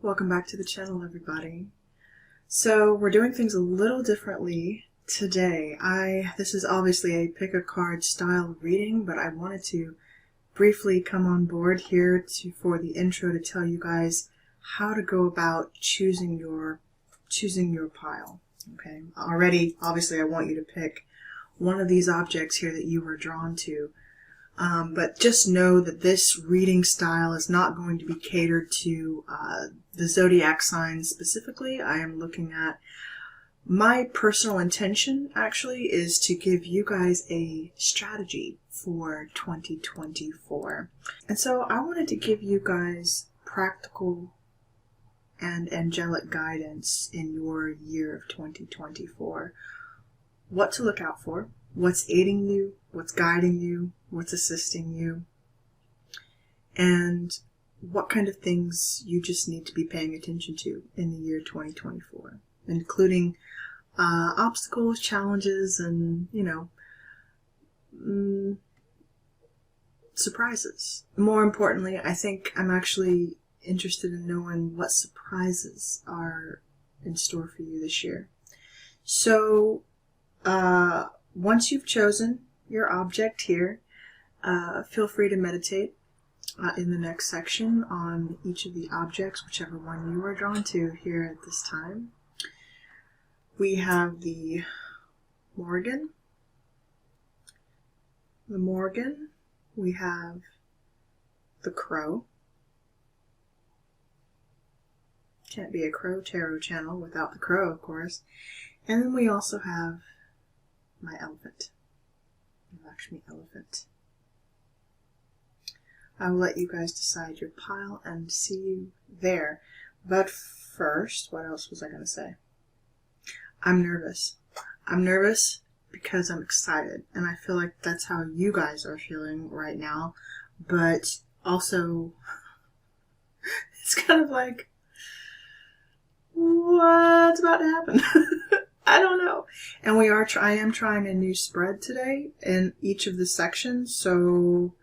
Welcome back to the channel, everybody. So we're doing things a little differently today. This is obviously a pick a card style reading, but I wanted to briefly come on board here for the intro to tell you guys how to go about choosing your pile. Okay. Already, obviously, I want you to pick one of these objects here that you were drawn to. But just know that this reading style is not going to be catered to the zodiac signs specifically. I am looking at my personal intention actually is to give you guys a strategy for 2024. And so I wanted to give you guys practical and angelic guidance in your year of 2024. What to look out for, what's aiding you, what's guiding you, what's assisting you, and what kind of things you just need to be paying attention to in the year 2024, including obstacles, challenges, and, surprises. More importantly, I think I'm actually interested in knowing what surprises are in store for you this year. So, once you've chosen your object here, feel free to meditate in the next section on each of the objects, whichever one you are drawn to here at this time. We have the Morrigan. We have the Crow. Can't be a Crow Tarot channel without the Crow, of course. And then we also have my elephant. Lakshmi elephant. I will let you guys decide your pile and see you there. But first, what else was I going to say? I'm nervous. I'm nervous because I'm excited. And I feel like that's how you guys are feeling right now. But also, it's kind of like, what's about to happen? I don't know. And I am trying a new spread today in each of the sections, so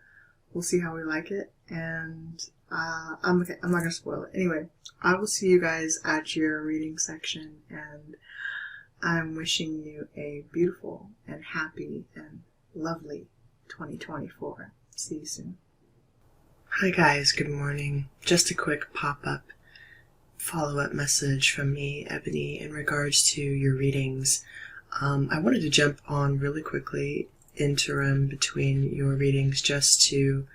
we'll see how we like it. And I'm not going to spoil it. Anyway, I will see you guys at your reading section, and I'm wishing you a beautiful and happy and lovely 2024. See you soon. Hi guys, good morning. Just a quick pop-up follow-up message from me, Ebony, in regards to your readings. I wanted to jump on really quickly, interim between your readings, just to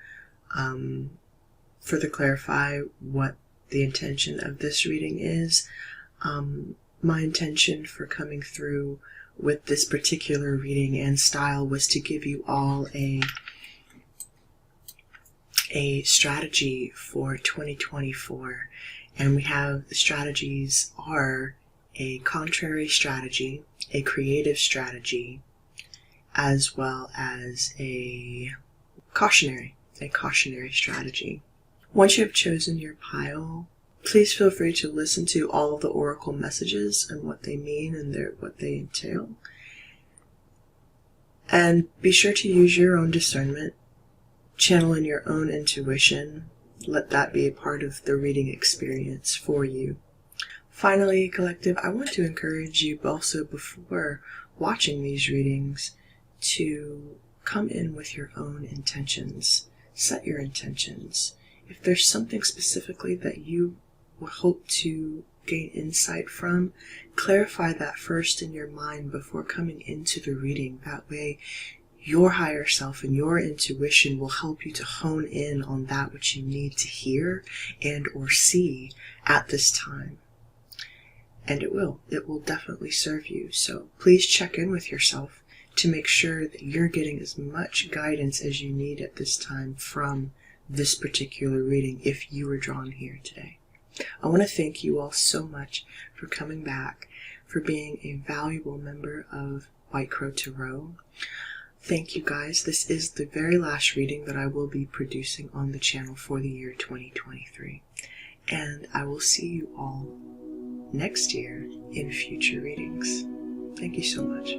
further clarify what the intention of this reading is. My intention for coming through with this particular reading and style was to give you all a strategy for 2024. And we have the strategies are a contrary strategy, a creative strategy, as well as a cautionary strategy. Once you have chosen your pile, please feel free to listen to all of the oracle messages and what they mean and what they entail. And be sure to use your own discernment, channel in your own intuition. Let that be a part of the reading experience for you. Finally, collective, I want to encourage you also before watching these readings to come in with your own intentions. Set your intentions. If there's something specifically that you would hope to gain insight from, clarify that first in your mind before coming into the reading. That way, your higher self and your intuition will help you to hone in on that which you need to hear and or see at this time. And it will definitely serve you. So please check in with yourself to make sure that you're getting as much guidance as you need at this time from this particular reading if you were drawn here today. I want to thank you all so much for coming back, for being a valuable member of White Crow Tarot. Thank you guys. This is the very last reading that I will be producing on the channel for the year 2023. And I will see you all next year in future readings. Thank you so much.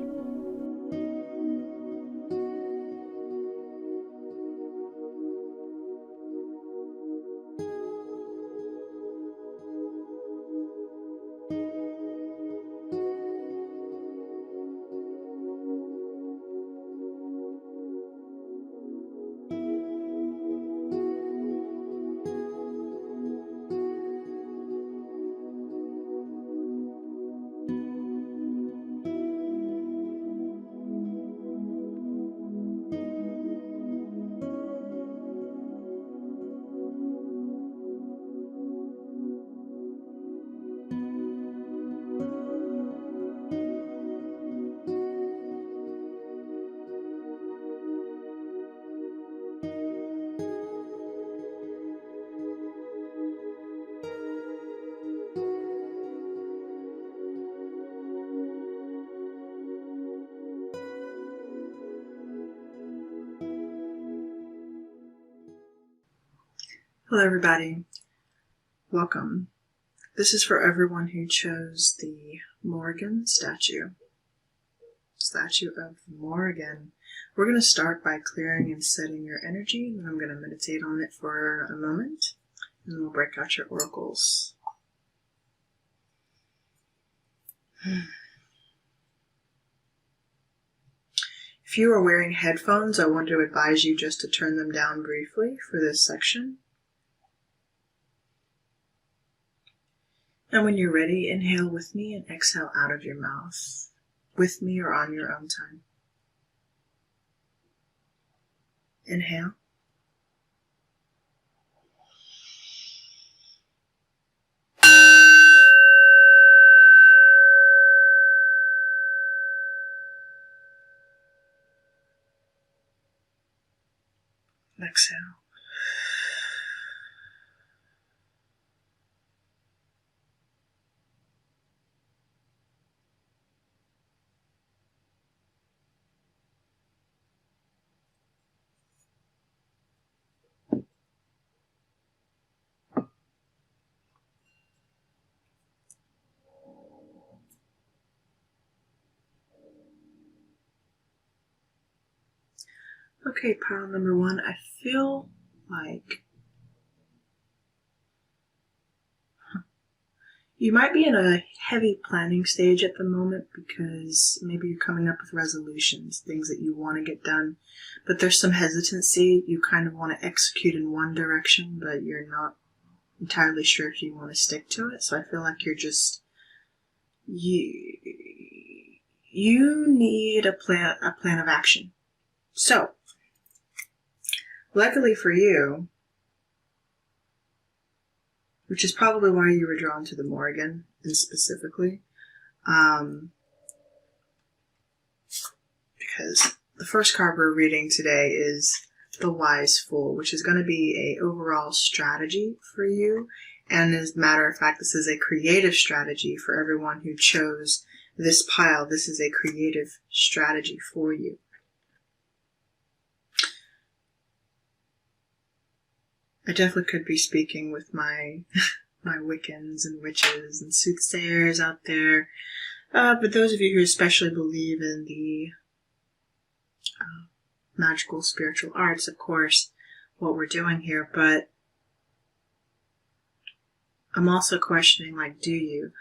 Hello everybody, welcome. This is for everyone who chose the Morrigan statue of Morrigan. We're going to start by clearing and setting your energy, and I'm going to meditate on it for a moment, and then we'll break out your oracles. If you are wearing headphones, I want to advise you just to turn them down briefly for this section. And when you're ready, inhale with me and exhale out of your mouth, with me or on your own time. Inhale. Exhale. Okay, pile number one, I feel like you might be in a heavy planning stage at the moment because maybe you're coming up with resolutions, things that you want to get done, but there's some hesitancy. You kind of want to execute in one direction, but you're not entirely sure if you want to stick to it. So I feel like you're just, you need a plan of action. So, luckily for you, which is probably why you were drawn to the Morrigan, and specifically, because the first card we're reading today is the Wise Fool, which is going to be an overall strategy for you. And as a matter of fact, this is a creative strategy for everyone who chose this pile. This is a creative strategy for you. I definitely could be speaking with my Wiccans and witches and soothsayers out there. But those of you who especially believe in the magical spiritual arts, of course, what we're doing here. But I'm also questioning, like, do you?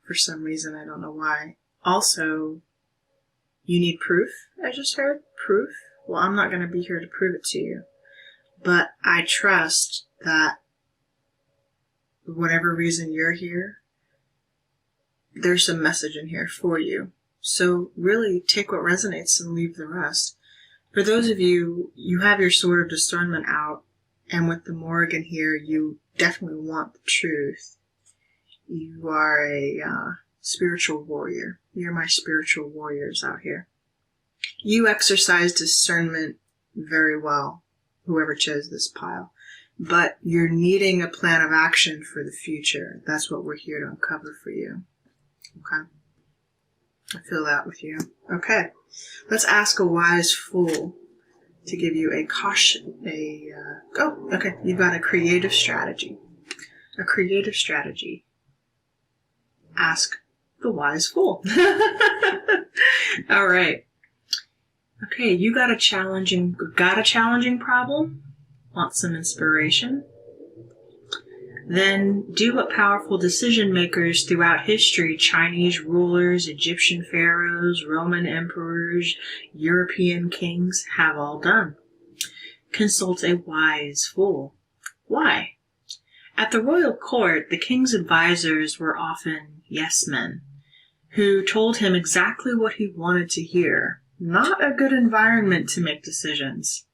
For some reason, I don't know why. Also, you need proof, I just heard. Proof? Well, I'm not going to be here to prove it to you. But I trust that for whatever reason you're here, there's a message in here for you. So really take what resonates and leave the rest. For those of you, you have your sword of discernment out, and with the Morrigan here, you definitely want the truth. You are a spiritual warrior. You're my spiritual warriors out here. You exercise discernment very well, whoever chose this pile. But you're needing a plan of action for the future. That's what we're here to uncover for you. Okay? I feel that with you. Okay. Let's ask a wise fool to give you a caution, okay. You've got a creative strategy. A creative strategy. Ask the wise fool. All right. Okay, you got a challenging problem? Want some inspiration? Then do what powerful decision makers throughout history, Chinese rulers, Egyptian pharaohs, Roman emperors, European kings have all done. Consult a wise fool. Why? At the royal court, the king's advisors were often yes men, who told him exactly what he wanted to hear. Not a good environment to make decisions.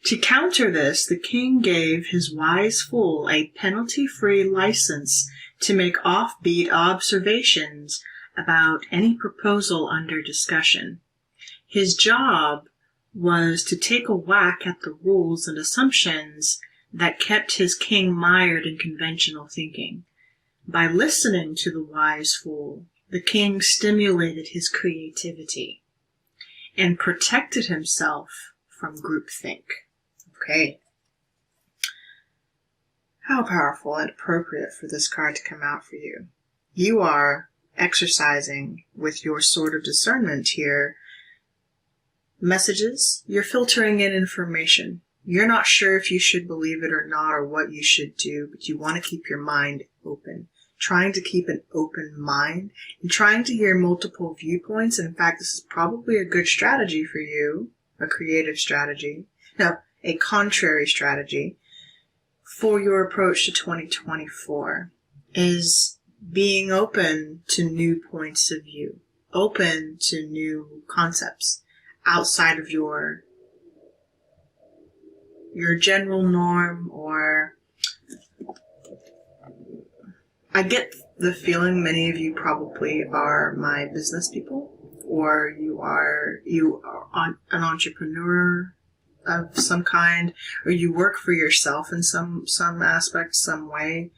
To counter this, the king gave his wise fool a penalty-free license to make offbeat observations about any proposal under discussion. His job was to take a whack at the rules and assumptions that kept his king mired in conventional thinking. By listening to the wise fool, the king stimulated his creativity and protected himself from groupthink. Okay. How powerful and appropriate for this card to come out for you. You are exercising with your sword of discernment here. Messages, you're filtering in information. You're not sure if you should believe it or not, or what you should do, but you want to keep your mind open. Trying to keep an open mind and trying to hear multiple viewpoints. And in fact, this is probably a good strategy for you, a creative strategy. No, a contrary strategy for your approach to 2024 is being open to new points of view, open to new concepts outside of your general norm. Or I get the feeling many of you probably are my business people, or you are an entrepreneur of some kind, or you work for yourself in some aspect, some way,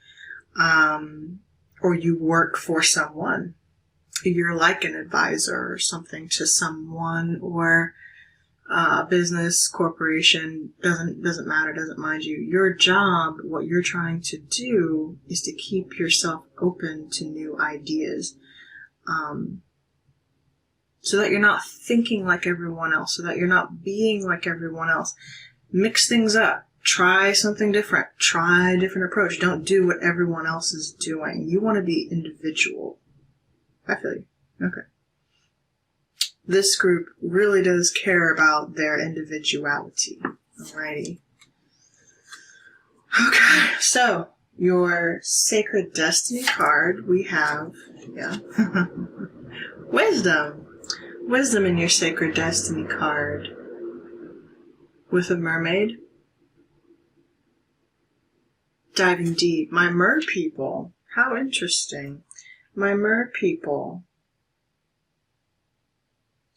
or you work for someone. You're like an advisor or something to someone, or a business, corporation, doesn't matter, doesn't mind you. Your job, what you're trying to do, is to keep yourself open to new ideas, so that you're not thinking like everyone else, so that you're not being like everyone else. Mix things up. Try something different. Try a different approach. Don't do what everyone else is doing. You want to be individual. I feel you. Okay. This group really does care about their individuality. Alrighty. Okay, so your Sacred Destiny card, we have, Wisdom. Wisdom in your Sacred Destiny card. With a mermaid. Diving deep. My mer people. How interesting. My mer people.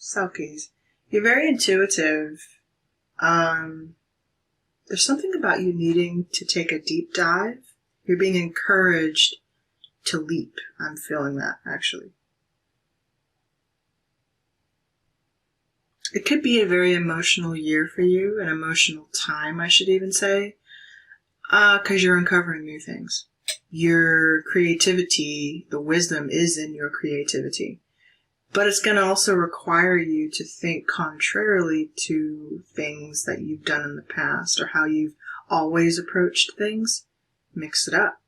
Selkies. You're very intuitive. There's something about you needing to take a deep dive. You're being encouraged to leap. I'm feeling that, actually. It could be a very emotional year for you, an emotional time, I should even say, because you're uncovering new things. Your creativity, the wisdom is in your creativity. But it's going to also require you to think contrarily to things that you've done in the past, or how you've always approached things. Mix it up.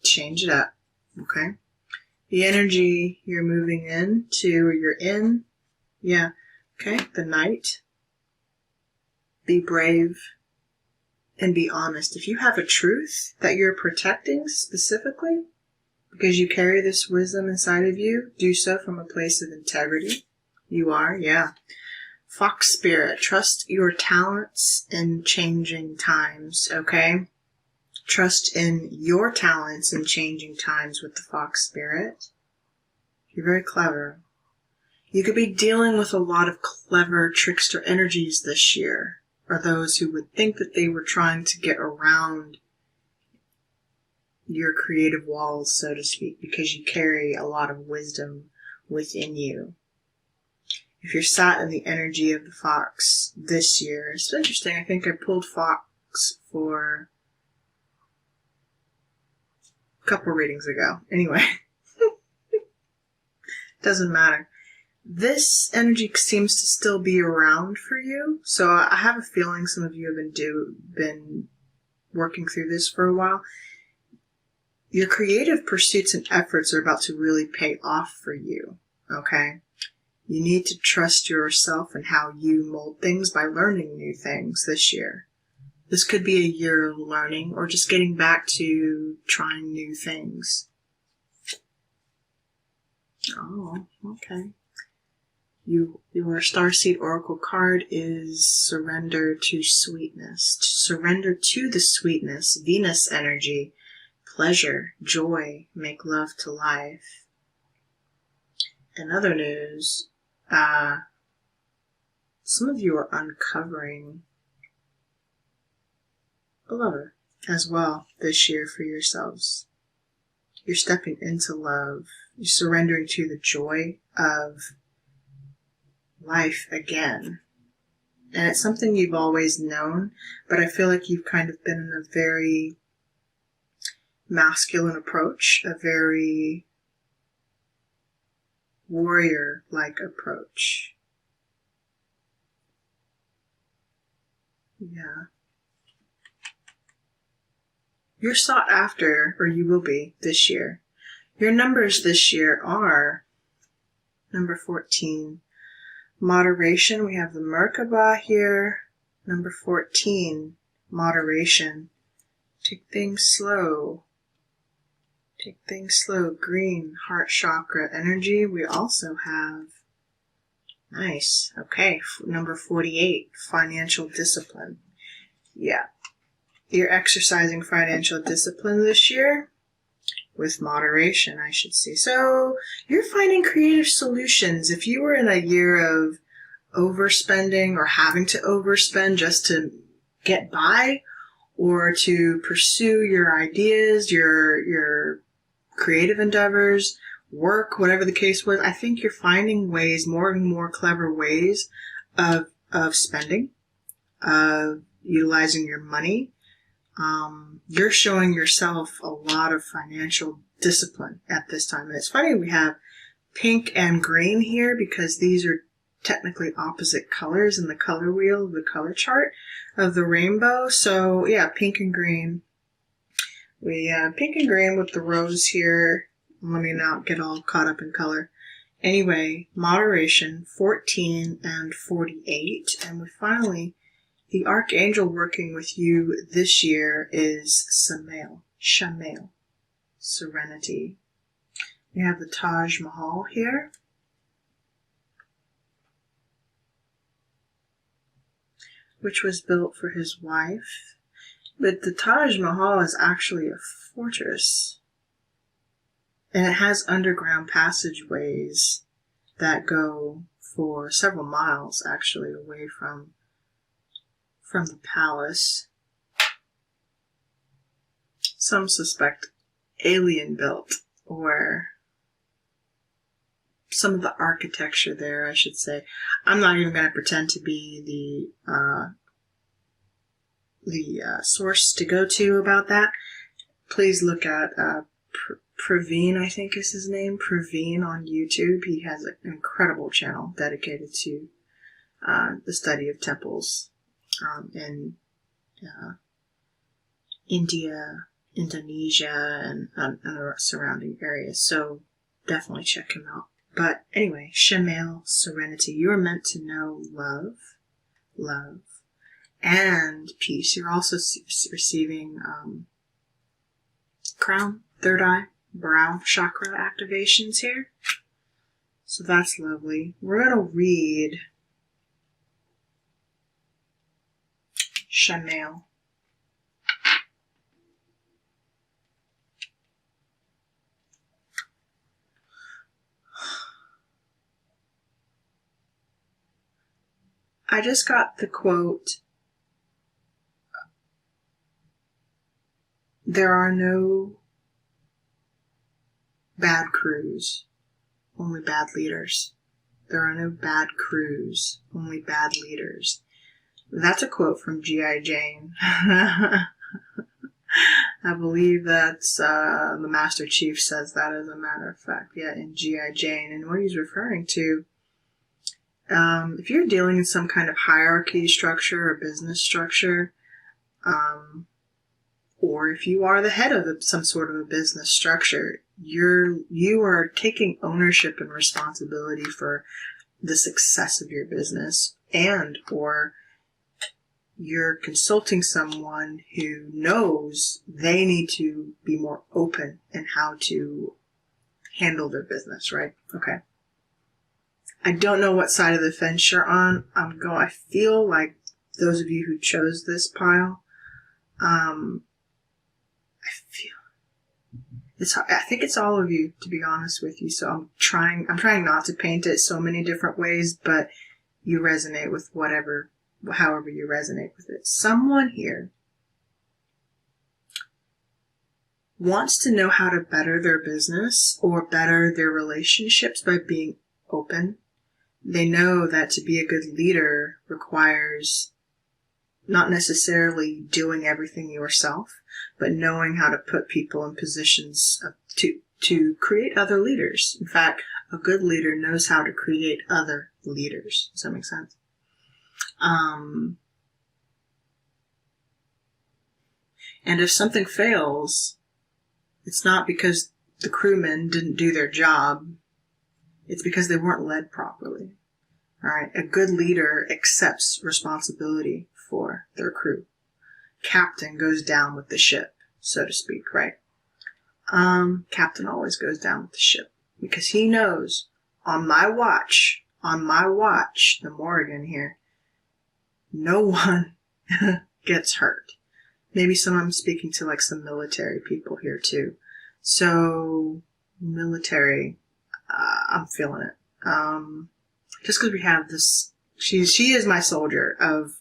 Change it up. Okay? The energy you're moving into, or you're in, okay, the Knight. Be brave and be honest. If you have a truth that you're protecting specifically, because you carry this wisdom inside of you, do so from a place of integrity. You are, Fox Spirit, trust your talents in changing times, okay? Trust in your talents in changing times with the Fox Spirit. You're very clever. You could be dealing with a lot of clever trickster energies this year, or those who would think that they were trying to get around your creative walls, so to speak, because you carry a lot of wisdom within you. If you're sat in the energy of the Fox this year, it's interesting. I think I pulled Fox for a couple readings ago. Anyway, doesn't matter. This energy seems to still be around for you, so I have a feeling some of you have been working through this for a while. Your creative pursuits and efforts are about to really pay off for you, okay? You need to trust yourself and how you mold things by learning new things this year. This could be a year of learning, or just getting back to trying new things. Oh, okay. Your Starseed Oracle card is Surrender to Sweetness. To surrender to the sweetness, Venus energy, pleasure, joy, make love to life. In other news, some of you are uncovering a lover as well this year for yourselves. You're stepping into love. You're surrendering to the joy of life again. And it's something you've always known, but I feel like you've kind of been in a very masculine approach, a very warrior-like approach. Yeah. You're sought after, or you will be, this year. Your numbers this year are number 14. Moderation, we have the Merkaba here. Number 14, moderation. Take things slow. Take things slow. Green, heart chakra energy. We also have, nice, okay, number 48, financial discipline. Yeah. You're exercising financial discipline this year with moderation, I should say. So you're finding creative solutions. If you were in a year of overspending or having to overspend just to get by or to pursue your ideas, your creative endeavors, work, whatever the case was, I think you're finding ways, more and more clever ways of spending, of utilizing your money. You're showing yourself a lot of financial discipline at this time. And it's funny, we have pink and green here because these are technically opposite colors in the color wheel of the color chart of the rainbow. So yeah, pink and green. We pink and green with the rose here. Let me not get all caught up in color. Anyway, moderation, 14 and 48. And we finally, the archangel working with you this year is Samael, Shamael, serenity. We have the Taj Mahal here. Which was built for his wife. But the Taj Mahal is actually a fortress. And it has underground passageways that go for several miles, actually, away from the palace. Some suspect alien built, or some of the architecture there, I should say. I'm not even going to pretend to be the source to go to about that. Please look at Praveen, I think is his name, Praveen on YouTube. He has an incredible channel dedicated to the study of temples in India, Indonesia, and the surrounding areas. So definitely check him out. But anyway, Shamael, serenity. You are meant to know love, and peace. You're also receiving crown, third eye, brow chakra activations here. So that's lovely. We're going to read Shamael. I just got the quote, there are no bad crews, only bad leaders. There are no bad crews, only bad leaders. That's a quote from G.I. Jane. I believe that's the Master Chief says that, as a matter of fact. Yeah, in G.I. Jane. And what he's referring to, if you're dealing in some kind of hierarchy structure or business structure, or if you are the head of some sort of a business structure, you are taking ownership and responsibility for the success of your business, and or you're consulting someone who knows they need to be more open in how to handle their business, right? Okay. I don't know what side of the fence you're on. I feel like those of you who chose this pile, I think it's all of you, to be honest with you. So I'm trying not to paint it so many different ways, but you resonate with however you resonate with it. Someone here wants to know how to better their business or better their relationships by being open. They know that to be a good leader requires not necessarily doing everything yourself, but knowing how to put people in positions to create other leaders. In fact, a good leader knows how to create other leaders. Does that make sense? And if something fails, it's not because the crewmen didn't do their job. It's because they weren't led properly. All right. A good leader accepts responsibility for their crew. Captain goes down with the ship, so to speak, right? Captain always goes down with the ship because he knows on my watch, the Morrigan here, no one gets hurt. Maybe I'm speaking to like some military people here too. So military, I'm feeling it. Just because we have this, she is my soldier of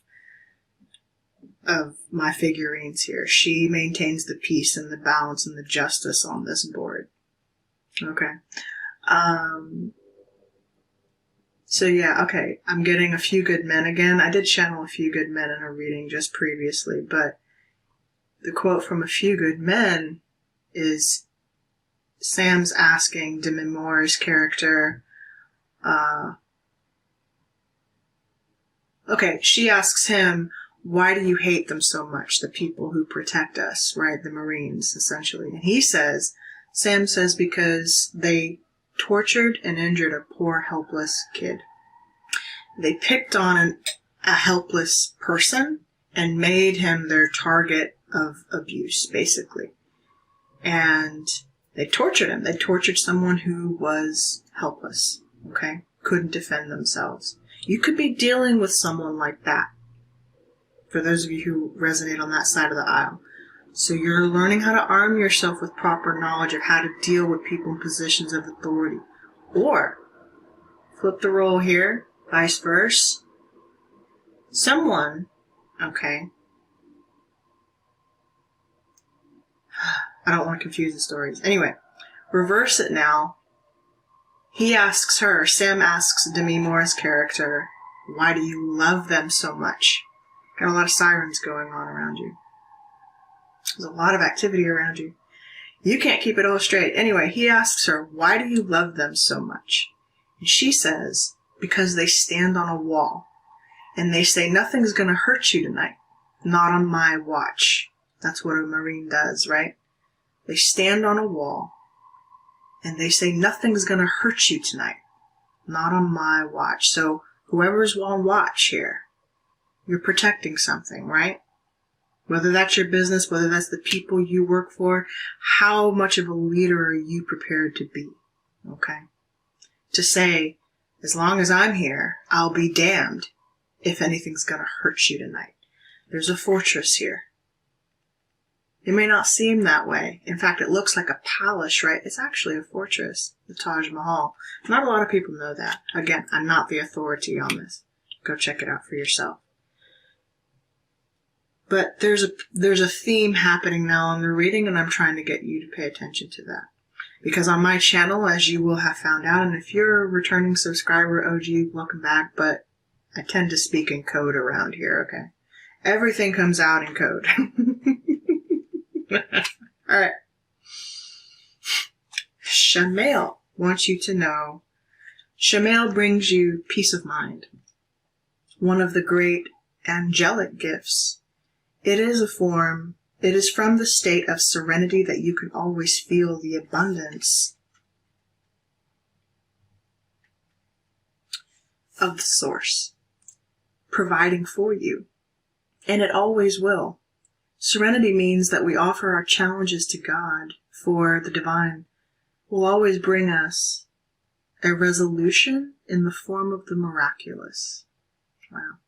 my figurines here. She maintains the peace and the balance and the justice on this board. Okay. So yeah, okay. I'm getting a few good men again. I did channel a few good men in a reading just previously, but the quote from A Few Good Men is Sam's asking Demi Moore's character, she asks him, why do you hate them so much, the people who protect us, right? The Marines, essentially. And Sam says, because they tortured and injured a poor, helpless kid. They picked on a helpless person and made him their target of abuse, basically. And they tortured him. They tortured someone who was helpless, okay? Couldn't defend themselves. You could be dealing with someone like that, for those of you who resonate on that side of the aisle. So you're learning how to arm yourself with proper knowledge of how to deal with people in positions of authority. Or, flip the role here, vice versa. Someone, okay, I don't want to confuse the stories. Anyway, reverse it now. Sam asks Demi Moore's character, why do you love them so much? Got a lot of sirens going on around you. There's a lot of activity around you. You can't keep it all straight. Anyway, he asks her, why do you love them so much? And she says, because they stand on a wall. And they say, nothing's going to hurt you tonight. Not on my watch. That's what a Marine does, right? They stand on a wall. And they say, nothing's going to hurt you tonight. Not on my watch. So whoever's on watch here, you're protecting something, right? Whether that's your business, whether that's the people you work for, how much of a leader are you prepared to be? Okay? To say, as long as I'm here, I'll be damned if anything's going to hurt you tonight. There's a fortress here. It may not seem that way. In fact, it looks like a palace, right? It's actually a fortress, the Taj Mahal. Not a lot of people know that. Again, I'm not the authority on this. Go check it out for yourself. But there's a theme happening now on the reading, and I'm trying to get you to pay attention to that. Because on my channel, as you will have found out, and if you're a returning subscriber, OG, welcome back, but I tend to speak in code around here, okay? Everything comes out in code. Alright. Shamael wants you to know, Shamael brings you peace of mind. One of the great angelic gifts. It is from the state of serenity that you can always feel the abundance of the source providing for you. And it always will. Serenity means that we offer our challenges to God, for the divine will always bring us a resolution in the form of the miraculous. Wow.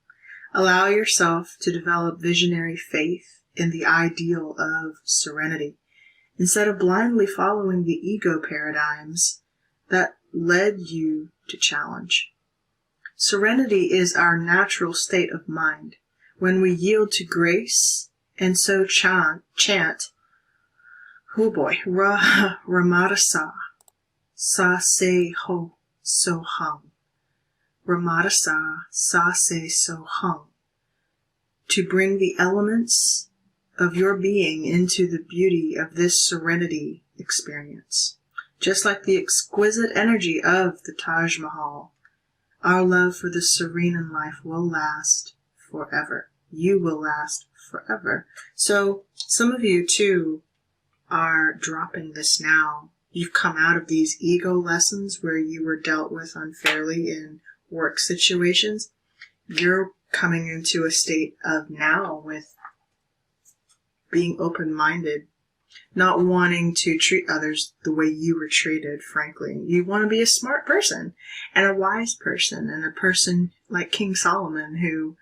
Allow yourself to develop visionary faith in the ideal of serenity, instead of blindly following the ego paradigms that led you to challenge. Serenity is our natural state of mind when we yield to grace and so chant, oh boy, Ramadasa, Sa Se Ho So Hum. Ramadasa, Sa Se So Hum. To bring the elements of your being into the beauty of this serenity experience. Just like the exquisite energy of the Taj Mahal, our love for the serene in life will last forever. You will last forever. So some of you too are dropping this now. You've come out of these ego lessons where you were dealt with unfairly in work situations. You're coming into a state of now with being open-minded, not wanting to treat others the way you were treated, frankly. You want to be a smart person and a wise person and a person like King Solomon who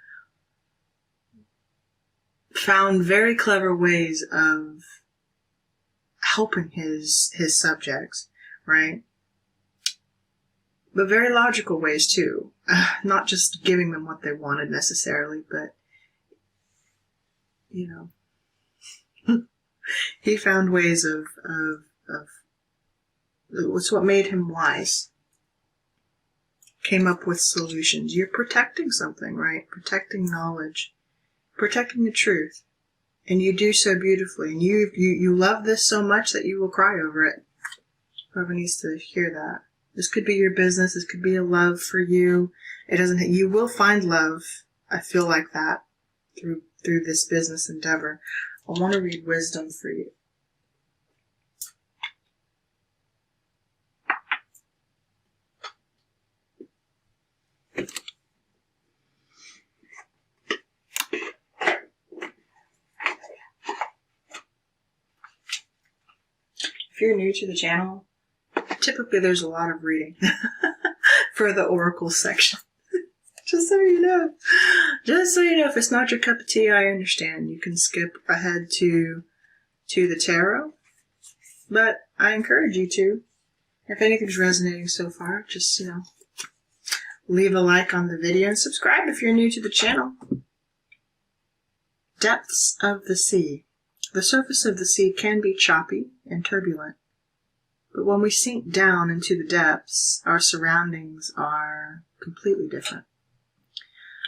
found very clever ways of helping his subjects, right? But very logical ways too. Not just giving them what they wanted necessarily, but, you know, he found ways of it's what made him wise. Came up with solutions. You're protecting something, right? Protecting knowledge. Protecting the truth. And you do so beautifully. And you love this so much that you will cry over it. Whoever needs to hear that. This could be your business. This could be a love for you. You will find love. I feel like that through this business endeavor. I want to read wisdom for you. If you're new to the channel, typically there's a lot of reading for the oracle section. Just so you know. Just so you know, if it's not your cup of tea, I understand. You can skip ahead to the tarot. But I encourage you to. If anything's resonating so far, just, leave a like on the video and subscribe if you're new to the channel. Depths of the sea. The surface of the sea can be choppy and turbulent. But when we sink down into the depths, our surroundings are completely different.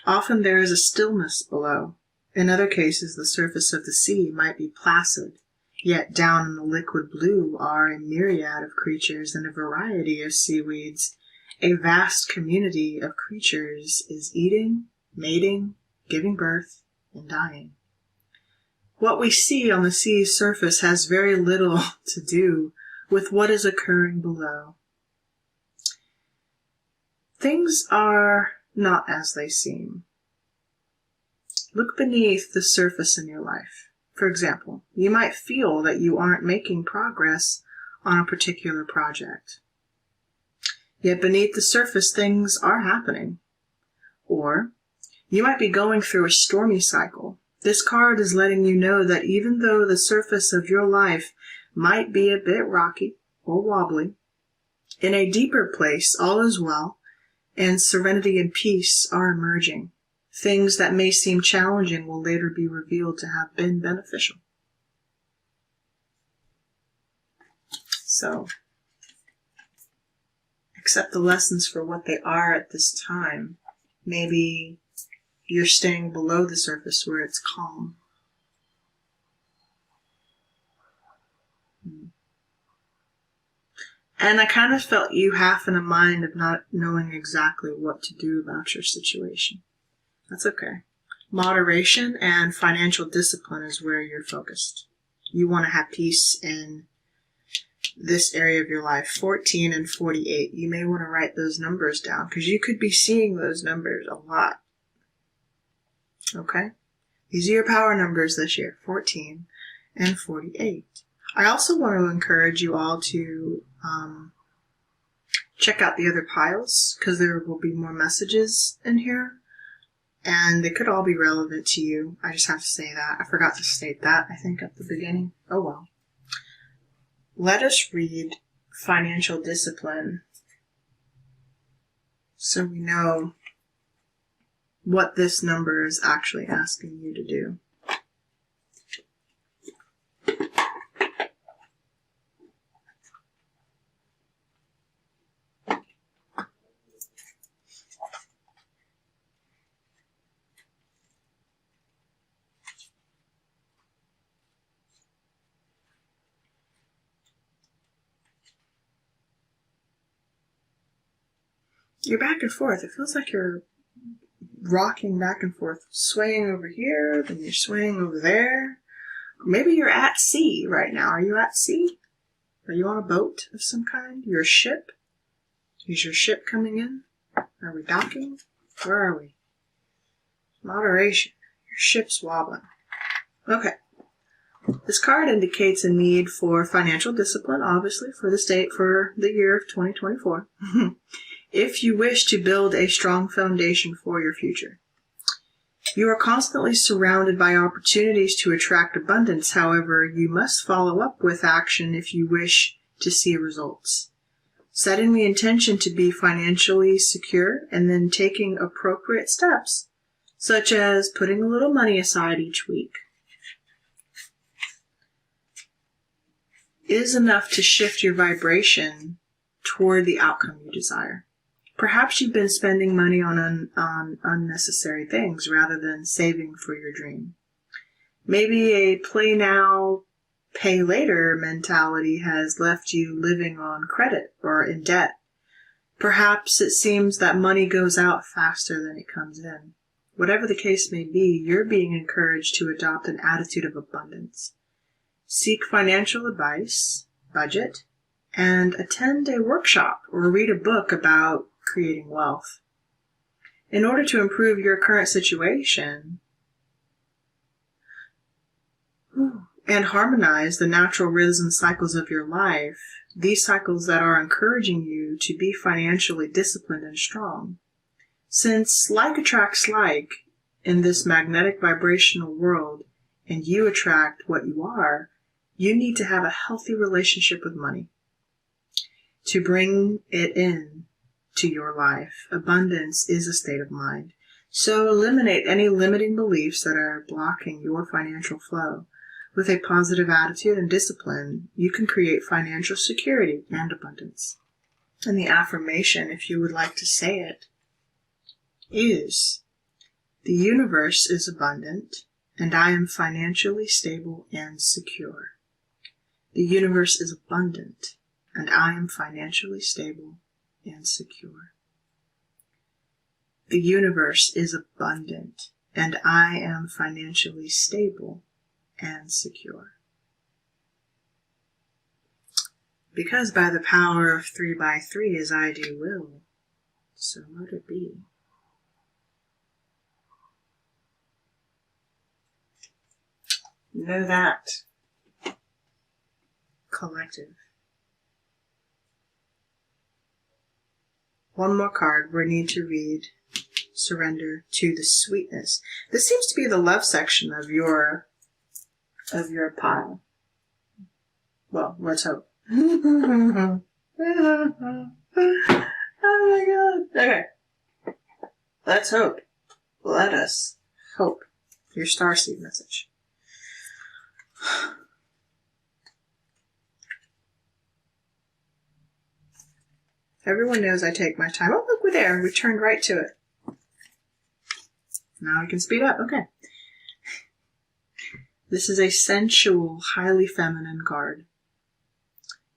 Often there is a stillness below. In other cases, the surface of the sea might be placid, yet down in the liquid blue are a myriad of creatures and a variety of seaweeds. A vast community of creatures is eating, mating, giving birth, and dying. What we see on the sea's surface has very little to do with what is occurring below. Things are not as they seem. Look beneath the surface in your life. For example, you might feel that you aren't making progress on a particular project. Yet beneath the surface, things are happening. Or you might be going through a stormy cycle. This card is letting you know that even though the surface of your life might be a bit rocky or wobbly, in a deeper place all is well, and serenity and peace are emerging. Things that may seem challenging will later be revealed to have been beneficial. So, accept the lessons for what they are at this time. Maybe you're staying below the surface where it's calm. And I kind of felt you half in a mind of not knowing exactly what to do about your situation. That's okay. Moderation and financial discipline is where you're focused. You want to have peace in this area of your life. 14 and 48. You may want to write those numbers down because you could be seeing those numbers a lot. Okay? These are your power numbers this year. 14 and 48. I also want to encourage you all to check out the other piles because there will be more messages in here. And they could all be relevant to you. I just have to say that. I forgot to state that, I think, at the beginning. Oh well. Let us read financial discipline so we know what this number is actually asking you to do. You're back and forth. It feels like you're rocking back and forth, swaying over here, then you're swaying over there. Maybe you're at sea right now. Are you at sea? Are you on a boat of some kind? You're a ship? Is your ship coming in? Are we docking? Where are we? Moderation. Your ship's wobbling. Okay. This card indicates a need for financial discipline, obviously, for the year of 2024. If you wish to build a strong foundation for your future. You are constantly surrounded by opportunities to attract abundance. However, you must follow up with action if you wish to see results. Setting the intention to be financially secure and then taking appropriate steps, such as putting a little money aside each week, is enough to shift your vibration toward the outcome you desire. Perhaps you've been spending money on unnecessary things rather than saving for your dream. Maybe a play now, pay later mentality has left you living on credit or in debt. Perhaps it seems that money goes out faster than it comes in. Whatever the case may be, you're being encouraged to adopt an attitude of abundance. Seek financial advice, budget, and attend a workshop or read a book about creating wealth. In order to improve your current situation and harmonize the natural rhythm cycles of your life, these cycles that are encouraging you to be financially disciplined and strong. Since like attracts like in this magnetic vibrational world, and you attract what you are, you need to have a healthy relationship with money to bring it in to your life. Abundance is a state of mind. So eliminate any limiting beliefs that are blocking your financial flow. With a positive attitude and discipline, you can create financial security and abundance. And the affirmation, if you would like to say it, is, the universe is abundant, and I am financially stable and secure. The universe is abundant, and I am financially stable and secure. The universe is abundant, and I am financially stable and secure. Because by the power of 3 by 3 as I do will, so let it be. Know that, collective. One more card we need to read. Surrender to the sweetness. This seems to be the love section of your pile. Well, let's hope. Oh my god. Okay. Let's hope. Let us hope. Your starseed message. Everyone knows I take my time. Oh, look, we're there. We turned right to it. Now we can speed up. Okay. This is a sensual, highly feminine card.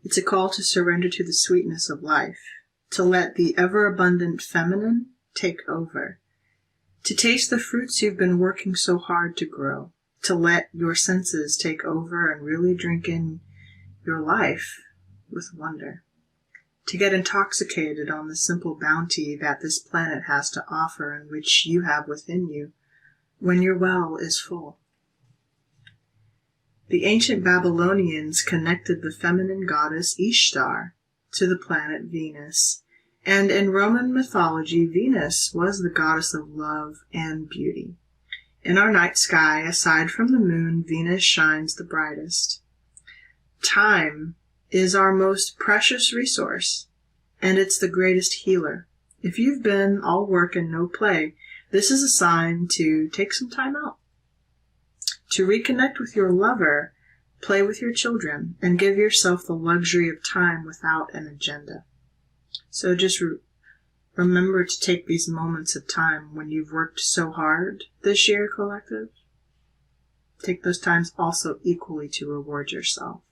It's a call to surrender to the sweetness of life, to let the ever-abundant feminine take over, to taste the fruits you've been working so hard to grow, to let your senses take over and really drink in your life with wonder, to get intoxicated on the simple bounty that this planet has to offer and which you have within you when your well is full. The ancient Babylonians connected the feminine goddess Ishtar to the planet Venus, and in Roman mythology, Venus was the goddess of love and beauty. In our night sky, aside from the moon, Venus shines the brightest. Time is our most precious resource, and it's the greatest healer. If you've been all work and no play, this is a sign to take some time out, to reconnect with your lover, play with your children, and give yourself the luxury of time without an agenda. So just remember to take these moments of time when you've worked so hard this year, collective. Take those times also equally to reward yourself.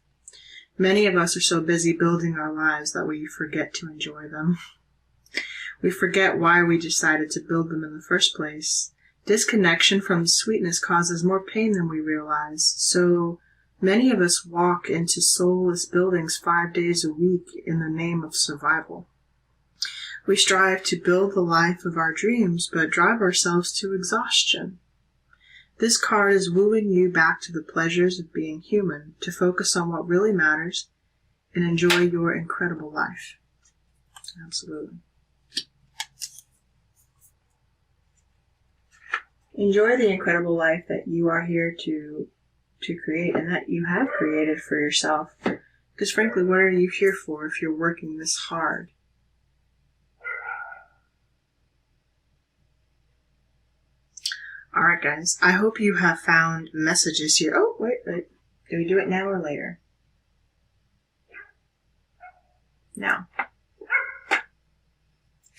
Many of us are so busy building our lives that we forget to enjoy them. We forget why we decided to build them in the first place. Disconnection from sweetness causes more pain than we realize. So many of us walk into soulless buildings 5 days a week in the name of survival. We strive to build the life of our dreams, but drive ourselves to exhaustion. This card is wooing you back to the pleasures of being human, to focus on what really matters and enjoy your incredible life. Absolutely. Enjoy the incredible life that you are here to create and that you have created for yourself. Because frankly, what are you here for if you're working this hard? Alright guys, I hope you have found messages here. Oh, wait. Do we do it now or later? Now.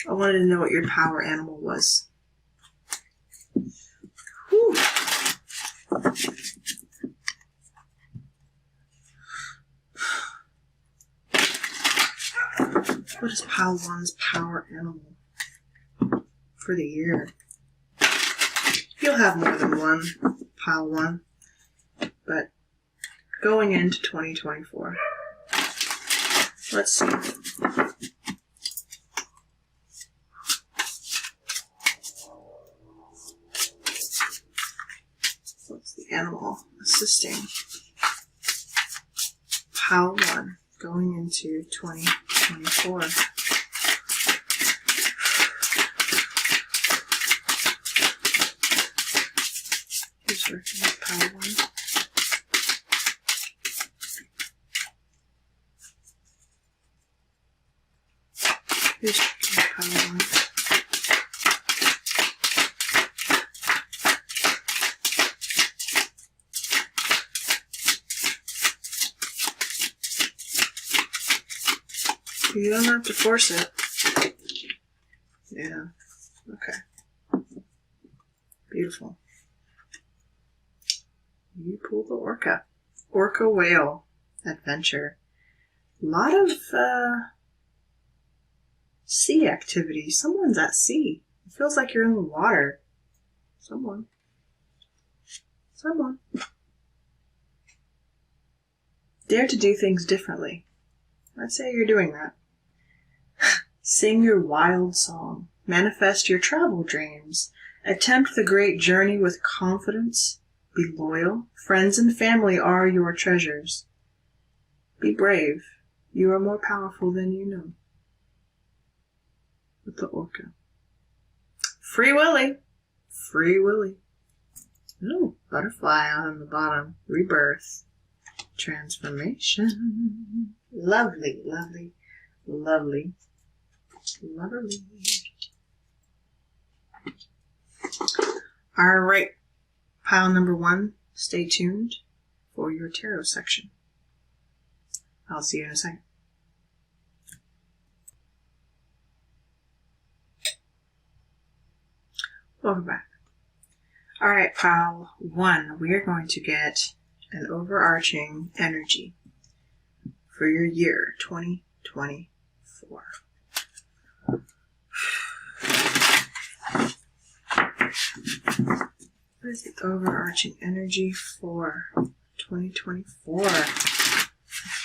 I wanted to know what your power animal was. Whew. What is Pile 1's power animal for the year? You'll have more than one, Pile 1, but going into 2024. Let's see. What's the animal assisting Pile 1 going into 2024? Who's working with Pile 1? Who's working with Pile 1? You don't have to force it. Yeah. Okay. Beautiful. You pull the orca. Orca whale adventure. A lot of sea activity. Someone's at sea. It feels like you're in the water. Someone. Dare to do things differently. I'd say you're doing that. Sing your wild song. Manifest your travel dreams. Attempt the great journey with confidence. Be loyal. Friends and family are your treasures. Be brave. You are more powerful than you know. With the orca. Free Willy. Free Willy. Oh, butterfly on the bottom. Rebirth. Transformation. Lovely, lovely, lovely, lovely. All right, pile number 1, stay tuned for your tarot section. I'll see you in a second. Welcome back. All right, pile 1, we are going to get an overarching energy for your year 2024. What is the overarching energy for 2024?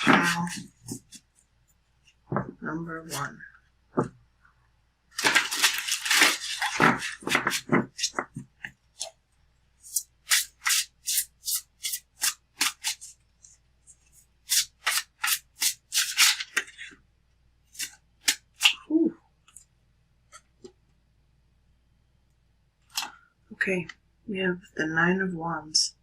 Pile number 1. Okay, we have the 9 of Wands.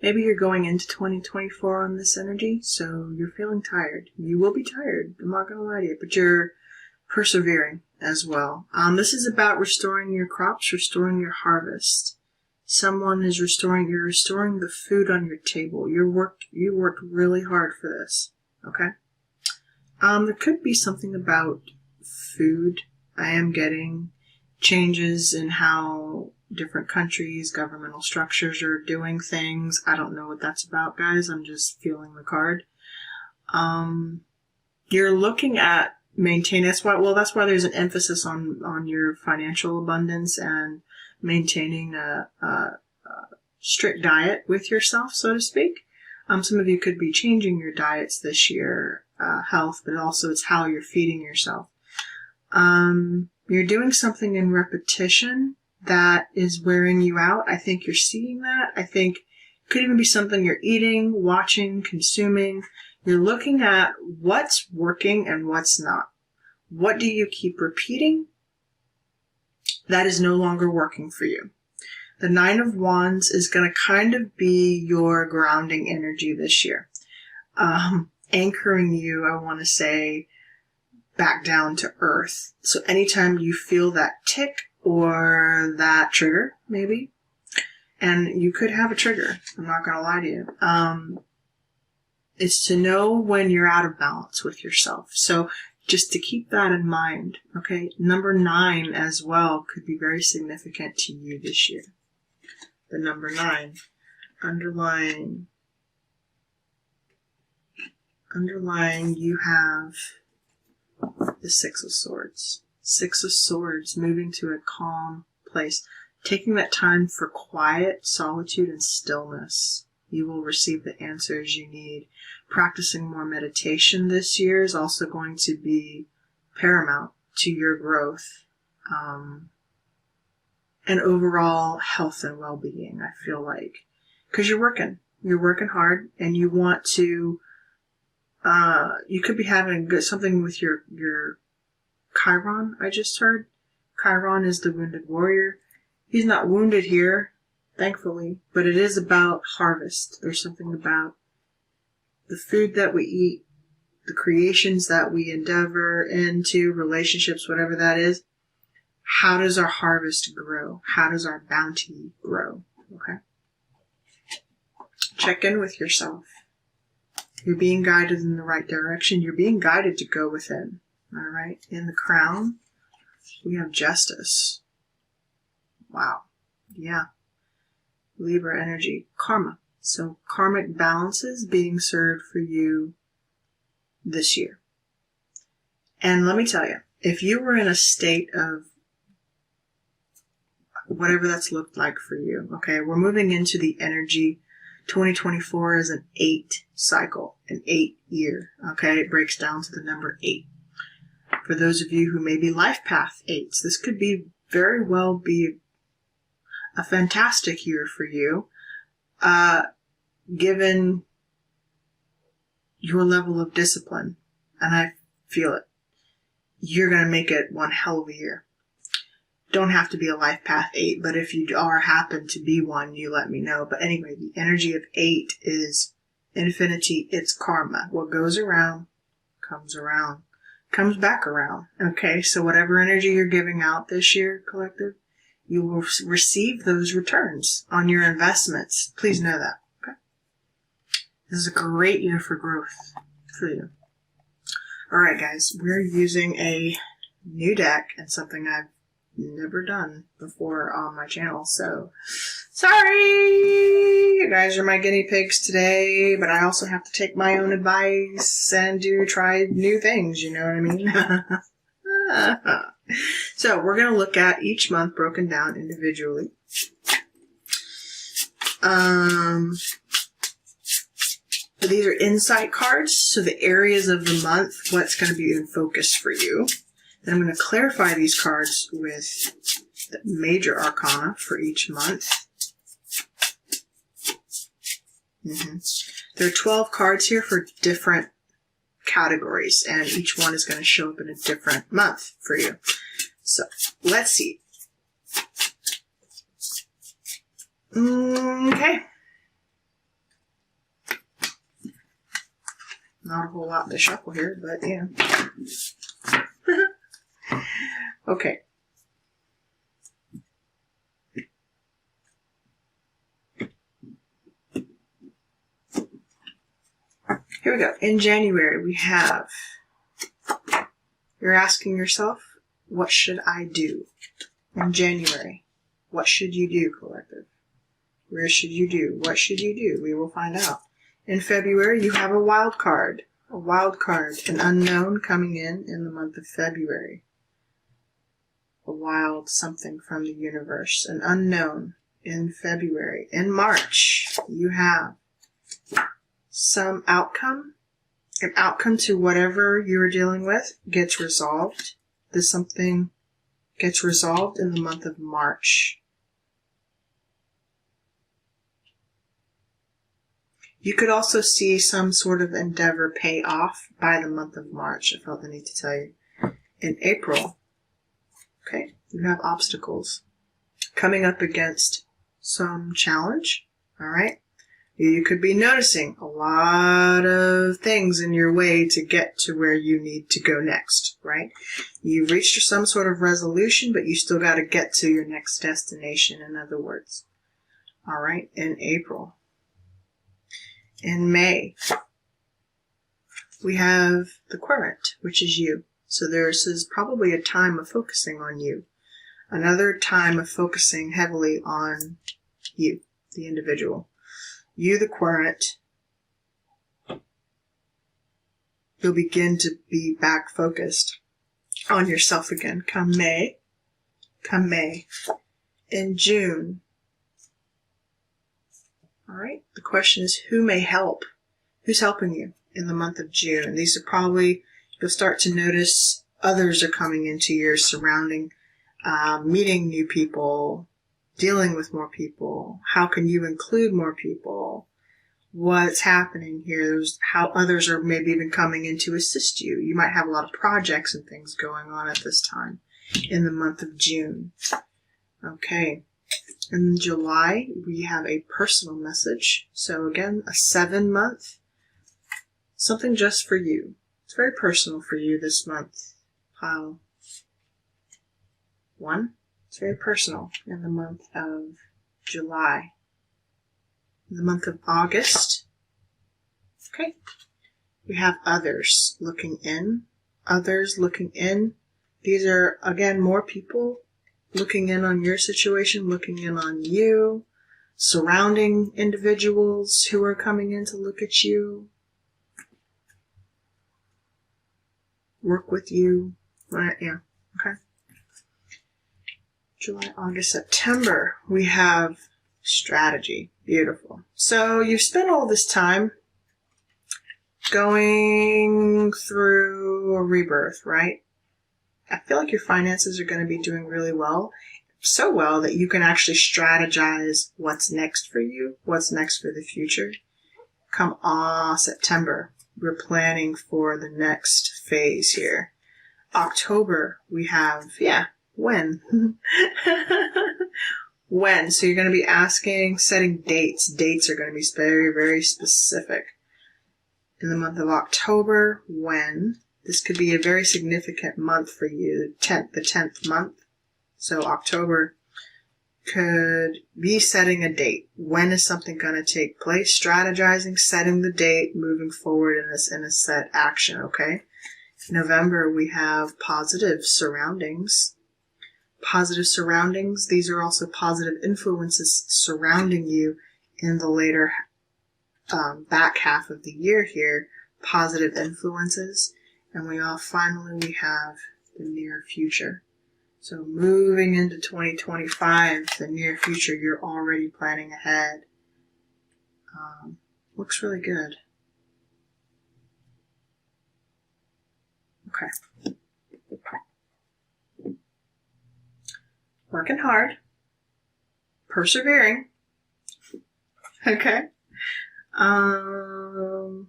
Maybe you're going into 2024 on this energy, so you're feeling tired. You will be tired, I'm not going to lie to you, but you're persevering as well. This is about restoring your crops, restoring your harvest. Someone is you're restoring the food on your table. You worked really hard for this, okay? There could be something about food. I am getting changes in how different countries, governmental structures are doing things. I don't know what that's about, guys. I'm just feeling the card. You're looking at maintaining. That's why there's an emphasis on your financial abundance and maintaining a strict diet with yourself, so to speak. Some of you could be changing your diets this year, health, but also it's how you're feeding yourself. You're doing something in repetition that is wearing you out. I think you're seeing that. I think it could even be something you're eating, watching, consuming. You're looking at what's working and what's not. What do you keep repeating? That is no longer working for you. The Nine of Wands is going to kind of be your grounding energy this year. Anchoring you, I want to say, back down to earth. So anytime you feel that tick or that trigger, maybe, and you could have a trigger, I'm not going to lie to you, is to know when you're out of balance with yourself. So just to keep that in mind, okay? Number 9 as well could be very significant to you this year. The number 9, underlying, you have the Six of Swords. Six of Swords, moving to a calm place. Taking that time for quiet, solitude, and stillness. You will receive the answers you need. Practicing more meditation this year is also going to be paramount to your growth. And overall health and well-being, I feel like. Because you're working hard, and you want to, you could be having something with your Chiron, I just heard. Chiron is the wounded warrior. He's not wounded here, thankfully, but it is about harvest. There's something about the food that we eat, the creations that we endeavor into, relationships, whatever that is. How does our harvest grow? How does our bounty grow? Okay. Check in with yourself. You're being guided in the right direction. You're being guided to go within. All right. In the crown, we have justice. Wow. Yeah. Libra energy. Karma. So karmic balances being served for you this year. And let me tell you, if you were in a state of whatever that's looked like for you, okay, we're moving into the energy. 2024 is an 8 cycle, an 8 year, okay? It breaks down to the number 8. For those of you who may be life path 8s, this could be very well be a fantastic year for you, given your level of discipline, and I feel it. You're going to make it one hell of a year. Don't have to be a life path 8, but if you happen to be one, you let me know. But anyway, the energy of 8 is infinity. It's karma. What goes around, comes back around. Okay, so whatever energy you're giving out this year, collective, you will receive those returns on your investments. Please know that. Okay, this is a great year for growth for you. All right, guys, we're using a new deck and something I've never done before on my channel, so sorry, you guys are my guinea pigs today, but I also have to take my own advice and try new things, you know what I mean? So we're going to look at each month broken down individually. These are insight cards, so the areas of the month, what's going to be in focus for you. Then I'm going to clarify these cards with the major arcana for each month. There are 12 cards here for different categories, and each one is going to show up in a different month for you. So, let's see. Okay. Not a whole lot to shuffle here, but yeah. Okay. Here we go. In January, we have, you're asking yourself, what should I do? In January, what should you do, collective? Where should you do? What should you do? We will find out. In February, you have a wild card. A wild card, an unknown coming in the month of February. A wild something from the universe, an unknown in February. In March, you have some outcome. An outcome to whatever you're dealing with gets resolved. This something gets resolved in the month of March. You could also see some sort of endeavor pay off by the month of March. I felt the need to tell you. In April, okay, you have obstacles coming up against some challenge, all right? You could be noticing a lot of things in your way to get to where you need to go next, right? You've reached some sort of resolution, but you still got to get to your next destination, in other words. All right, in April. In May, we have the querent, which is you. So this is probably a time of focusing on you. Another time of focusing heavily on you, the individual. You, the querent, you'll begin to be back focused on yourself again. Come May. In June, all right, the question is, who may help? Who's helping you in the month of June? These are probably, you'll start to notice others are coming into your surrounding, meeting new people, dealing with more people. How can you include more people? What's happening here? There's how others are maybe even coming in to assist you. You might have a lot of projects and things going on at this time in the month of June. Okay. In July, we have a personal message. So again, a 7-month, something just for you. It's very personal for you this month. Pile 1. It's very personal in the month of July. In the month of August, okay, we have others looking in. Others looking in. These are, again, more people looking in on your situation, looking in on you, surrounding individuals who are coming in to look at you, work with you, right? Yeah, okay. July, August, September, we have strategy. Beautiful. So you've spent all this time going through a rebirth, right? I feel like your finances are going to be doing really well. So well that you can actually strategize what's next for you, what's next for the future. Come September, we're planning for the next phase here. October, we have, when? When? So you're going to be asking, setting dates. Dates are going to be very, very specific. In the month of October, when? This could be a very significant month for you, the 10th month. So October could be setting a date. When is something going to take place? Strategizing, setting the date, moving forward in a set action, okay? November, we have positive surroundings. Positive surroundings, these are also positive influences surrounding you in the later back half of the year here. Positive influences. And we have the near future. So moving into 2025, the near future, you're already planning ahead. Looks really good. Okay. Working hard. Persevering. Okay.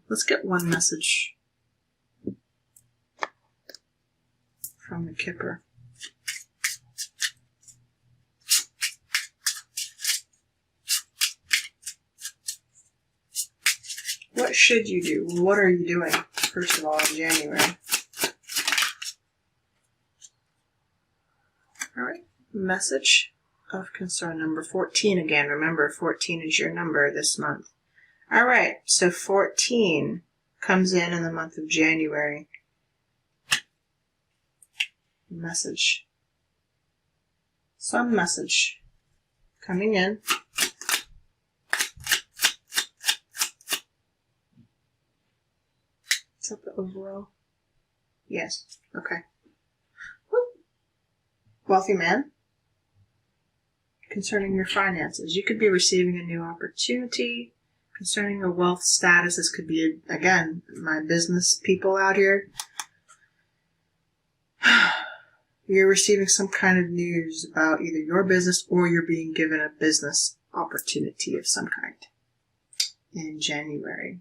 Let's get one message from the Kipper. What should you do? What are you doing, first of all, in January? All right. Message of concern, number 14 again. Remember, 14 is your number this month. All right. So 14 comes in the month of January. Message. Some message coming in. It's that the overall? Yes. Okay. Whoop. Wealthy man. Concerning your finances, you could be receiving a new opportunity. Concerning your wealth status, this could be, again, my business people out here. You're receiving some kind of news about either your business or you're being given a business opportunity of some kind in January.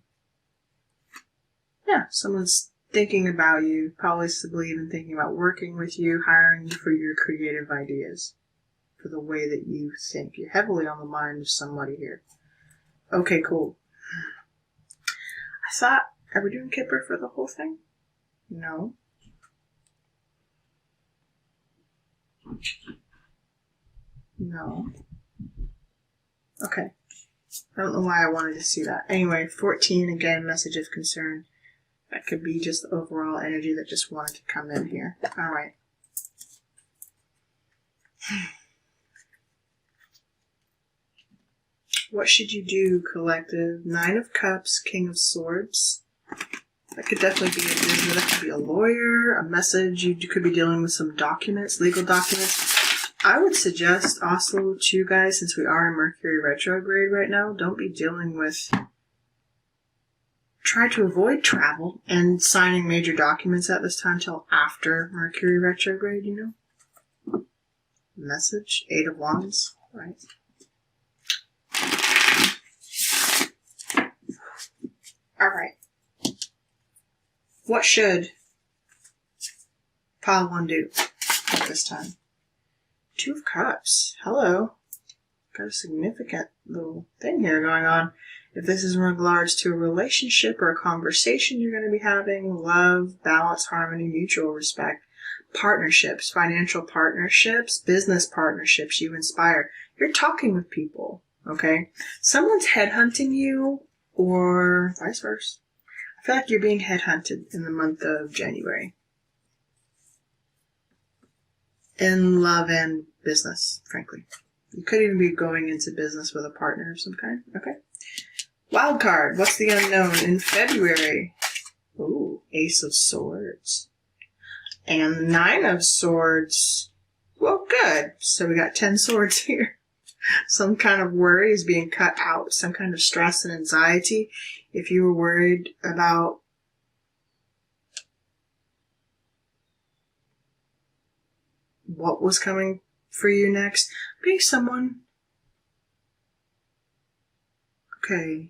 Yeah, someone's thinking about you, possibly even thinking about working with you, hiring you for your creative ideas, for the way that you think. You're heavily on the mind of somebody here. Okay, cool. I thought, are we doing Kipper for the whole thing? No. No. Okay. I don't know why I wanted to see that. Anyway, 14, again, message of concern. That could be just the overall energy that just wanted to come in here. Alright. What should you do, collective? 9 of Cups, King of Swords. That could definitely be a business. That could be a lawyer, a message. You could be dealing with some documents, legal documents. I would suggest also to you guys, since we are in Mercury retrograde right now, don't be dealing with... Try to avoid travel and signing major documents at this time till after Mercury retrograde, you know? Message, 8 of Wands, right? Alright. What should Pile 1 do at this time? 2 of Cups. Hello. Got a significant little thing here going on. If this is in regards to a relationship or a conversation you're going to be having, love, balance, harmony, mutual respect, partnerships, financial partnerships, business partnerships you inspire. You're talking with people, okay? Someone's headhunting you or vice versa. I feel like you're being headhunted in the month of January. In love and business, frankly. You could even be going into business with a partner of some kind, okay? Wild card, what's the unknown in February? Ooh, Ace of Swords. And 9 of Swords. Well, good. So we got 10 swords here. Some kind of worry is being cut out. Some kind of stress and anxiety. If you were worried about what was coming for you next, being someone... Okay.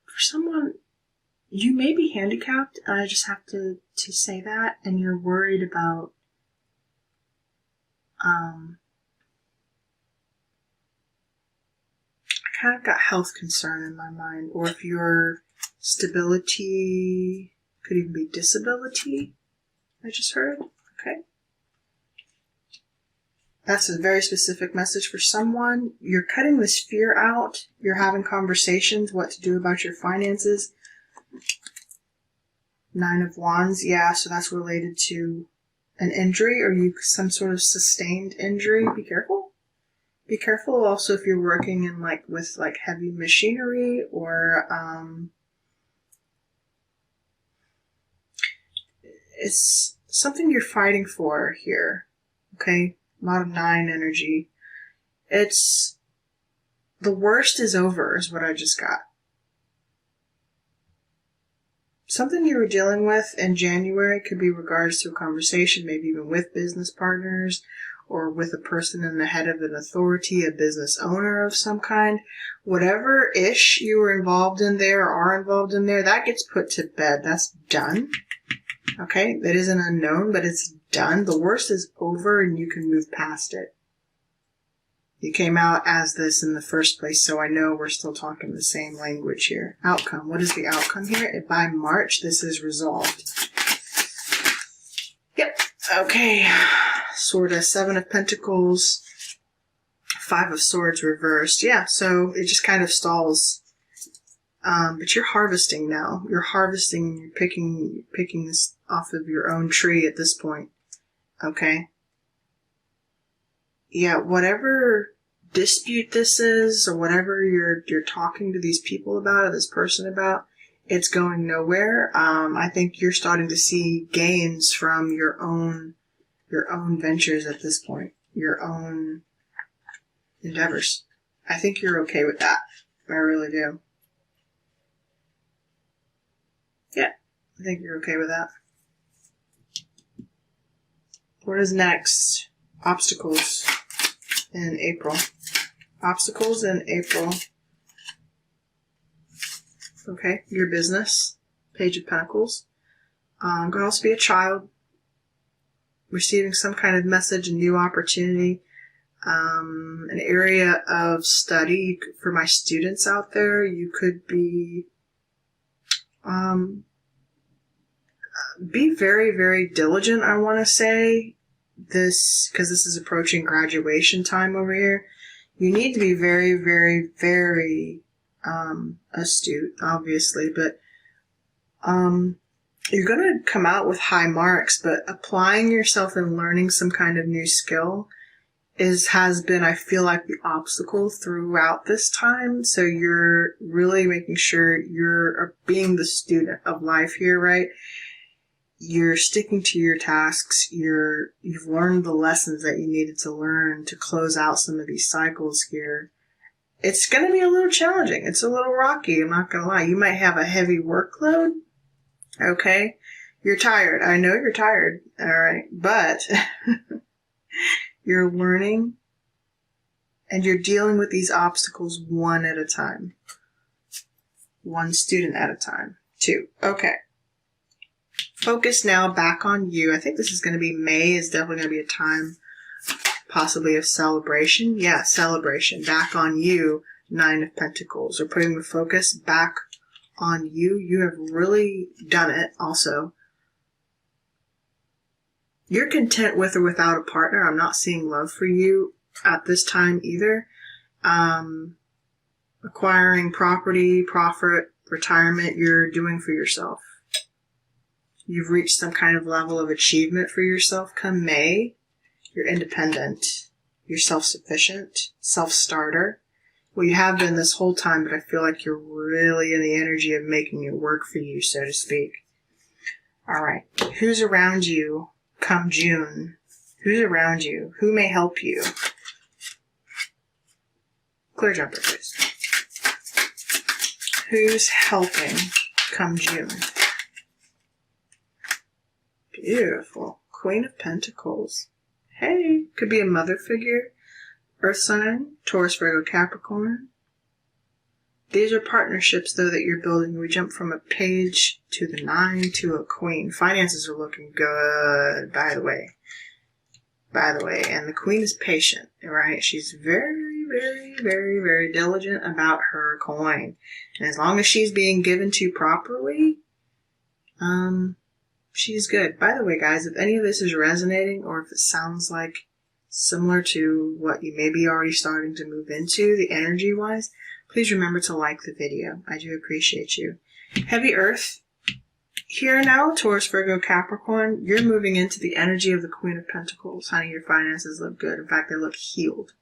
For someone, you may be handicapped, I just have to say that, and you're worried about I kind of got health concern in my mind, or if your stability could even be disability, I just heard, okay? That's a very specific message for someone. You're cutting this fear out. You're having conversations, what to do about your finances. 9 of Wands, yeah, so that's related to an injury or some sort of sustained injury. Be careful. Be careful also if you're working in with heavy machinery or it's something you're fighting for here. Okay? A lot of 9 energy. It's the worst is over is what I just got. Something you were dealing with in January could be regards to a conversation, maybe even with business partners or with a person in the head of an authority, a business owner of some kind. Whatever ish you were involved in there or are involved in there, that gets put to bed. That's done. Okay? That is an unknown, but it's done. The worst is over and you can move past it. You came out as this in the first place, so I know we're still talking the same language here. Outcome. What is the outcome here? By March, this is resolved. Yep. Okay. Sort of 7 of Pentacles, 5 of Swords reversed. Yeah, so it just kind of stalls. But you're harvesting now. You're harvesting. You're picking this off of your own tree at this point. Okay. Yeah, whatever dispute this is, or whatever you're talking to these people about, or this person about, it's going nowhere. I think you're starting to see gains from your own ventures at this point, your own endeavors. I think you're okay with that. I really do. Yeah, I think you're okay with that. What is next? Obstacles in April. Obstacles in April. Okay, your business. Page of Pentacles. Could also be a child receiving some kind of message, a new opportunity. An area of study for my students out there. You could be very, very diligent, I want to say, this, because this is approaching graduation time over here. You need to be very, very, very astute, obviously, but you're going to come out with high marks, but applying yourself and learning some kind of new skill has been, I feel like, the obstacle throughout this time. So you're really making sure you're being the student of life here, right? You're sticking to your tasks. You've learned the lessons that you needed to learn to close out some of these cycles here. It's going to be a little challenging. It's a little rocky. I'm not going to lie. You might have a heavy workload. Okay. You're tired. I know you're tired. All right. But you're learning and you're dealing with these obstacles one at a time. One student at a time. 2. Okay. Focus now back on you. I think this is going to be May is definitely going to be a time possibly of celebration. Yeah, celebration. Back on you. 9 of Pentacles. Or putting the focus back on you. You have really done it also. You're content with or without a partner. I'm not seeing love for you at this time either. Acquiring property, profit, retirement, you're doing for yourself. You've reached some kind of level of achievement for yourself come May. You're independent. You're self-sufficient, self-starter. Well, you have been this whole time, but I feel like you're really in the energy of making it work for you, so to speak. All right. Who's around you come June? Who's around you? Who may help you? Clear jumper, please. Who's helping come June? Beautiful. Queen of Pentacles. Hey, could be a mother figure. Earth sign, Taurus, Virgo, Capricorn. These are partnerships, though, that you're building. We jump from a page to the 9 to a queen. Finances are looking good, by the way. And the queen is patient, right? She's very, very, very, very diligent about her coin. And as long as she's being given to properly, she's good. By the way, guys, if any of this is resonating or if it sounds like similar to what you may be already starting to move into, the energy-wise, please remember to like the video. I do appreciate you. Heavy Earth. Here now, Taurus, Virgo, Capricorn, you're moving into the energy of the Queen of Pentacles. Honey, your finances look good. In fact, they look healed.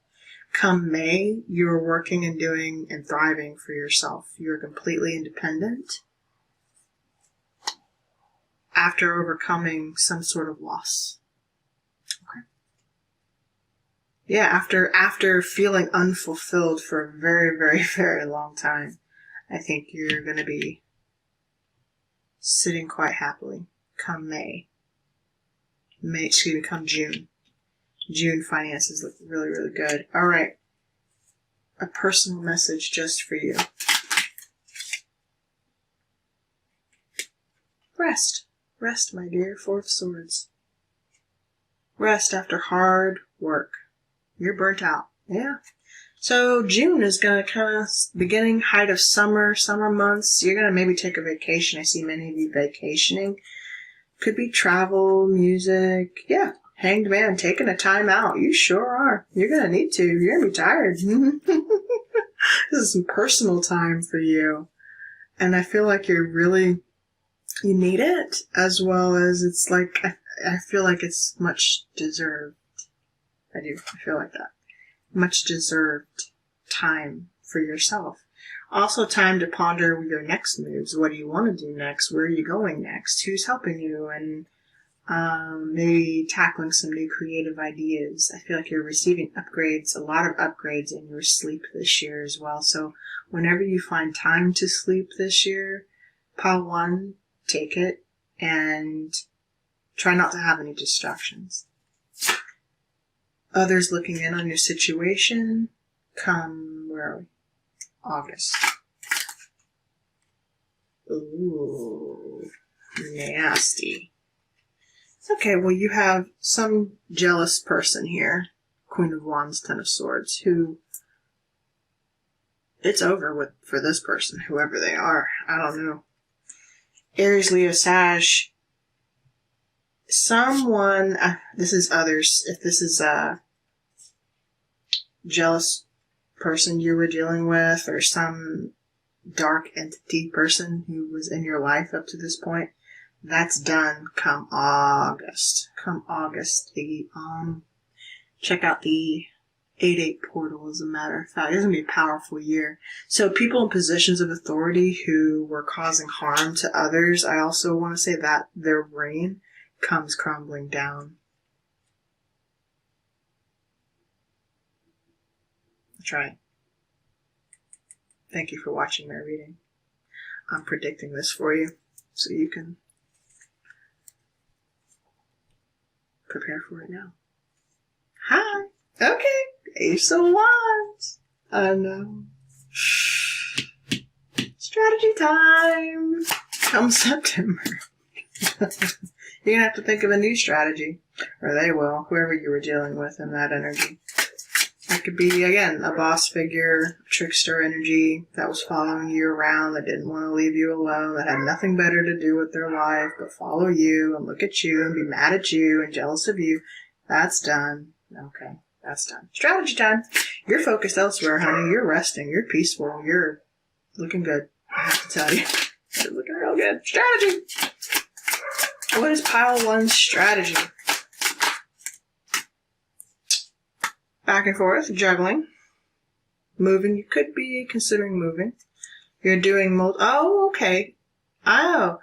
Come May, you're working and doing and thriving for yourself. You're completely independent after overcoming some sort of loss. Okay. Yeah, after feeling unfulfilled for a very, very, very long time, I think you're going to be sitting quite happily come come June. June finances look really, really good. All right. A personal message just for you. Rest. Rest, my dear. 4 of Swords. Rest after hard work. You're burnt out. Yeah. So June is going to kind of beginning height of summer months. You're going to maybe take a vacation. I see many of you vacationing. Could be travel, music. Yeah. Hanged Man taking a time out. You sure are. You're going to need to. You're going to be tired. This is some personal time for you. And I feel like you need it, as well as it's like, I feel like it's much deserved. I do. I feel like that. much deserved time for yourself. Also time to ponder your next moves. What do you want to do next? Where are you going next? Who's helping you? And maybe tackling some new creative ideas. I feel like you're receiving upgrades, a lot of upgrades in your sleep this year as well. So whenever you find time to sleep this year, pile one, take it, and try not to have any distractions. Others looking in on your situation come, where are we? August. Ooh, nasty. Okay, well, you have some jealous person here, Queen of Wands, Ten of Swords, who it's over with for this person, whoever they are. I don't know. Aries, Leo, Sag. Someone, this is others. If this is a jealous person you were dealing with, or some dark entity person who was in your life up to this point, that's done come August. Come August, check out the 8-8 portal, as a matter of fact. It's going to be a powerful year. So people in positions of authority who were causing harm to others, I also want to say that their reign comes crumbling down. That's right. Thank you for watching my reading. I'm predicting this for you so you can prepare for it now. Hi. Okay. Ace of Wands. I know. Strategy time. Come September. You're going to have to think of a new strategy. Or they will. Whoever you were dealing with in that energy. That could be, again, a boss figure, a trickster energy that was following you around, that didn't want to leave you alone, that had nothing better to do with their life but follow you and look at you and be mad at you and jealous of you. That's done. Okay, that's done. Strategy time. You're focused elsewhere, honey. You're resting. You're peaceful. You're looking good. I have to tell you. You're looking real good. Strategy. What is pile one's strategy? Back and forth, juggling, moving. You could be considering moving. You're doing oh, okay. Oh,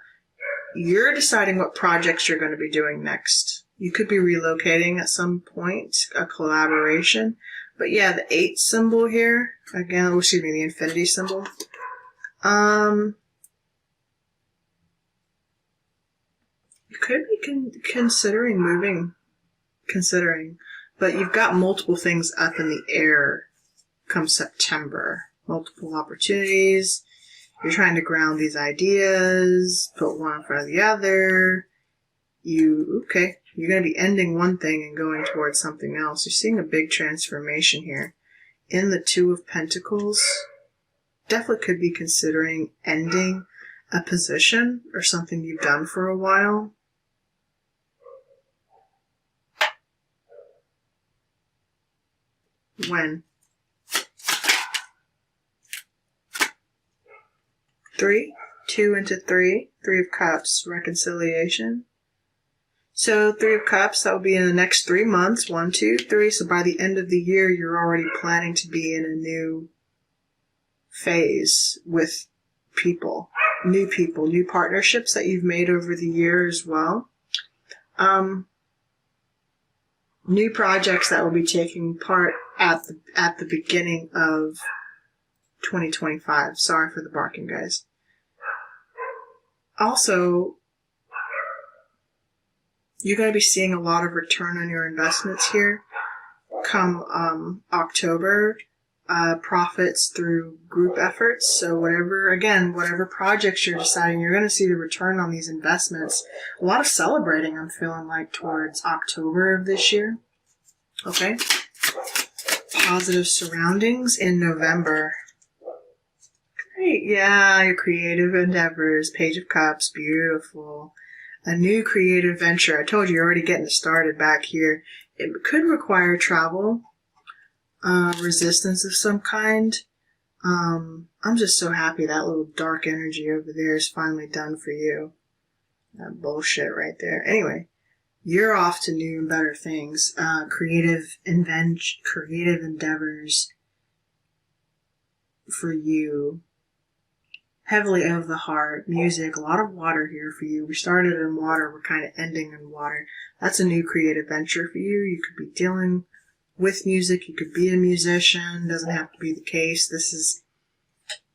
you're deciding what projects you're going to be doing next. You could be relocating at some point, a collaboration. But yeah, the 8 symbol here, again, excuse me, the infinity symbol. You could be considering moving, but you've got multiple things up in the air come September. Multiple opportunities. You're trying to ground these ideas, put one in front of the other. You're going to be ending one thing and going towards something else. You're seeing a big transformation here. In the 2 of Pentacles, definitely could be considering ending a position or something you've done for a while. When? 3, 2 into 3, 3 of Cups, reconciliation. So 3 of Cups, that will be in the next 3 months, 1, 2, 3. So by the end of the year, you're already planning to be in a new phase with people, new partnerships that you've made over the year as well. New projects that will be taking part at the beginning of 2025. Sorry for the barking, guys. Also, you're going to be seeing a lot of return on your investments here come October. Profits through group efforts. So whatever projects you're deciding, you're going to see the return on these investments. A lot of celebrating, I'm feeling like, towards October of this year. Okay. Positive surroundings in November. Great. Yeah, your creative endeavors. Page of Cups. Beautiful. A new creative venture. I told you, you're already getting started back here. It could require travel. Resistance of some kind. I'm just so happy that little dark energy over there is finally done for you. That bullshit right there. Anyway, You're off to new and better things. Creative endeavors for you. Heavily of the heart, music, a lot of water here for you. We started in water, we're kind of ending in water. That's a new creative venture for you. You could be dealing with music, you could be a musician, doesn't have to be the case. This is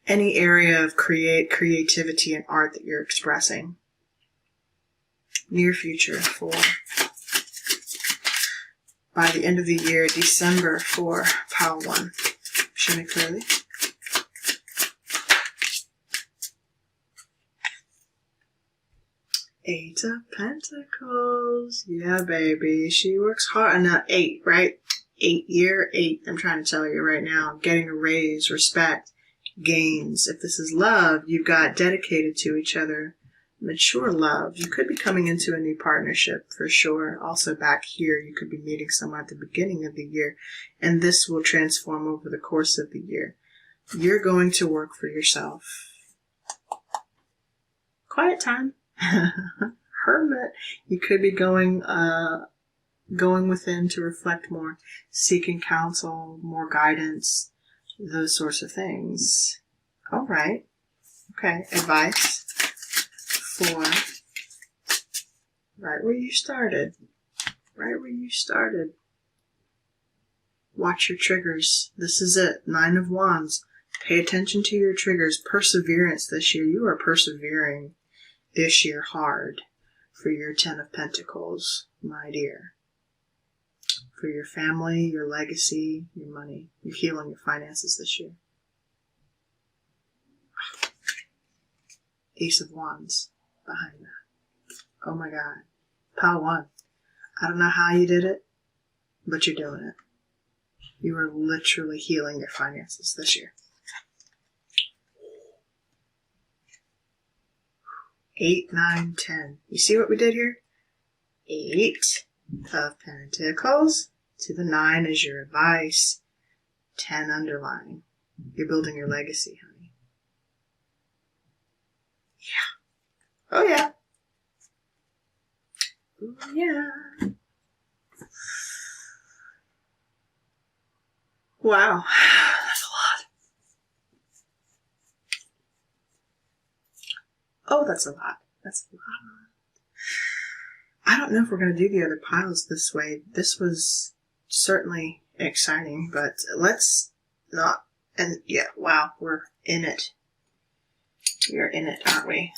any area of creativity and art that you're expressing. Near future for, by the end of the year, December for pile 1. Show me clearly. Eight of Pentacles. Yeah, baby. She works hard. And now 8, right? 8. I'm trying to tell you right now. Getting a raise, respect, gains. If this is love, you've got dedicated to each other. Mature love. You could be coming into a new partnership for sure. Also back here, you could be meeting someone at the beginning of the year. And this will transform over the course of the year. You're going to work for yourself. Quiet time. Hermit. You could be going within to reflect more, seeking counsel, more guidance, those sorts of things. All right. Okay. Advice for right where you started. Right where you started. Watch your triggers. This is it. 9 of Wands. Pay attention to your triggers. Perseverance this year. You are persevering this year hard for your 10 of Pentacles, my dear. For your family, your legacy, your money. You're healing your finances this year. Ace of Wands behind that. Oh my God. Pile 1. I don't know how you did it, but you're doing it. You are literally healing your finances this year. 8, 9, 10. You see what we did here? 8 of Pentacles to the 9 is your advice. 10 underlying. You're building your legacy, honey. Yeah. Oh, yeah. Oh, yeah. Wow. That's a lot. Oh, that's a lot. That's a lot. I don't know if we're going to do the other piles this way. This was certainly exciting, but let's not. And yeah, wow, we're in it. We're in it, aren't we?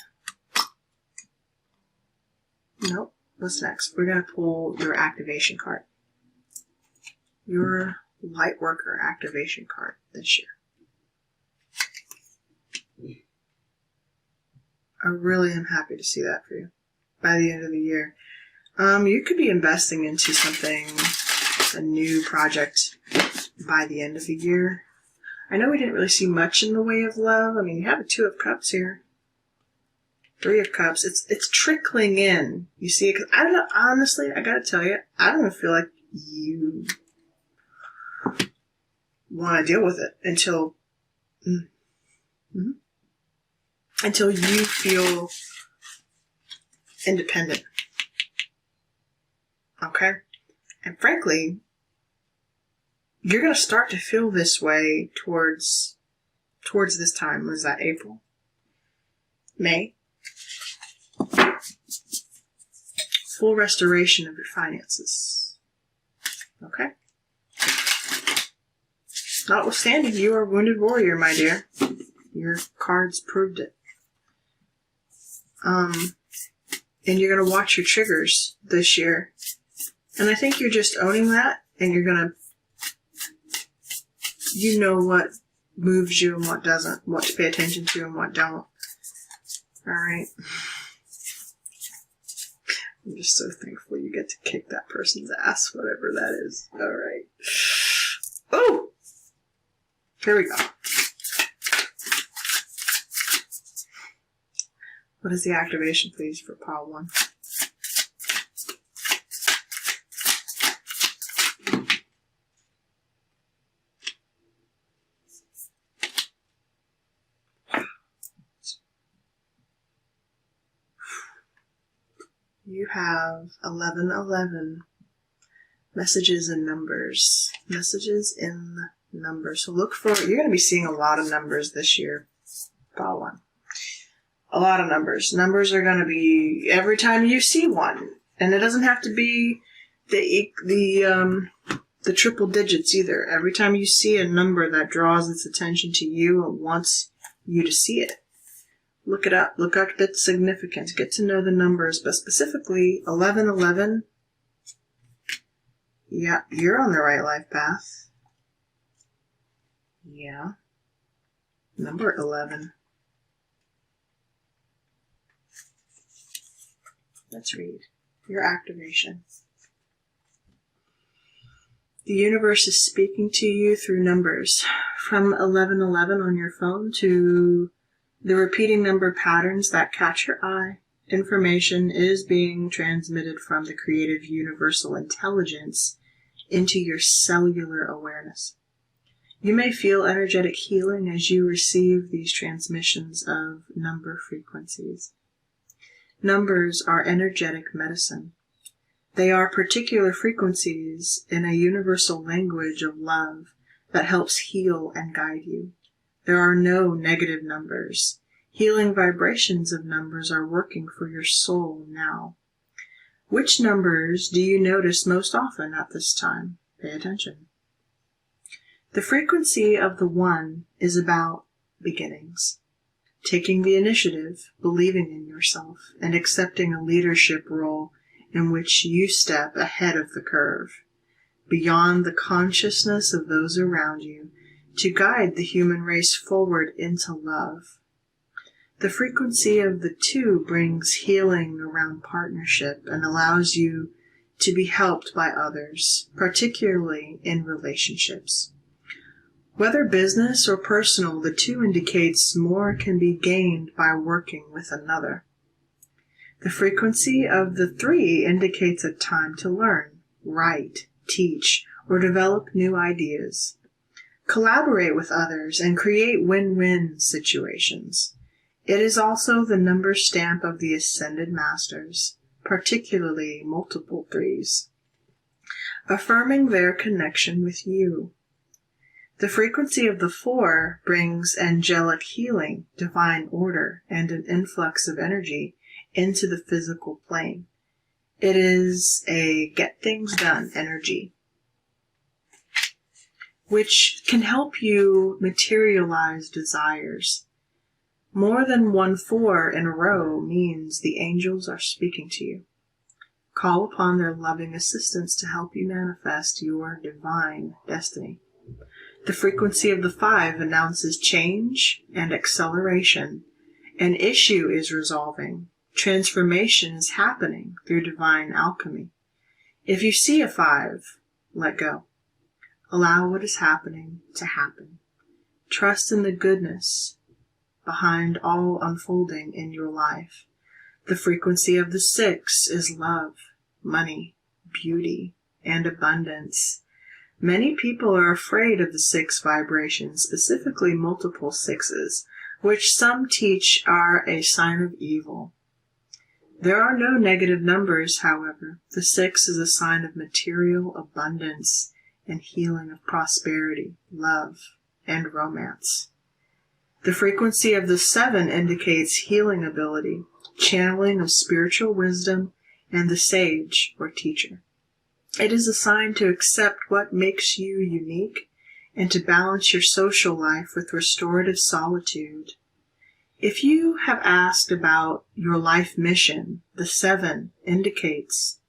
Nope. What's next? We're going to pull your activation card. Your light worker activation card this year. I really am happy to see that for you by the end of the year. You could be investing into something, a new project by the end of the year. I know we didn't really see much in the way of love. I mean, you have a 2 of Cups here. 3 of Cups. It's trickling in. You see it? 'Cause I don't know. Honestly, I gotta tell you, I don't even feel like you want to deal with it until you feel independent. Okay? And frankly, you're going to start to feel this way towards this time. Was that April? May? Full restoration of your finances. Okay? Notwithstanding, you are a wounded warrior, my dear. Your cards proved it. And you're going to watch your triggers this year. And I think you're just owning that, and you're going to, you know what moves you and what doesn't, what to pay attention to and what don't. Alright. I'm just so thankful you get to kick that person's ass, whatever that is. Alright. Oh! Here we go. What is the activation, please, for pile 1? You have 1111. Messages in numbers. Messages in numbers. So look for, you're going to be seeing a lot of numbers this year. Follow one. A lot of numbers. Numbers are going to be every time you see one. And it doesn't have to be the triple digits either. Every time you see a number that draws its attention to you and wants you to see it, look it up. Look up its significance. Get to know the numbers. But specifically, 1111. Yeah, you're on the right life path. Yeah. Number 11. Let's read your activation. The universe is speaking to you through numbers. From 1111 on your phone to the repeating number patterns that catch your eye. Information is being transmitted from the creative universal intelligence into your cellular awareness. You may feel energetic healing as you receive these transmissions of number frequencies. Numbers are energetic medicine. They are particular frequencies in a universal language of love that helps heal and guide you. There are no negative numbers. Healing vibrations of numbers are working for your soul now. Which numbers do you notice most often at this time? Pay attention. The frequency of the 1 is about beginnings. Taking the initiative, believing in yourself, and accepting a leadership role in which you step ahead of the curve, beyond the consciousness of those around you, to guide the human race forward into love. The frequency of the 2 brings healing around partnership and allows you to be helped by others, particularly in relationships. Whether business or personal, the 2 indicates more can be gained by working with another. The frequency of the 3 indicates a time to learn, write, teach, or develop new ideas. Collaborate with others and create win-win situations. It is also the number stamp of the Ascended Masters, particularly multiple 3s, affirming their connection with you. The frequency of the 4 brings angelic healing, divine order, and an influx of energy into the physical plane. It is a get things done energy, which can help you materialize desires. More than 1 4 in a row means the angels are speaking to you. Call upon their loving assistance to help you manifest your divine destiny. The frequency of the 5 announces change and acceleration. An issue is resolving. Transformation is happening through divine alchemy. If you see a 5, let go. Allow what is happening to happen. Trust in the goodness behind all unfolding in your life. The frequency of the 6 is love, money, beauty, and abundance. Many people are afraid of the 6 vibration, specifically multiple 6s, which some teach are a sign of evil. There are no negative numbers, however. The 6 is a sign of material abundance and healing of prosperity, love, and romance. The frequency of the 7 indicates healing ability, channeling of spiritual wisdom, and the sage or teacher. It is a sign to accept what makes you unique and to balance your social life with restorative solitude. If you have asked about your life mission, the 7 indicates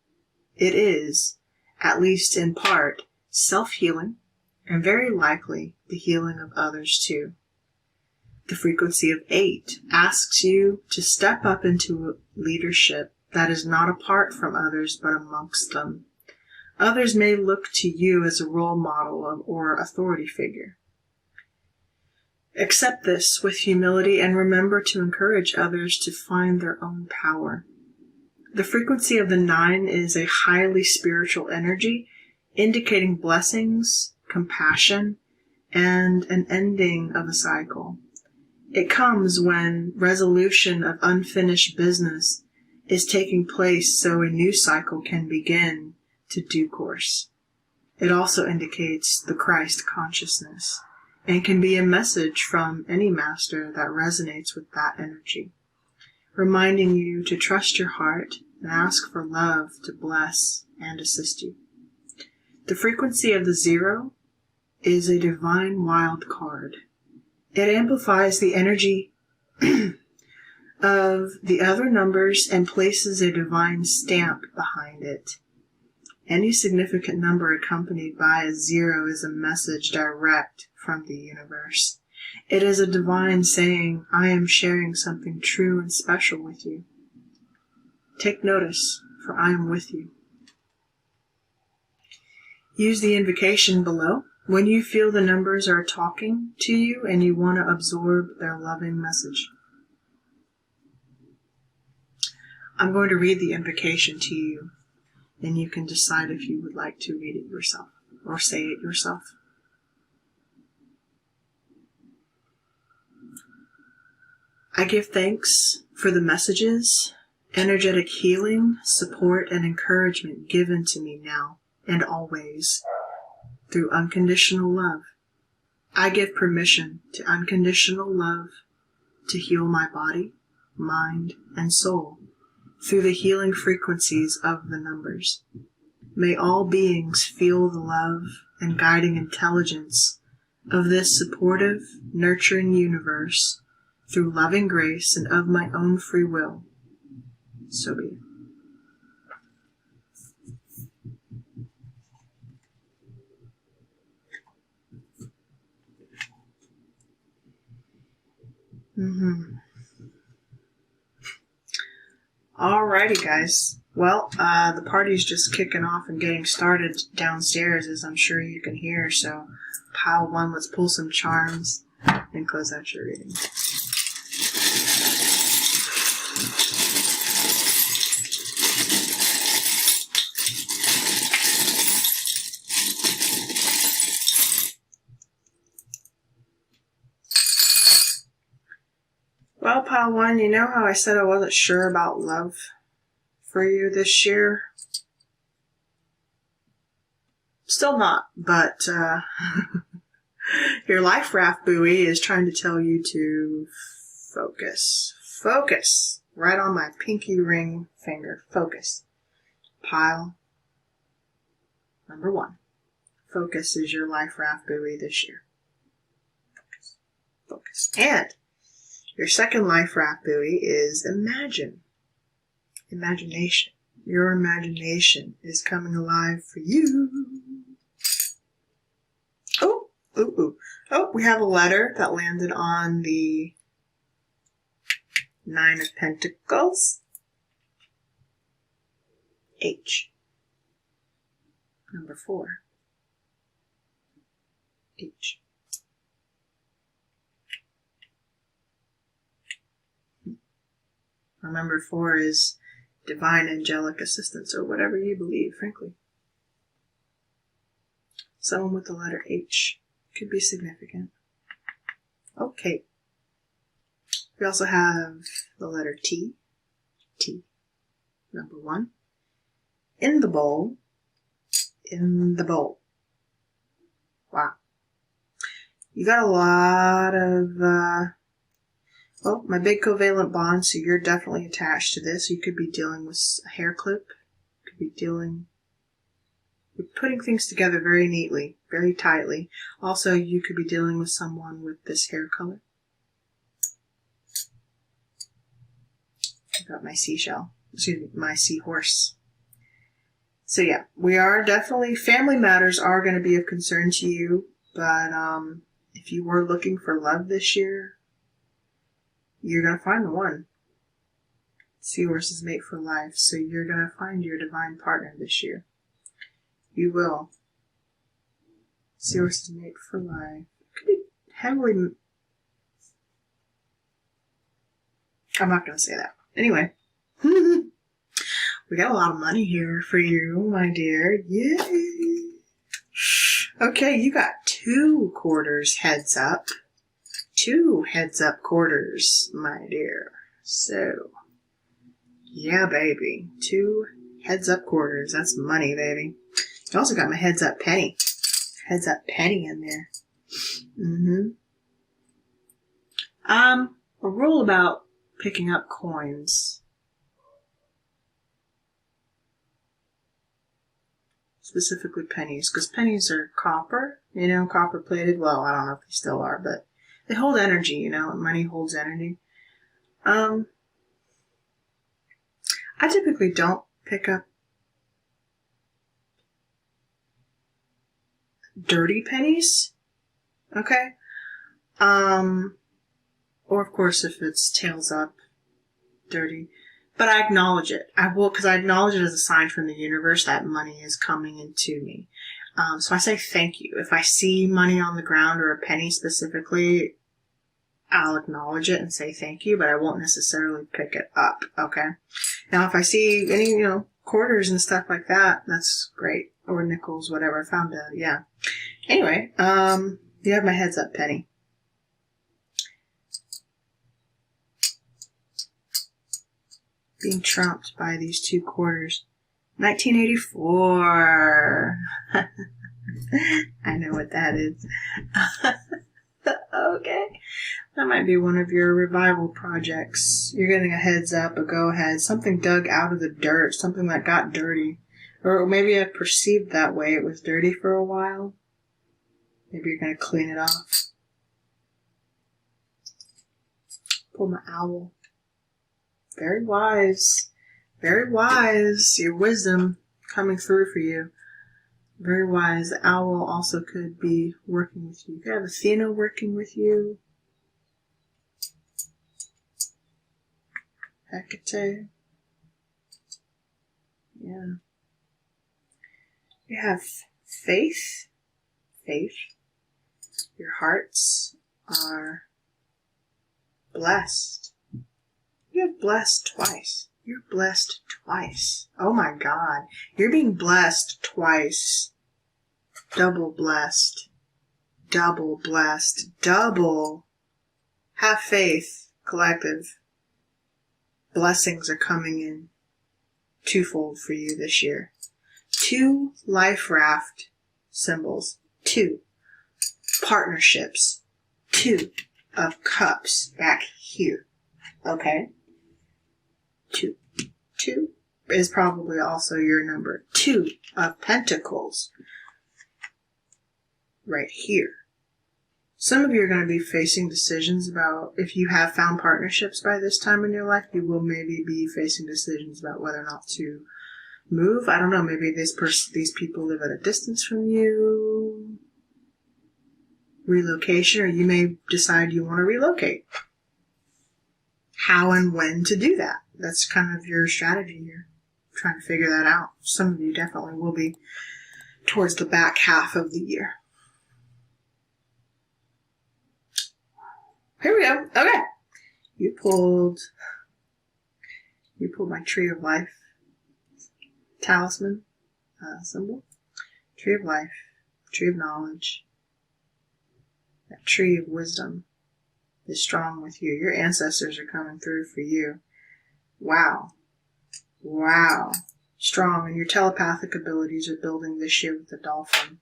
it is, at least in part, self-healing and very likely the healing of others too. The frequency of 8 asks you to step up into leadership that is not apart from others but amongst them. Others may look to you as a role model or authority figure. Accept this with humility and remember to encourage others to find their own power. The frequency of the 9 is a highly spiritual energy, indicating blessings, compassion, and an ending of a cycle. It comes when resolution of unfinished business is taking place so a new cycle can begin to due course. It also indicates the Christ consciousness and can be a message from any master that resonates with that energy, reminding you to trust your heart and ask for love to bless and assist you. The frequency of the 0 is a divine wild card. It amplifies the energy of the other numbers and places a divine stamp behind it. Any significant number accompanied by a 0 is a message direct from the universe. It is a divine saying, I am sharing something true and special with you. Take notice, for I am with you. Use the invocation below when you feel the numbers are talking to you and you want to absorb their loving message. I'm going to read the invocation to you, and you can decide if you would like to read it yourself or say it yourself. I give thanks for the messages, energetic healing, support, and encouragement given to me now and always through unconditional love. I give permission to unconditional love to heal my body, mind, and soul through the healing frequencies of the numbers. May all beings feel the love and guiding intelligence of this supportive, nurturing universe through loving grace and of my own free will. So be it. Alrighty, guys. Well, the party's just kicking off and getting started downstairs, as I'm sure you can hear. So, pile 1, let's pull some charms and close out your reading. Well, pile 1, you know how I said I wasn't sure about love for you this year? Still not, but your life raft buoy is trying to tell you to focus. Focus. Right on my pinky ring finger. Focus. Pile number 1. Focus is your life raft buoy this year. Focus. Focus. And your second life raft buoy is imagine. Imagination. Your imagination is coming alive for you. Oh, we have a letter that landed on the 9 of Pentacles. H. Number 4. H. Remember, 4 is divine angelic assistance, or whatever you believe, frankly. Someone with the letter H could be significant. Okay. We also have the letter T. T. Number 1. In the bowl. In the bowl. Wow. You got a lot of, well, my big covalent bond, so you're definitely attached to this. You could be dealing with a hair clip. You could be dealing with putting things together very neatly, very tightly. Also, you could be dealing with someone with this hair color. I got my seashell. Excuse me, my seahorse. So yeah, we are definitely, family matters are going to be of concern to you, but if you were looking for love this year, you're going to find the one. Seahorses mate for life, so you're going to find your divine partner this year. You will. Seahorses mate for life. Could be heavily... I'm not going to say that. Anyway. We got a lot of money here for you, my dear. Yay! Okay, you got 2 quarters heads up. 2 heads up quarters, my dear. So, Yeah, baby. 2 heads up quarters. That's money, baby. I also got my heads up penny. Heads up penny in there. A rule about picking up coins. Specifically pennies, because pennies are copper, copper plated. Well, I don't know if they still are, but they hold energy, money holds energy. I typically don't pick up dirty pennies, okay? Or of course if it's tails up, dirty. But I acknowledge it. I will, because I acknowledge it as a sign from the universe that money is coming into me. So I say thank you. If I see money on the ground or a penny specifically, I'll acknowledge it and say thank you, but I won't necessarily pick it up, okay? Now, if I see any, quarters and stuff like that, that's great. Or nickels, whatever. I found yeah. Anyway, you have my heads up penny. Being trumped by these 2 quarters. 1984. I know what that is. Okay. That might be one of your revival projects. You're getting a heads up, a go ahead, something dug out of the dirt, something that got dirty. Or maybe I perceived that way. It was dirty for a while. Maybe you're going to clean it off. Pull my owl. Very wise. Very wise. Your wisdom coming through for you. Very wise. The owl also could be working with you. You could have Athena working with you. Hecate. Yeah. You have faith. Faith. Your hearts are blessed. You have blessed twice. You're blessed twice. Oh my God. You're being blessed twice. Double blessed. Double blessed. Double. Have faith, collective. Blessings are coming in twofold for you this year. 2 life raft symbols. 2 partnerships. 2 of cups back here. Okay? 2. 2 is probably also your number. 2 of pentacles. Right here. Some of you are going to be facing decisions about, if you have found partnerships by this time in your life, you will maybe be facing decisions about whether or not to move. I don't know, maybe these people live at a distance from you. Relocation, or you may decide you want to relocate. How and when to do that. That's kind of your strategy here. Trying to figure that out. Some of you definitely will be towards the back half of the year. Here we go. Okay. You pulled my Tree of Life talisman symbol. Tree of Life. Tree of Knowledge. That Tree of Wisdom is strong with you. Your ancestors are coming through for you. Wow. Wow. Strong. And your telepathic abilities are building this year with the dolphin.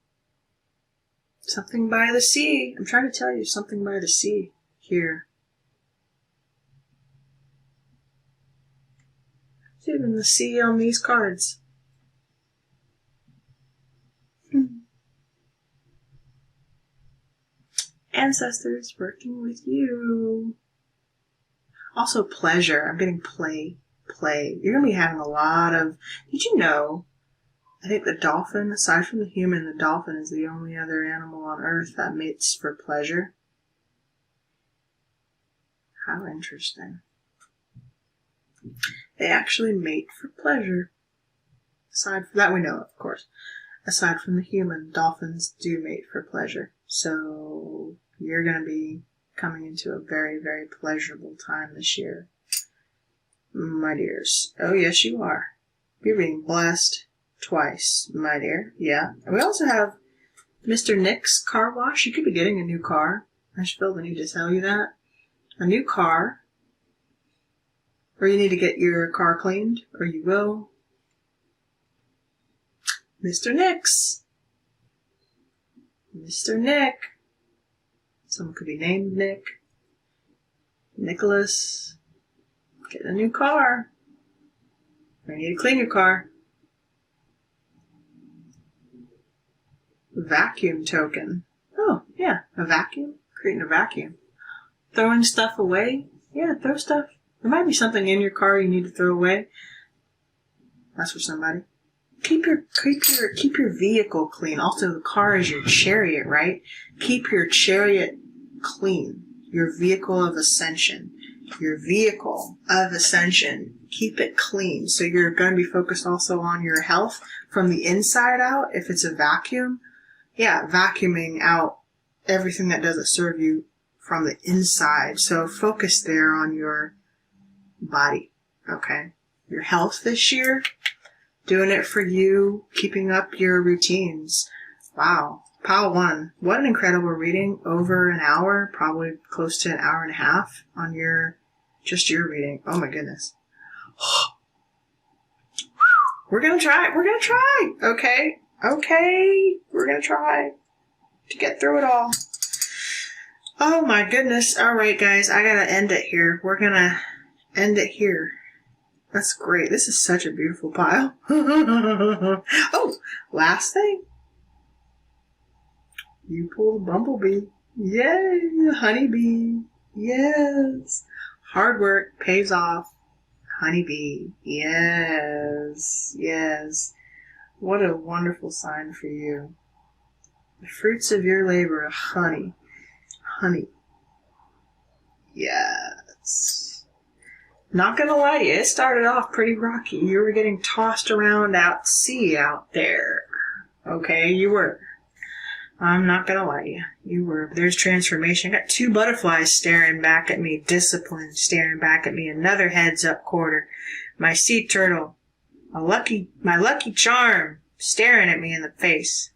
Something by the sea. I'm trying to tell you, something by the sea here. It's even the sea on these cards. Ancestors working with you. Also pleasure. I'm getting play. You're going to be having a lot of... Did you know, I think the dolphin, aside from the human, the dolphin is the only other animal on Earth that mates for pleasure. How interesting. They actually mate for pleasure. Aside from that, we know, of course. Aside from the human, dolphins do mate for pleasure. So you're going to be coming into a very, very pleasurable time this year, my dears. Oh, yes, you are. You're being blessed twice, my dear. Yeah. And we also have Mr. Nick's car wash. You could be getting a new car. I feel the need to tell you that. A new car. Or you need to get your car cleaned, or you will. Mr. Nix. Mr. Nick. Someone could be named Nick. Nicholas. Get a new car. Or you need to clean your car. Vacuum token. Oh, yeah. A vacuum. Creating a vacuum. Throwing stuff away. Yeah, throw stuff. There might be something in your car you need to throw away. That's for somebody. Keep your vehicle clean. Also, the car is your chariot, right? Keep your chariot clean. Your vehicle of ascension. Your vehicle of ascension. Keep it clean. So you're going to be focused also on your health from the inside out. If it's a vacuum, yeah, vacuuming out everything that doesn't serve you from the inside. So focus there on your body, okay? Your health this year, doing it for you, keeping up your routines. Wow. Pile 1. What an incredible reading. Over an hour, probably close to an hour and a half on just your reading. Oh my goodness. We're going to try. Okay. We're going to try to get through it all. Oh my goodness. All right, guys. I got to end it here. We're going to end it here. That's great. This is such a beautiful pile. Oh, last thing. You pulled a bumblebee. Yay, honeybee. Yes. Hard work pays off. Honeybee. Yes. What a wonderful sign for you. The fruits of your labor, honey. Yes. Not gonna lie to you, it started off pretty rocky. You were getting tossed around at sea out there. Okay, you were. I'm not gonna lie to you. You were. There's transformation. I got 2 butterflies staring back at me. Discipline staring back at me. Another heads up quarter. My sea turtle. My lucky charm staring at me in the face.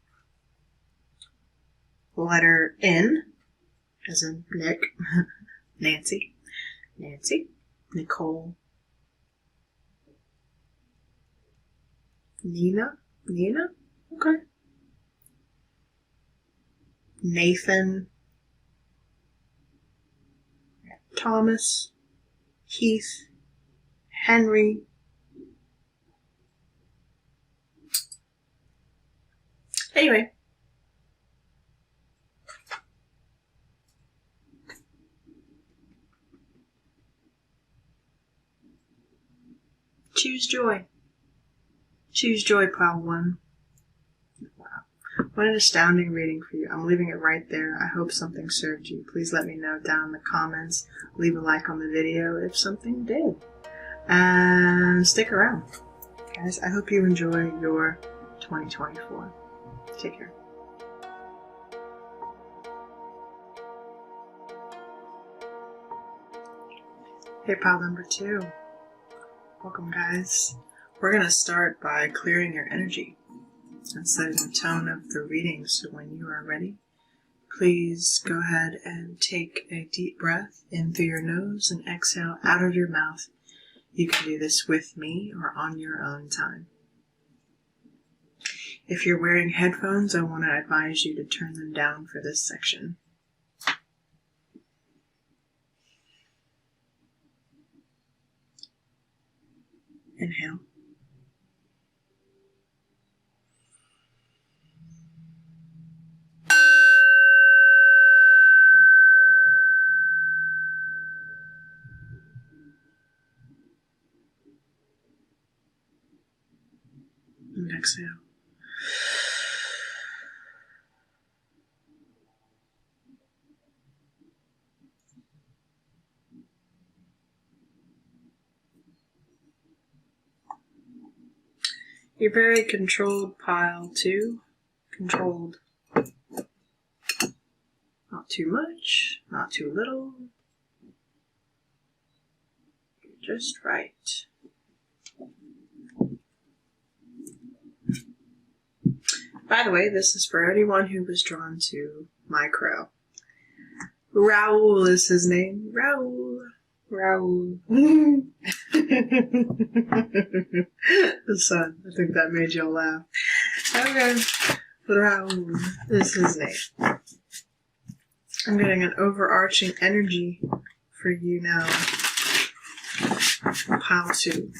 Letter N, as in Nick. Nancy. Nicole. Nina? Okay. Nathan. Thomas. Keith. Henry. Anyway. Choose joy. Choose joy, pile 1. Wow. What an astounding reading for you. I'm leaving it right there. I hope something served you. Please let me know down in the comments. Leave a like on the video if something did. And stick around. Guys, I hope you enjoy your 2024. Take care. Hey, pile number 2. Welcome, guys. We're going to start by clearing your energy and setting the tone of the reading. So when you are ready, please go ahead and take a deep breath in through your nose and exhale out of your mouth. You can do this with me or on your own time. If you're wearing headphones, I want to advise you to turn them down for this section. Inhale. And exhale. You're very controlled, pile 2. Controlled. Not too much, not too little. You're just right. By the way, this is for anyone who was drawn to my crow. Raoul is his name. Raoul. Raoul. The sun. I think that made y'all laugh. Okay. Raoul is his name. I'm getting an overarching energy for you now. Pile 2.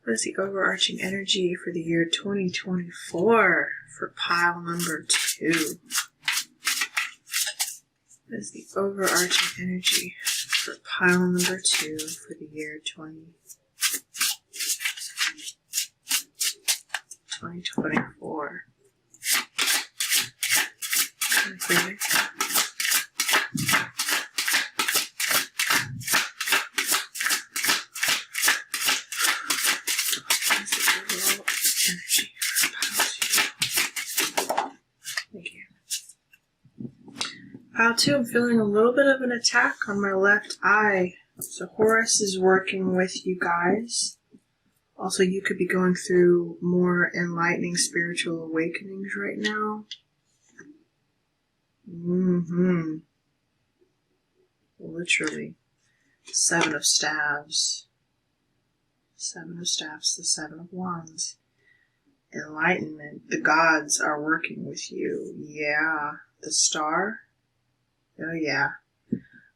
What is the overarching energy for the year 2024 for pile number 2? What is the overarching energy for pile number 2 for the year 2024? Okay. Pile 2, I'm feeling a little bit of an attack on my left eye. So Horus is working with you guys. Also, you could be going through more enlightening spiritual awakenings right now. Literally. 7 of Staves. 7 of Staves, the 7 of Wands. Enlightenment. The gods are working with you. Yeah. The Star. Oh yeah.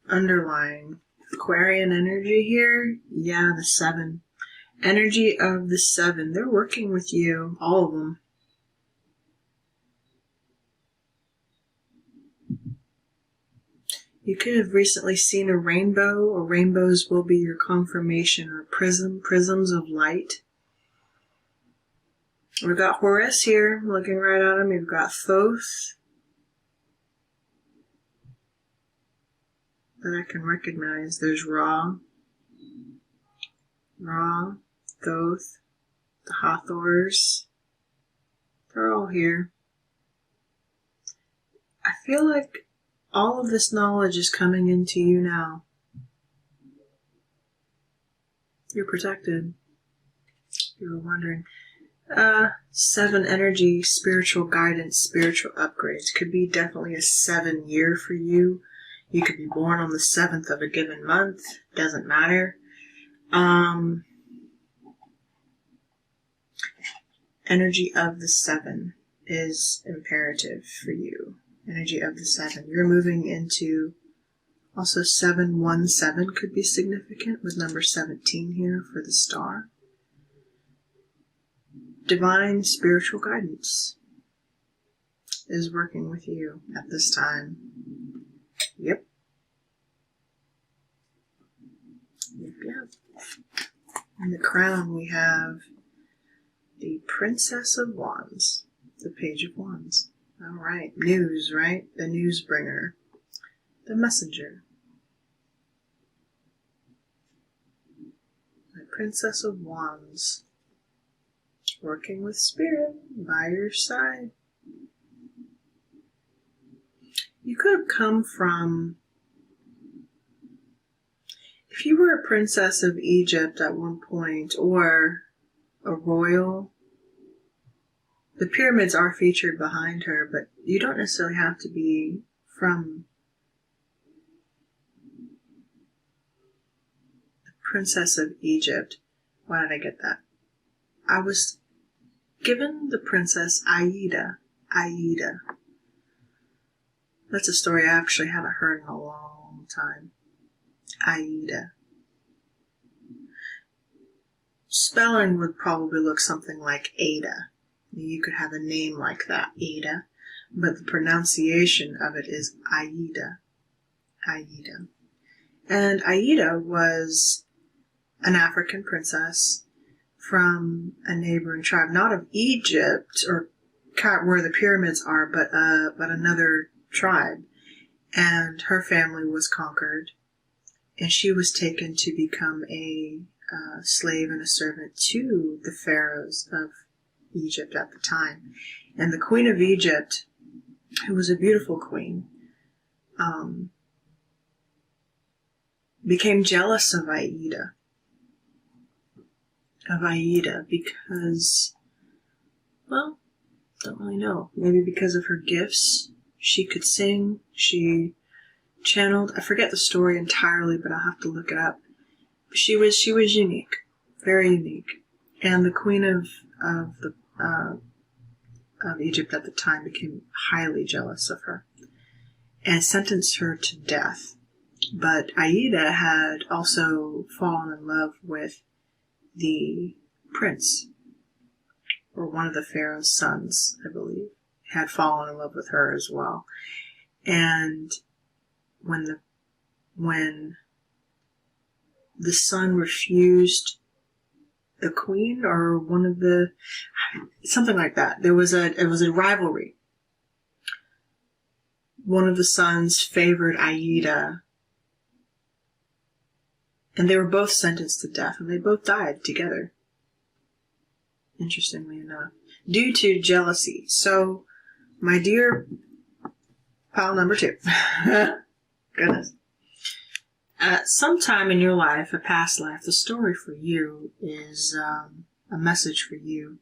Underlying Aquarian energy here. Yeah, the 7. Energy of the 7. They're working with you. All of them. You could have recently seen a rainbow, or rainbows will be your confirmation, or prisms of light. We've got Horus here, looking right at him. You've got Thoth. That I can recognize. There's Ra, Thoth, the Hathors. They're all here. I feel like all of this knowledge is coming into you now. You're protected. You were wondering. 7 energy, spiritual guidance, spiritual upgrades. Could be definitely a 7 year for you. You could be born on the 7th of a given month. Doesn't matter. Energy of the 7 is imperative for you. Energy of the 7. You're moving into also 717 could be significant with number 17 here for the Star. Divine spiritual guidance is working with you at this time. Yep. In the crown we have the Princess of Wands, the Page of Wands. Alright, news, right? The news bringer, the messenger. The Princess of Wands, working with Spirit by your side. You could have come from, if you were a princess of Egypt at one point, or a royal, the pyramids are featured behind her, but you don't necessarily have to be from the Princess of Egypt. Why did I get that? I was given the Princess Aida. Aida. That's a story I actually haven't heard in a long time. Aida. Spelling would probably look something like Ada. You could have a name like that, Ada, but the pronunciation of it is Aida. Aida. And Aida was an African princess from a neighboring tribe, not of Egypt or where the pyramids are, but another tribe. And her family was conquered, and she was taken to become a slave and a servant to the pharaohs of Egypt at the time. And the Queen of Egypt, who was a beautiful queen, became jealous of Aida. Because, well, Don't really know. Maybe because of her gifts. She could sing. She channeled. I forget the story entirely, but I'll have to look it up. She was unique. Very unique. And the queen of Egypt at the time became highly jealous of her and sentenced her to death. But Aida had also fallen in love with the prince, or one of the pharaoh's sons, I believe, had fallen in love with her as well. And when the son refused the queen, or one of the, something like that, it was a rivalry. One of the sons favored Aida, and they were both sentenced to death, and they both died together, interestingly enough, due to jealousy. So, my dear pile number 2, goodness. At some time in your life, a past life, the story for you is a message for you.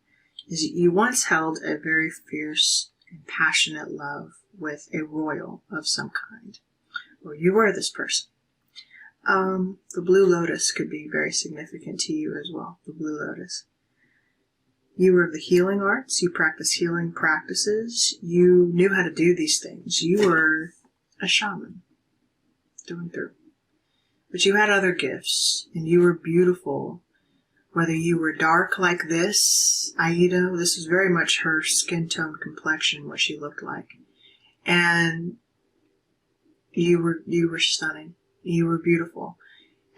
Is you once held a very fierce and passionate love with a royal of some kind, or you were this person. The Blue Lotus could be very significant to you as well. The Blue Lotus. You were of the healing arts. You practiced healing practices. You knew how to do these things. You were a shaman, through and through. But you had other gifts, and you were beautiful. Whether you were dark like this, Aida, this was very much her skin tone, complexion, what she looked like. And you were stunning. You were beautiful.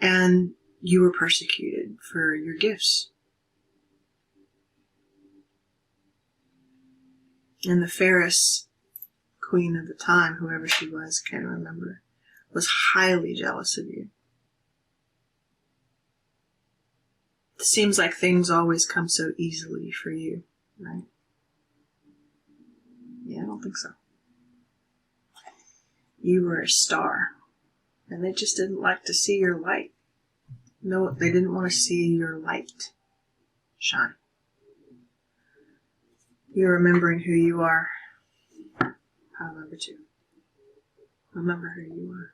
And you were persecuted for your gifts. And the fairest queen of the time, whoever she was, can't remember, was highly jealous of you. It seems like things always come so easily for you, right? Yeah, I don't think so. You were a star, and they just didn't like to see your light. No, they didn't want to see your light shine. You're remembering who you are. Pile number 2. Remember who you are.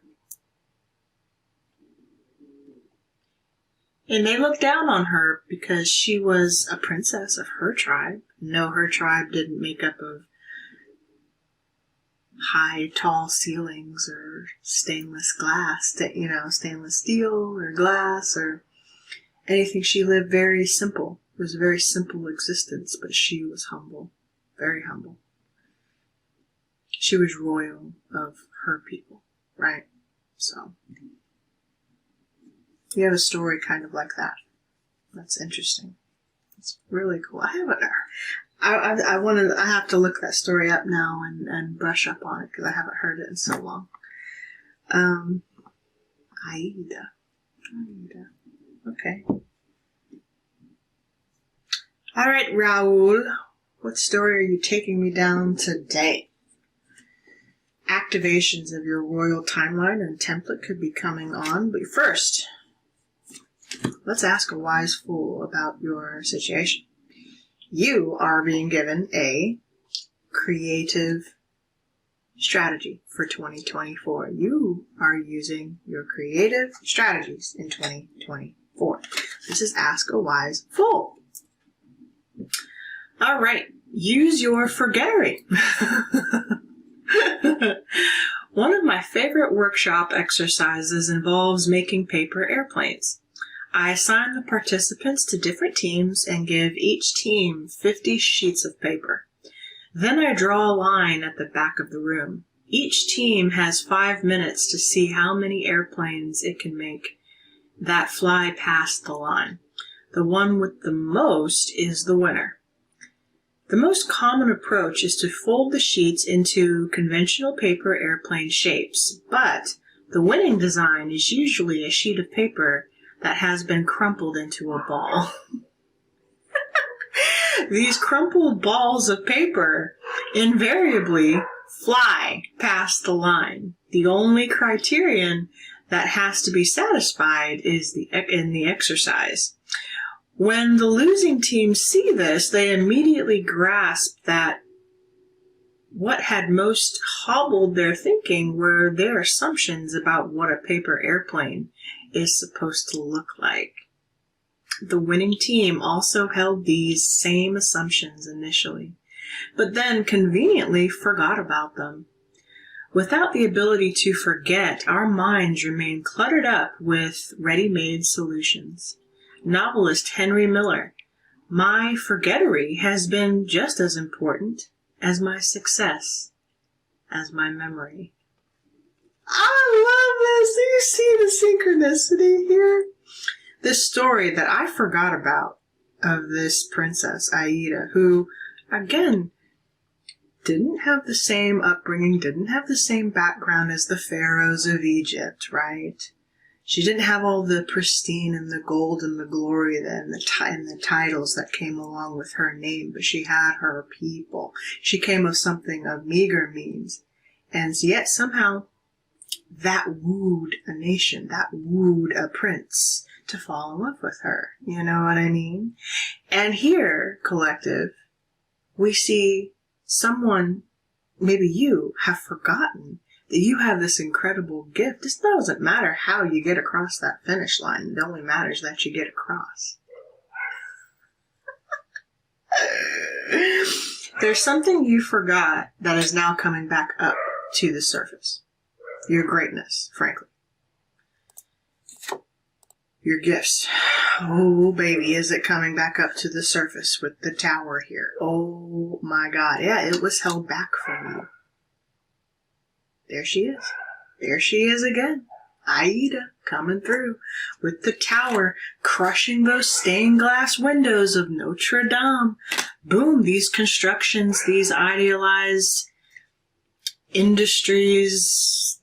And they looked down on her because she was a princess of her tribe. No, her tribe didn't make up of high, tall ceilings or stainless glass, stainless steel or glass or anything. She lived very simple. It was a very simple existence, but she was humble, very humble. She was royal of her people, right? So, you have a story kind of like that. That's interesting. It's really cool. I have to look that story up now and brush up on it because I haven't heard it in so long. Aida. Okay. All right, Raul. What story are you taking me down today? Activations of your royal timeline and template could be coming on, but first, let's ask a wise fool about your situation. You are being given a creative strategy for 2024. You are using your creative strategies in 2024. This is Ask a Wise Fool. All right. Use your forgettery. One of my favorite workshop exercises involves making paper airplanes. I assign the participants to different teams and give each team 50 sheets of paper. Then I draw a line at the back of the room. Each team has 5 minutes to see how many airplanes it can make that fly past the line. The one with the most is the winner. The most common approach is to fold the sheets into conventional paper airplane shapes, but the winning design is usually a sheet of paper that has been crumpled into a ball. These crumpled balls of paper invariably fly past the line. The only criterion that has to be satisfied is in the exercise. When the losing teams see this, they immediately grasp that what had most hobbled their thinking were their assumptions about what a paper airplane is supposed to look like. The winning team also held these same assumptions initially, but then conveniently forgot about them. Without the ability to forget, our minds remain cluttered up with ready-made solutions. Novelist Henry Miller: "My forgettery has been just as important as my success, as my memory." I love this. Do you see the synchronicity here? This story that I forgot about of this princess, Aida, who, again, didn't have the same upbringing, didn't have the same background as the pharaohs of Egypt, right? She didn't have all the pristine and the gold and the glory and the titles that came along with her name, but she had her people. She came of something of meager means, and yet somehow that wooed a nation, that wooed a prince to fall in love with her. You know what I mean? And here, collective, we see someone, maybe you, have forgotten that you have this incredible gift. This doesn't matter how you get across that finish line. It only matters that you get across. There's something you forgot that is now coming back up to the surface. Your greatness, frankly. Your gifts. Oh, baby, is it coming back up to the surface with the tower here? Oh, my God. Yeah, it was held back from you. There she is. There she is again. Aida coming through with the tower, crushing those stained glass windows of Notre Dame. Boom, these constructions, these idealized industries,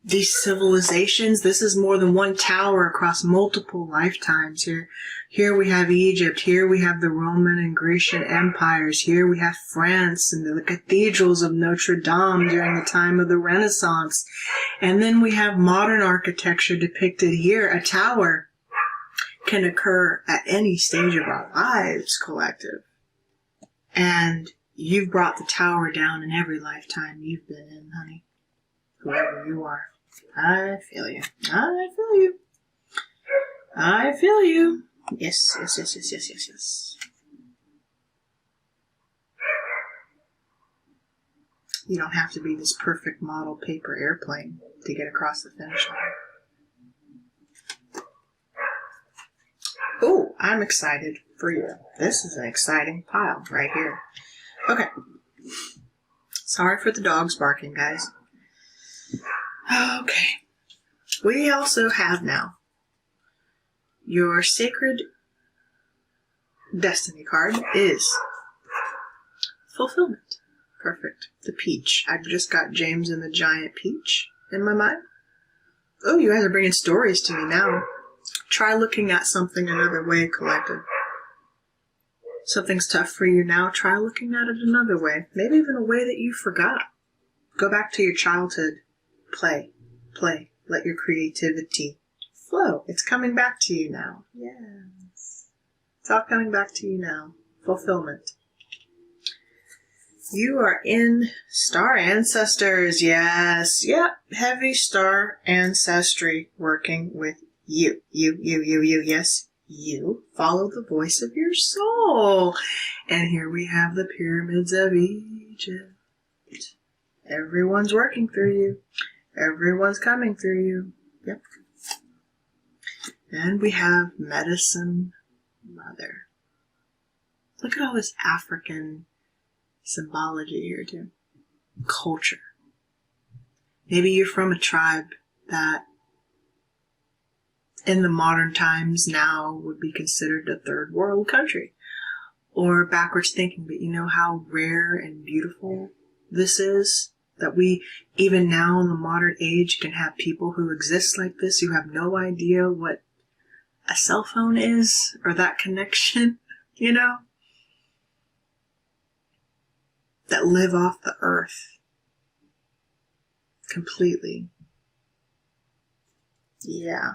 these civilizations. This is more than one tower across multiple lifetimes here. Here we have Egypt. Here we have the Roman and Grecian empires. Here we have France and the cathedrals of Notre Dame during the time of the Renaissance. And then we have modern architecture depicted here. A tower can occur at any stage of our lives, collective. And you've brought the tower down in every lifetime you've been in, honey. Whoever you are. I feel you. I feel you. I feel you. Yes, yes, yes, yes, yes, yes, yes. You don't have to be this perfect model paper airplane to get across the finish line. Oh, I'm excited for you. This is an exciting pile right here. Okay. Sorry for the dogs barking, guys. Okay. We also have now your sacred destiny card is fulfillment. Perfect. The peach. I've just got James and the giant peach in my mind. Oh, you guys are bringing stories to me now. Try looking at something another way, collective. Something's tough for you now. Try looking at it another way. Maybe even a way that you forgot. Go back to your childhood. Play. Play. Let your creativity flow. It's coming back to you now. Yes. It's all coming back to you now. Fulfillment. You are in Star Ancestors. Yes. Yep. Heavy star ancestry working with you. You. Yes. You. Follow the voice of your soul. And here we have the pyramids of Egypt. Everyone's working through you. Everyone's coming through you. Yep. And we have Medicine Mother. Look at all this African symbology here too. Culture. Maybe you're from a tribe that in the modern times now would be considered a third world country. Or backwards thinking, but you know how rare and beautiful this is? That we, even now in the modern age, can have people who exist like this, who have no idea what a cell phone is, or that connection, you know? That live off the earth. Completely. Yeah.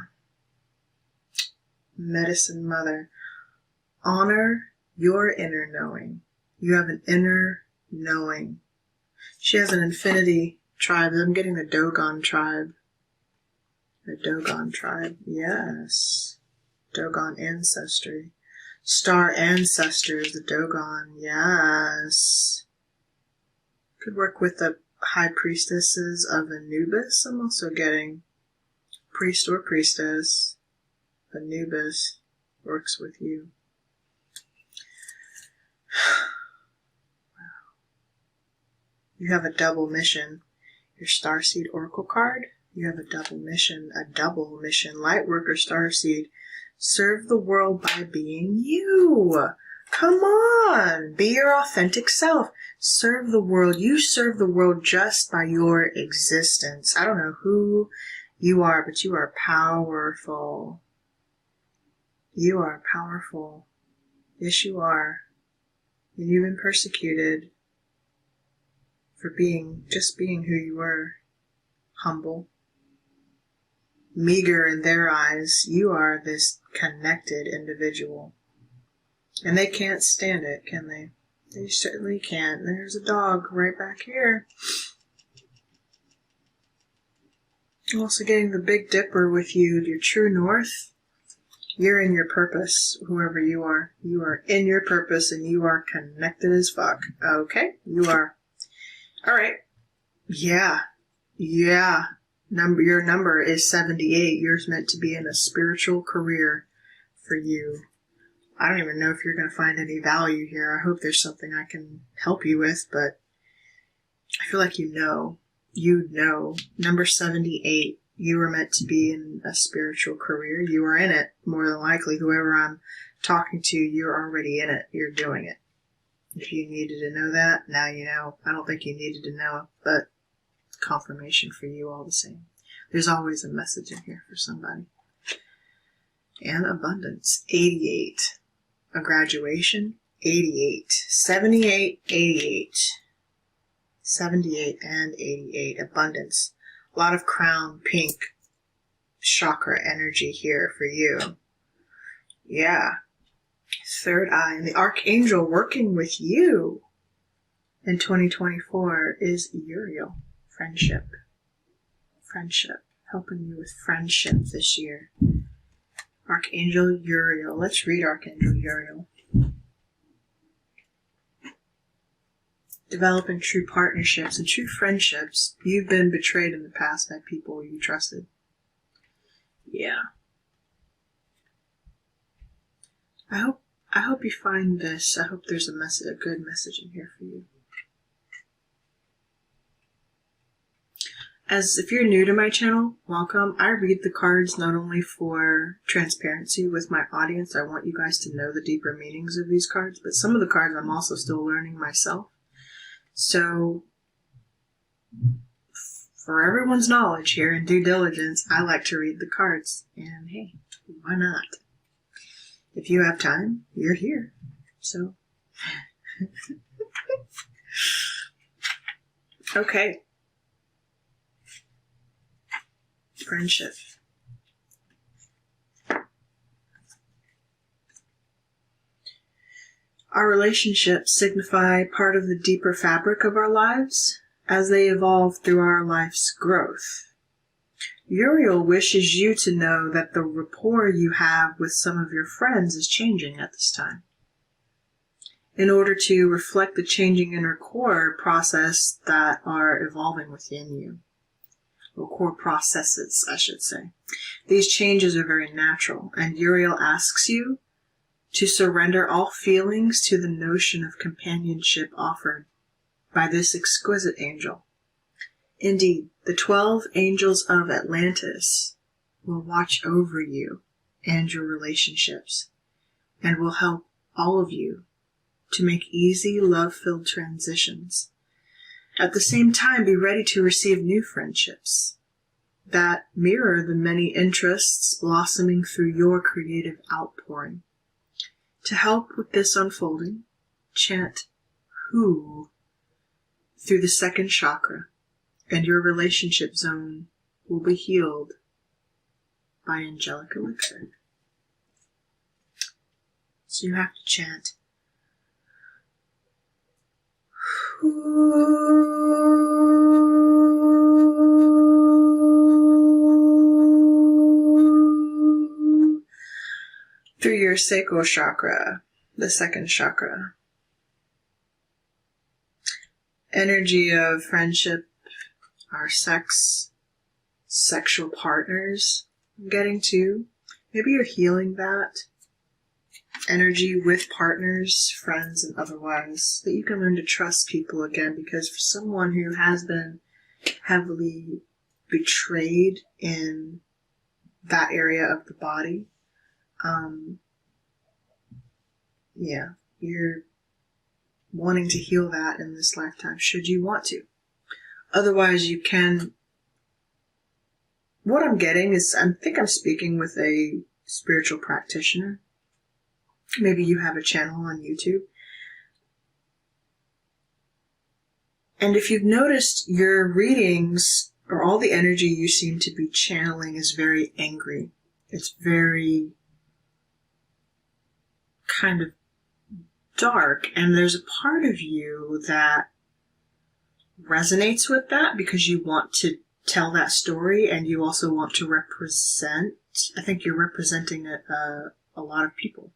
Medicine Mother. Honor your inner knowing. You have an inner knowing. She has an infinity tribe. I'm getting the Dogon tribe. The Dogon tribe. Yes. Dogon ancestry. Star ancestors, the Dogon. Yes. Could work with the high priestesses of Anubis. I'm also getting priest or priestess. Anubis works with you. Wow. You have a double mission. Your Starseed Oracle card. You have a double mission. Lightworker Starseed. Serve the world by being you. Come on. Be your authentic self. Serve the world. You serve the world just by your existence. I don't know who you are, but you are powerful. You are powerful. Yes, you are. And you've been persecuted for just being who you were. Humble. Meager in their eyes. You are this connected individual. And they can't stand it, can they? They certainly can't. There's a dog right back here. I'm also getting the Big Dipper with you, your true north. You're in your purpose, whoever you are. You are in your purpose and you are connected as fuck. Okay? You are. Alright. Yeah. Yeah. Your number is 78. You're meant to be in a spiritual career for you. I don't even know if you're going to find any value here. I hope there's something I can help you with, but I feel like you know. You know. Number 78. You were meant to be in a spiritual career. You are in it. More than likely, whoever I'm talking to, you're already in it. You're doing it. If you needed to know that, now you know. I don't think you needed to know, but confirmation for you all the same. There's always a message in here for somebody. And abundance. 88. A graduation. 88. 78, 88. 78 and 88. Abundance. A lot of crown pink chakra energy here for you. Yeah. Third eye. And the archangel working with you in 2024 is Uriel. Friendship. Friendship. Helping you with friendship this year. Archangel Uriel. Let's read Archangel Uriel. Developing true partnerships and true friendships. You've been betrayed in the past by people you trusted. Yeah. I hope you find this. I hope there's a good message in here for you. As if you're new to my channel, welcome. I read the cards not only for transparency with my audience. I want you guys to know the deeper meanings of these cards, but some of the cards I'm also still learning myself. So, for everyone's knowledge here and due diligence, I like to read the cards. And hey, why not? If you have time, you're here. So, okay. Friendship. Our relationships signify part of the deeper fabric of our lives as they evolve through our life's growth. Uriel wishes you to know that the rapport you have with some of your friends is changing at this time. In order to reflect the changing inner core process that are evolving within you. Or core processes, I should say. These changes are very natural, and Uriel asks you to surrender all feelings to the notion of companionship offered by this exquisite angel. Indeed, the 12 angels of Atlantis will watch over you and your relationships, and will help all of you to make easy, love-filled transitions. At the same time, be ready to receive new friendships that mirror the many interests blossoming through your creative outpouring. To help with this unfolding, chant Who through the second chakra, and your relationship zone will be healed by angelic elixir. So you have to chant Through your sacral chakra, the second chakra. Energy of friendship, our sexual partners. I'm getting to. Maybe you're healing that energy with partners, friends, and otherwise, that you can learn to trust people again, because for someone who has been heavily betrayed in that area of the body, you're wanting to heal that in this lifetime, should you want to. Otherwise, you can. What I'm getting is, I think I'm speaking with a spiritual practitioner. Maybe you have a channel on YouTube. And if you've noticed, your readings, or all the energy you seem to be channeling, is very angry. It's very kind of dark, and there's a part of you that resonates with that because you want to tell that story, and you also want to represent. I think you're representing a lot of people.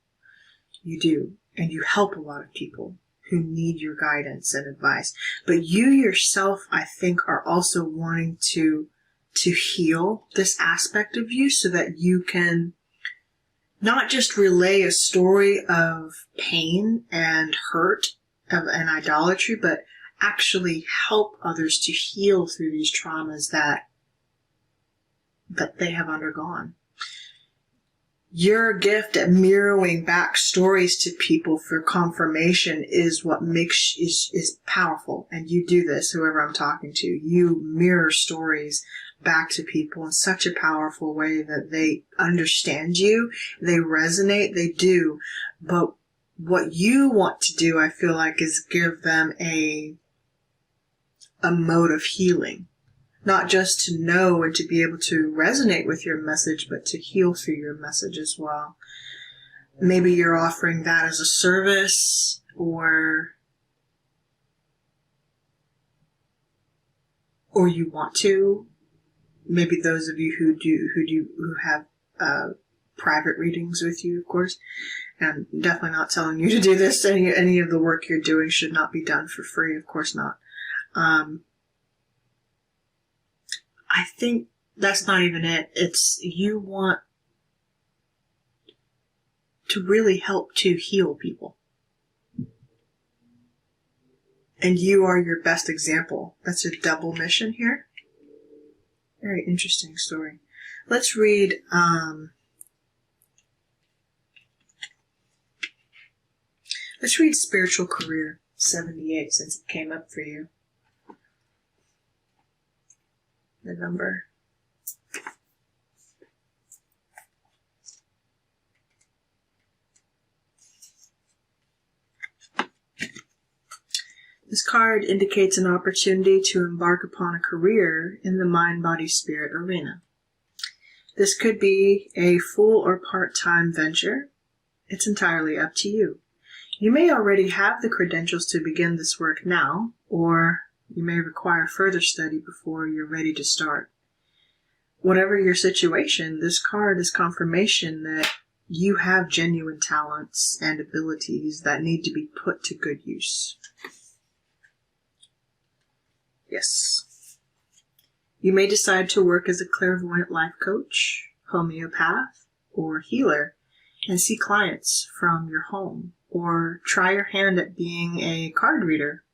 You do, and you help a lot of people who need your guidance and advice. But you yourself, I think, are also wanting to heal this aspect of you so that you can not just relay a story of pain and hurt and idolatry, but actually help others to heal through these traumas that they have undergone. Your gift at mirroring back stories to people for confirmation is what is powerful. And you do this, whoever I'm talking to. You mirror stories back to people in such a powerful way that they understand you, they resonate, they do. But what you want to do, I feel like, is give them a mode of healing. Not just to know and to be able to resonate with your message, but to heal through your message as well. Maybe you're offering that as a service, or you want to. Maybe those of you who have private readings with you, of course. And definitely not telling you to do this. Any of the work you're doing should not be done for free, of course not. I think that's not even it. It's you want to really help to heal people. And you are your best example. That's a double mission here. Very interesting story. Let's read Spiritual Career 78, since it came up for you. The number. This card indicates an opportunity to embark upon a career in the mind-body-spirit arena. This could be a full or part-time venture. It's entirely up to you. You may already have the credentials to begin this work now, or you may require further study before you're ready to start. Whatever your situation, this card is confirmation that you have genuine talents and abilities that need to be put to good use. Yes. You may decide to work as a clairvoyant life coach, homeopath, or healer and see clients from your home, or try your hand at being a card reader,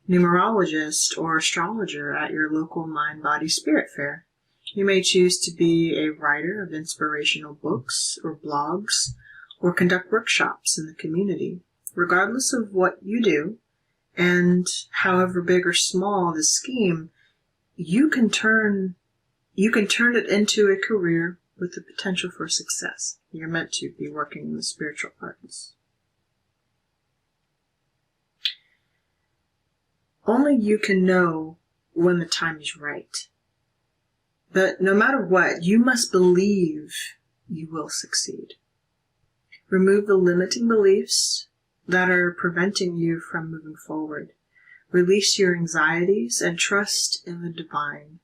numerologist, or astrologer at your local mind-body-spirit fair. You may choose to be a writer of inspirational books or blogs, or conduct workshops in the community. Regardless of what you do, and however big or small the scheme, you can turn it into a career with the potential for success. You're meant to be working in the spiritual arts. Only you can know when the time is right. But no matter what, you must believe you will succeed. Remove the limiting beliefs that are preventing you from moving forward. Release your anxieties and trust in the divine.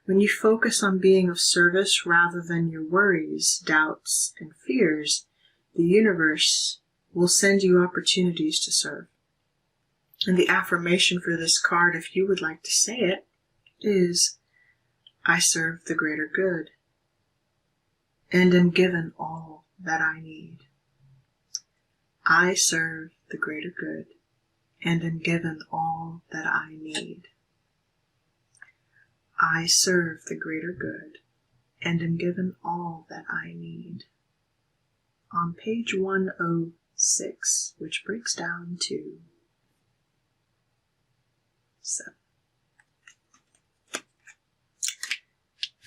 When you focus on being of service rather than your worries, doubts, and fears, the universe will send you opportunities to serve. And the affirmation for this card, if you would like to say it, is, I serve the greater good and am given all that I need. I serve the greater good and am given all that I need. I serve the greater good and am given all that I need. On page 106, which breaks down to 7.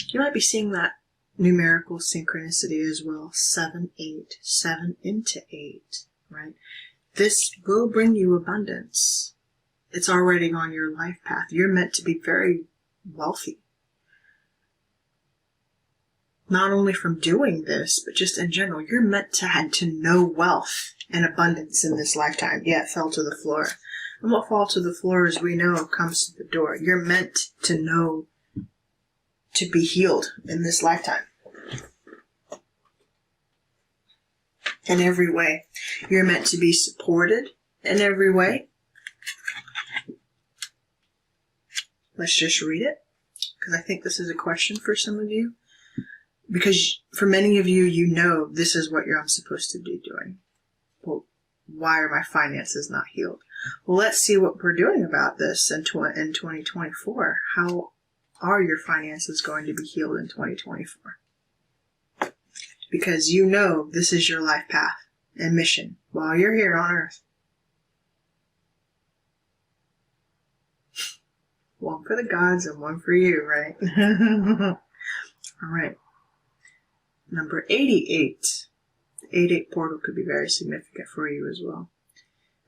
You might be seeing that numerical synchronicity as well. 7, 8, 7 into 8, right? This will bring you abundance. It's already on your life path. You're meant to be very wealthy. Not only from doing this, but just in general. You're meant to know wealth and abundance in this lifetime. Yeah, it fell to the floor. And what falls to the floor, as we know, comes to the door. You're meant to know to be healed in this lifetime. In every way. You're meant to be supported in every way. Let's just read it, because I think this is a question for some of you. Because for many of you, you know this is what I'm supposed to be doing. Well, why are my finances not healed? Well, let's see what we're doing about this in 2024. How are your finances going to be healed in 2024? Because you know this is your life path and mission while you're here on earth. One for the gods and one for you, right? All right. Number 88. The 88 portal could be very significant for you as well.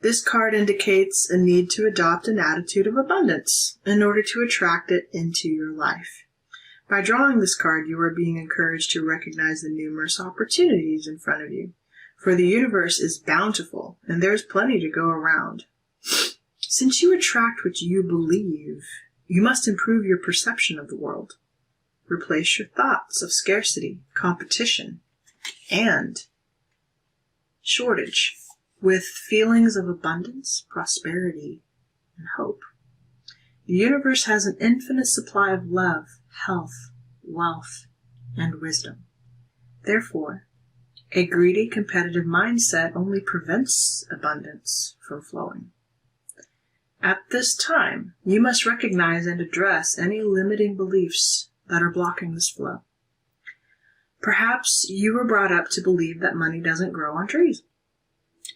This card indicates a need to adopt an attitude of abundance in order to attract it into your life. By drawing this card, you are being encouraged to recognize the numerous opportunities in front of you. For the universe is bountiful, and there's plenty to go around. Since you attract what you believe, you must improve your perception of the world. Replace your thoughts of scarcity, competition, and shortage with feelings of abundance, prosperity, and hope. The universe has an infinite supply of love, health, wealth, and wisdom. Therefore, a greedy, competitive mindset only prevents abundance from flowing. At this time, you must recognize and address any limiting beliefs that are blocking this flow. Perhaps you were brought up to believe that money doesn't grow on trees.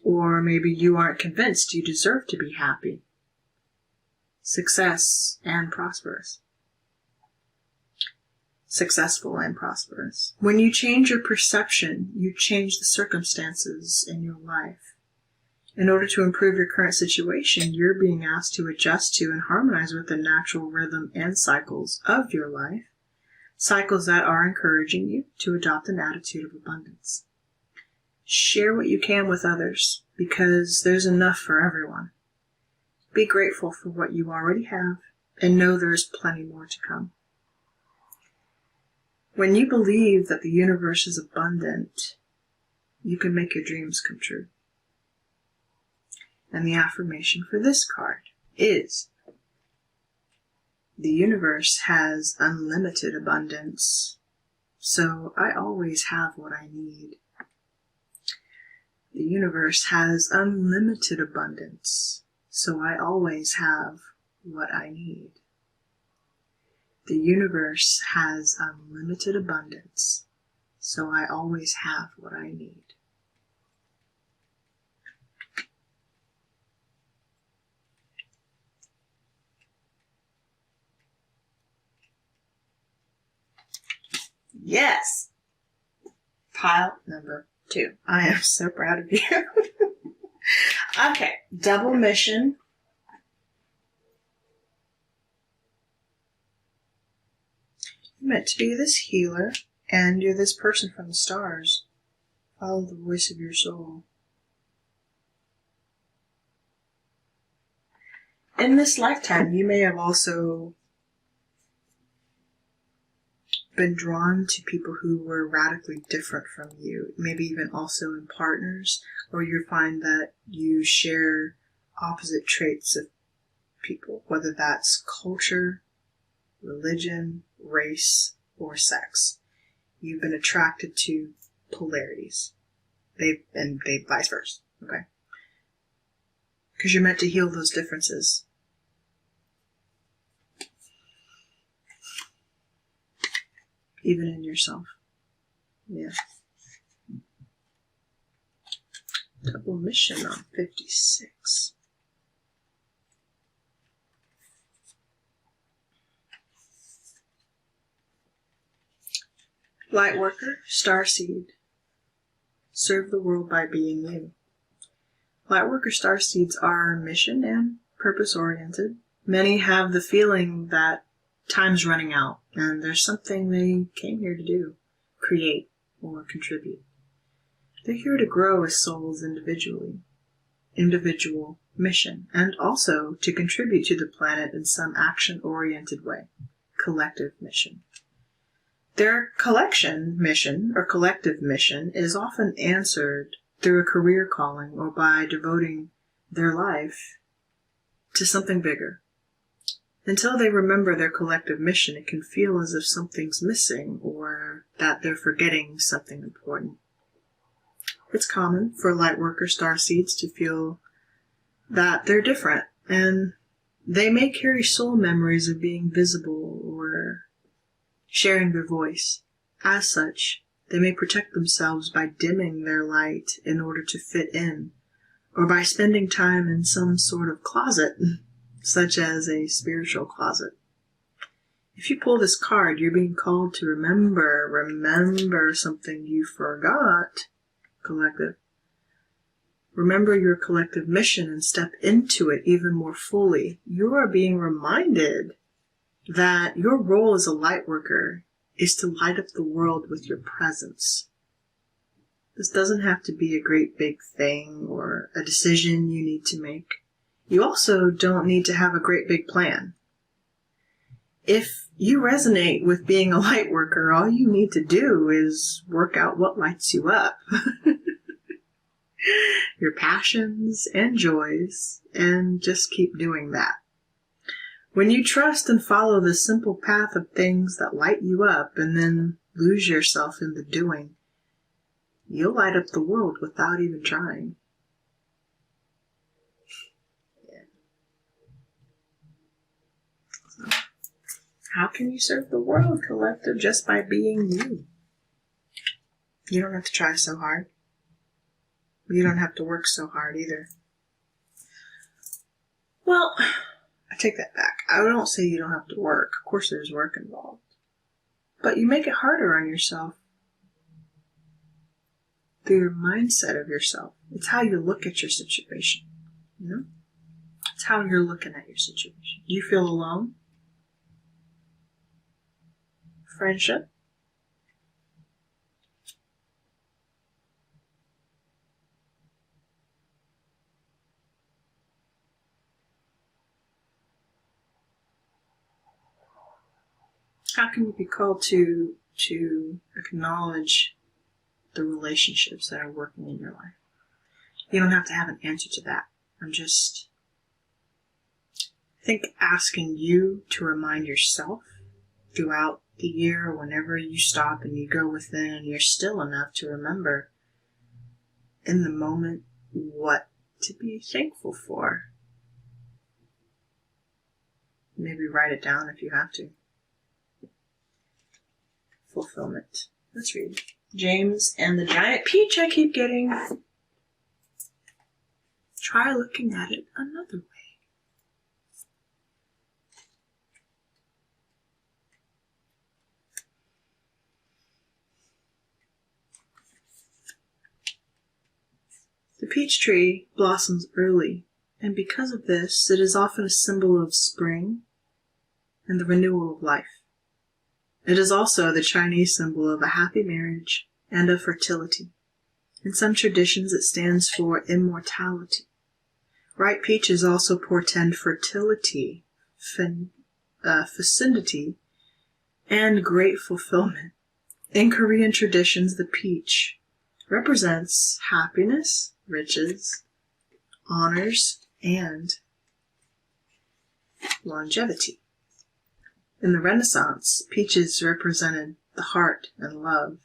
Or maybe you aren't convinced you deserve to be happy, successful and prosperous. When you change your perception, you change the circumstances in your life. In order to improve your current situation, you're being asked to adjust to and harmonize with the natural rhythm and cycles of your life, cycles that are encouraging you to adopt an attitude of abundance. Share what you can with others, because there's enough for everyone. Be grateful for what you already have, and know there is plenty more to come. When you believe that the universe is abundant, you can make your dreams come true. And the affirmation for this card is, the universe has unlimited abundance, so I always have what I need. The universe has unlimited abundance, so I always have what I need. The universe has unlimited abundance, so I always have what I need. Yes! Pile number 2. I am so proud of you. Okay, double mission. You're meant to be this healer, and you're this person from the stars. Follow the voice of your soul. in this lifetime, you may have also been drawn to people who were radically different from you, maybe even also in partners, or you find that you share opposite traits of people, whether that's culture, religion, race, or sex. You've been attracted to polarities. They vice versa, okay? Because you're meant to heal those differences. Even in yourself. Yeah. Double mission on 56. Lightworker, starseed. Serve the world by being you. Lightworker starseeds are mission and purpose-oriented. Many have the feeling that time's running out and there's something they came here to do, create, or contribute. They're here to grow as souls individually, individual mission, and also to contribute to the planet in some action-oriented way, collective mission. Their collection mission, or collective mission, is often answered through a career calling or by devoting their life to something bigger. Until they remember their collective mission, it can feel as if something's missing or that they're forgetting something important. It's common for lightworker starseeds to feel that they're different, and they may carry soul memories of being visible or sharing their voice. As such, they may protect themselves by dimming their light in order to fit in, or by spending time in some sort of closet, such as a spiritual closet. If you pull this card, you're being called to remember something you forgot, collective. Remember your collective mission and step into it even more fully. You are being reminded that your role as a light worker is to light up the world with your presence. This doesn't have to be a great big thing or a decision you need to make. You also don't need to have a great big plan. If you resonate with being a light worker, all you need to do is work out what lights you up. Your passions and joys, and just keep doing that. When you trust and follow the simple path of things that light you up and then lose yourself in the doing, you'll light up the world without even trying. Yeah. So, how can you serve the world, collective? Just by being you. You don't have to try so hard. You don't have to work so hard either. Well, I take that back. I don't say you don't have to work. Of course there's work involved. But you make it harder on yourself through your mindset of yourself. It's how you look at your situation. You know? It's how you're looking at your situation. Do you feel alone? Friendship? How can you be called to acknowledge the relationships that are working in your life? You don't have to have an answer to that. I'm just, I think, asking you to remind yourself throughout the year, whenever you stop and you go within and you're still enough to remember in the moment what to be thankful for. Maybe write it down if you have to. Fulfillment. Let's read. James and the giant peach I keep getting. Try looking at it another way. The peach tree blossoms early, and because of this, it is often a symbol of spring and the renewal of life. It is also the Chinese symbol of a happy marriage and of fertility. In some traditions, it stands for immortality, Ripe peaches also portend fertility, fecundity, and great fulfillment. In Korean traditions, the peach represents happiness, riches, honors, and longevity. In the Renaissance, peaches represented the heart and love,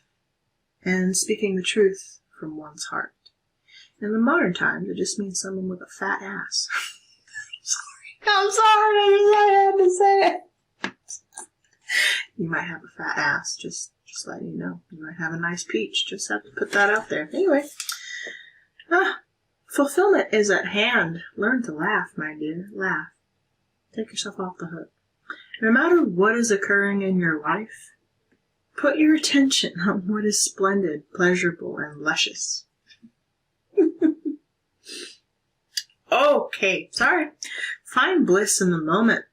and speaking the truth from one's heart. In the modern times, it just means someone with a fat ass. I'm sorry, I had to say it. You might have a fat ass, just letting you know. You might have a nice peach, just have to put that out there. Anyway, fulfillment is at hand. Learn to laugh, my dear. Laugh. Take yourself off the hook. No matter what is occurring in your life, put your attention on what is splendid, pleasurable, and luscious. Okay, sorry. Find bliss in the moment.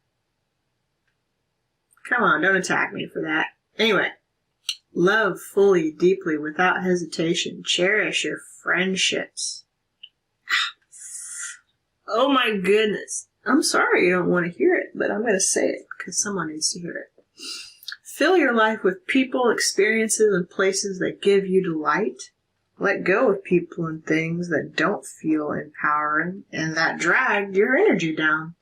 Come on, don't attack me for that. Anyway, love fully, deeply, without hesitation. Cherish your friendships. Oh my goodness. I'm sorry you don't want to hear it, but I'm going to say it because someone needs to hear it. Fill your life with people, experiences, and places that give you delight. Let go of people and things that don't feel empowering and that drag your energy down.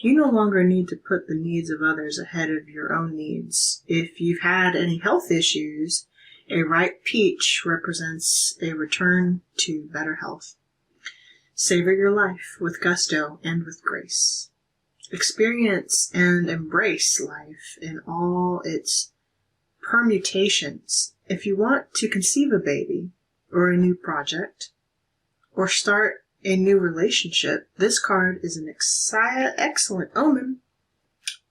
You no longer need to put the needs of others ahead of your own needs. If you've had any health issues, a ripe peach represents a return to better health. Savor your life with gusto and with grace. Experience and embrace life in all its permutations. If you want to conceive a baby, or a new project, or start a new relationship, this card is an excellent omen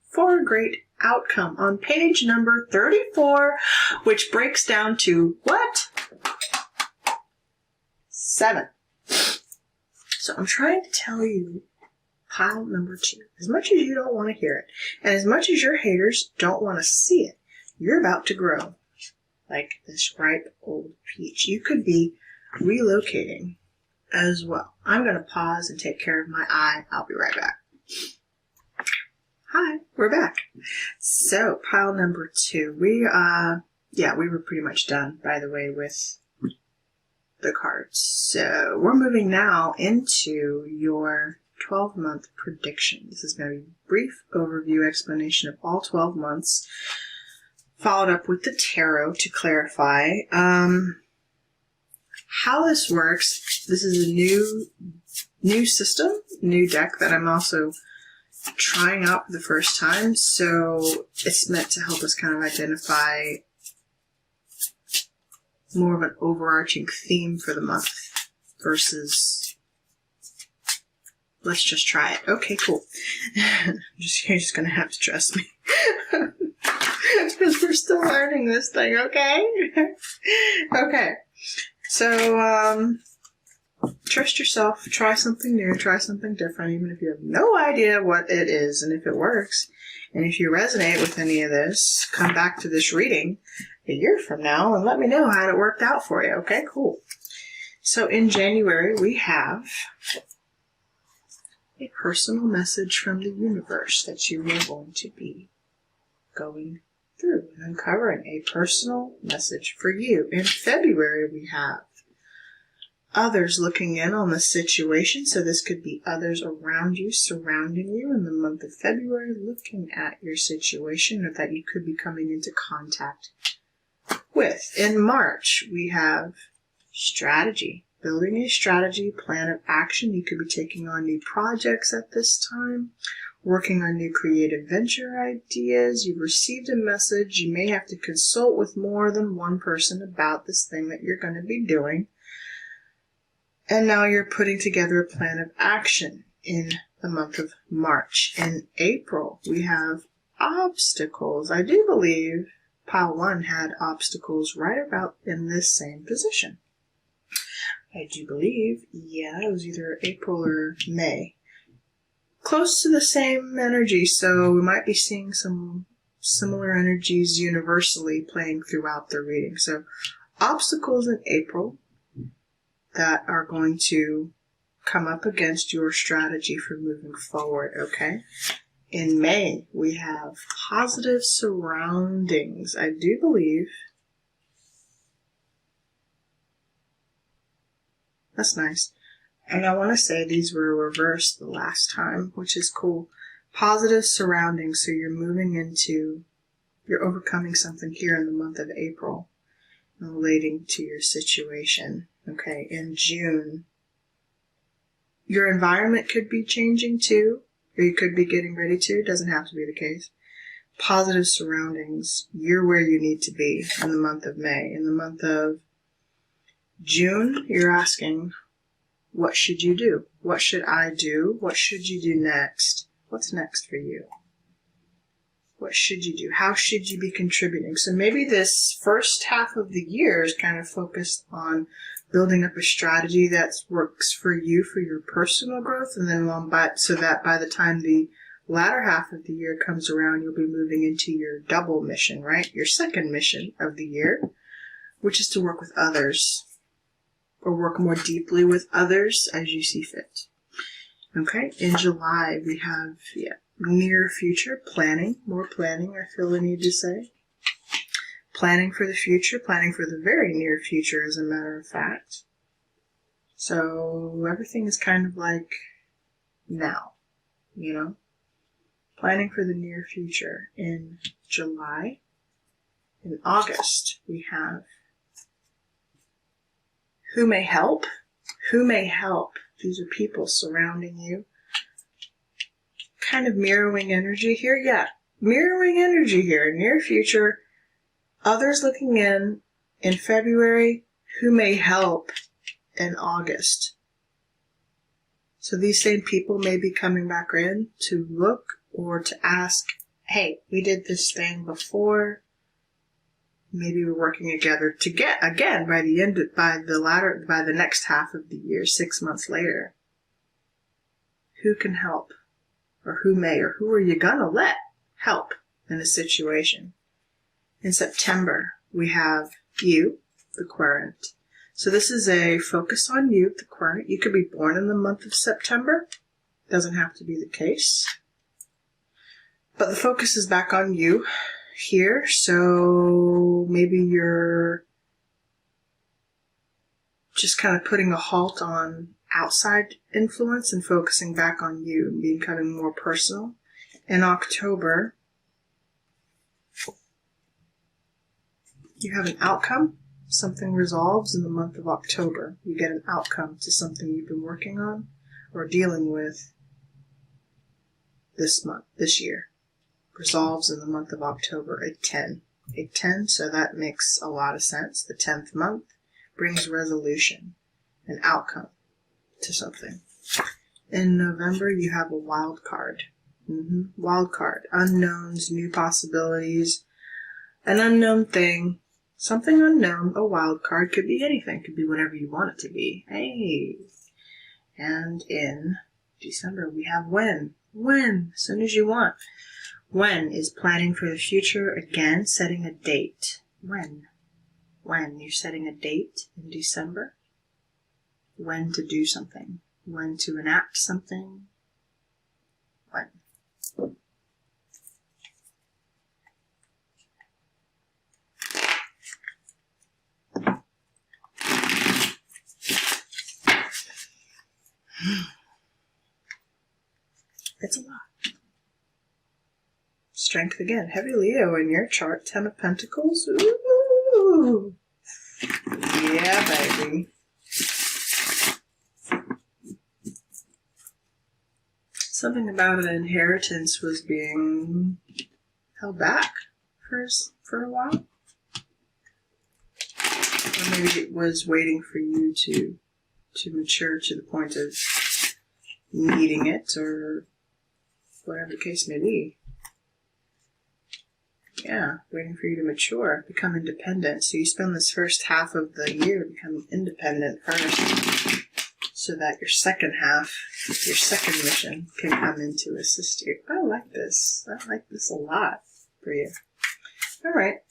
for a great outcome. On page number 34, which breaks down to what? 7. So I'm trying to tell you pile number 2. As much as you don't want to hear it, and as much as your haters don't want to see it, you're about to grow like this ripe old peach. You could be relocating as well. I'm going to pause and take care of my eye. I'll be right back. Hi, we're back. So, pile number 2. We were pretty much done, by the way, with the cards. So, we're moving now into your 12-month prediction. This is going to be a brief overview explanation of all 12 months. Followed up with the tarot to clarify how this works. This is a new system, new deck that I'm also trying out for the first time. So it's meant to help us kind of identify more of an overarching theme for the month versus let's just try it. Okay, cool. You're just going to have to trust me. Because we're still learning this thing, okay? Okay. So, trust yourself. Try something new. Try something different, even if you have no idea what it is and if it works. And if you resonate with any of this, come back to this reading a year from now and let me know how it worked out for you. Okay, cool. So, in January, we have a personal message from the universe that you are going to be going through and uncovering a personal message for you. In February, we have others looking in on the situation. So this could be others around you, surrounding you in the month of February, looking at your situation or that you could be coming into contact with. In March, we have strategy. Building a strategy, plan of action. You could be taking on new projects at this time. Working on new creative venture ideas. You've received a message. You may have to consult with more than one person about this thing that you're going to be doing. And now you're putting together a plan of action in the month of March. In April, we have obstacles. I do believe pile 1 had obstacles right about in this same position. I do believe, it was either April or May. Close to the same energy, so we might be seeing some similar energies universally playing throughout the reading. So, obstacles in April that are going to come up against your strategy for moving forward, okay? In May, we have positive surroundings. I do believe that's nice. And I want to say these were reversed the last time, which is cool. Positive surroundings. So you're overcoming something here in the month of April relating to your situation. Okay, in June, your environment could be changing too, or you could be getting ready to. It doesn't have to be the case. Positive surroundings. You're where you need to be in the month of May. In the month of June, you're asking, what should you do? What should I do? What should you do next? What's next for you? What should you do? How should you be contributing? So maybe this first half of the year is kind of focused on building up a strategy that works for you for your personal growth, and then so that by the time the latter half of the year comes around, you'll be moving into your double mission, right? Your second mission of the year, which is to work with others, or work more deeply with others as you see fit. Okay, in July we have near future planning, more planning, I feel I need to say. Planning for the future, planning for the very near future, as a matter of fact. So everything is kind of like now, you know. Planning for the near future in July. In August, we have who may help. Who may help? These are people surrounding you. Kind of mirroring energy here. Yeah, mirroring energy here. Near future. Others looking in February, who may help in August. So these same people may be coming back in to look or to ask, hey, we did this thing before. Maybe we're working together to get again by the next half of the year, 6 months later. Who can help? Or who may, or who are you gonna let help in a situation? In September, we have you, the querent. So this is a focus on you, the querent. You could be born in the month of September. Doesn't have to be the case. But the focus is back on you here. So maybe you're just kind of putting a halt on outside influence and focusing back on you and becoming more personal. In October, you have an outcome. Something resolves in the month of October. You get an outcome to something you've been working on or dealing with this year. Resolves in the month of October, a 10. A 10, so that makes a lot of sense. The 10th month brings resolution, an outcome to something. In November, you have a wild card. Wild card. Unknowns, new possibilities, an unknown thing. Something unknown, a wild card, could be anything. Could be whatever you want it to be. Hey. And in December, we have when. When, as soon as you want. When is planning for the future, again, setting a date. When. When, you're setting a date in December. When to do something. When to enact something. When. It's a lot. Strength again. Heavy Leo in your chart. 10 of Pentacles. Ooh. Yeah, baby. Something about an inheritance was being held back for a while. Or maybe it was waiting for you to mature to the point of needing it, or whatever the case may be. Yeah, waiting for you to mature, become independent. So you spend this first half of the year becoming independent first, so that your second half, your second mission, can come in to assist you. I like this. I like this a lot for you. All right.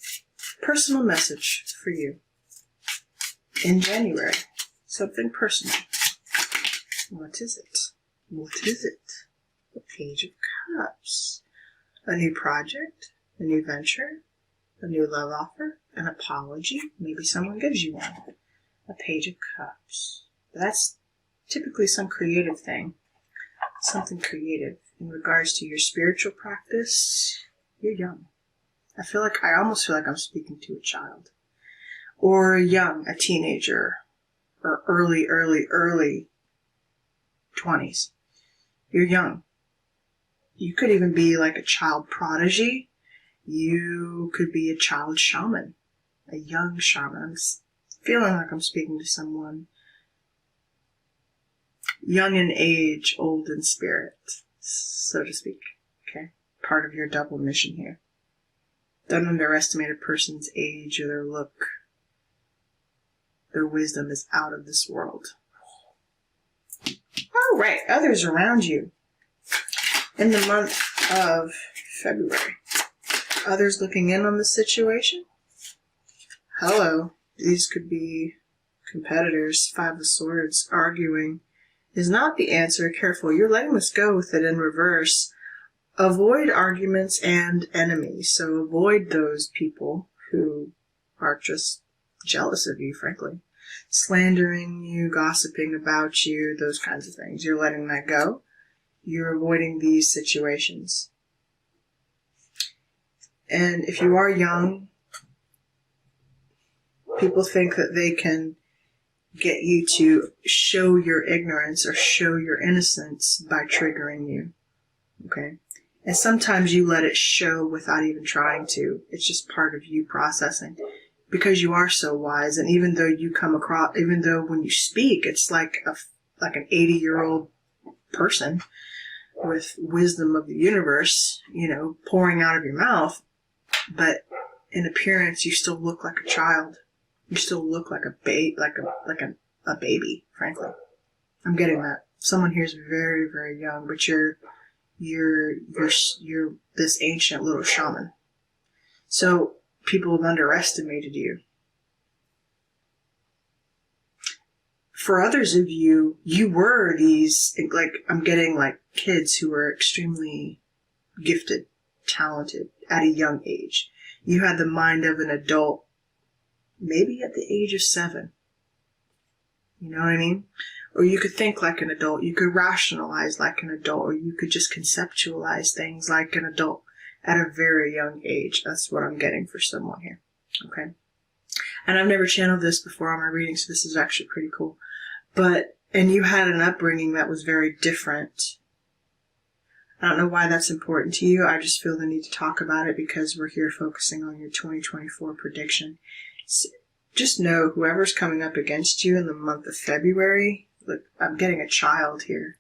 Personal message for you in January. Something personal. What is it? What is it? The Page of Cups. A new project, a new venture, a new love offer, an apology. Maybe someone gives you one. A Page of Cups. That's typically some creative thing. Something creative. In regards to your spiritual practice, you're young. I almost feel like I'm speaking to a child. Or a teenager. Or early 20s. You're young. You could even be like a child prodigy. You could be a child shaman. A young shaman. I'm feeling like I'm speaking to someone young in age, old in spirit, so to speak. Okay? Part of your double mission here. Don't underestimate a person's age or their look. Their wisdom is out of this world. All right, others around you. In the month of February, others looking in on the situation. Hello. These could be competitors. 5 of Swords. Arguing is not the answer. Careful. You're letting this go with it in reverse. Avoid arguments and enemies. So avoid those people who are just jealous of you, frankly. Slandering you, gossiping about you, those kinds of things. You're letting that go. You're avoiding these situations. And if you are young, people think that they can get you to show your ignorance or show your innocence by triggering you. Okay? And sometimes you let it show without even trying to. It's just part of you processing. Because you are so wise, and even though when you speak, it's like an 80-year-old person with wisdom of the universe, pouring out of your mouth, but in appearance, you still look like a child. You still look like a baby, frankly. I'm getting that. Someone here is very, very young, but you're this ancient little shaman. So people have underestimated you. For others of you, you were these, I'm getting kids who were extremely gifted, talented at a young age. You had the mind of an adult, maybe at the age of 7. You know what I mean? Or you could think like an adult. You could rationalize like an adult. Or you could just conceptualize things like an adult at a very young age. That's what I'm getting for someone here. Okay? And I've never channeled this before on my reading, so this is actually pretty cool. And you had an upbringing that was very different. I don't know why that's important to you. I just feel the need to talk about it because we're here focusing on your 2024 prediction. So just know whoever's coming up against you in the month of February, look, I'm getting a child here.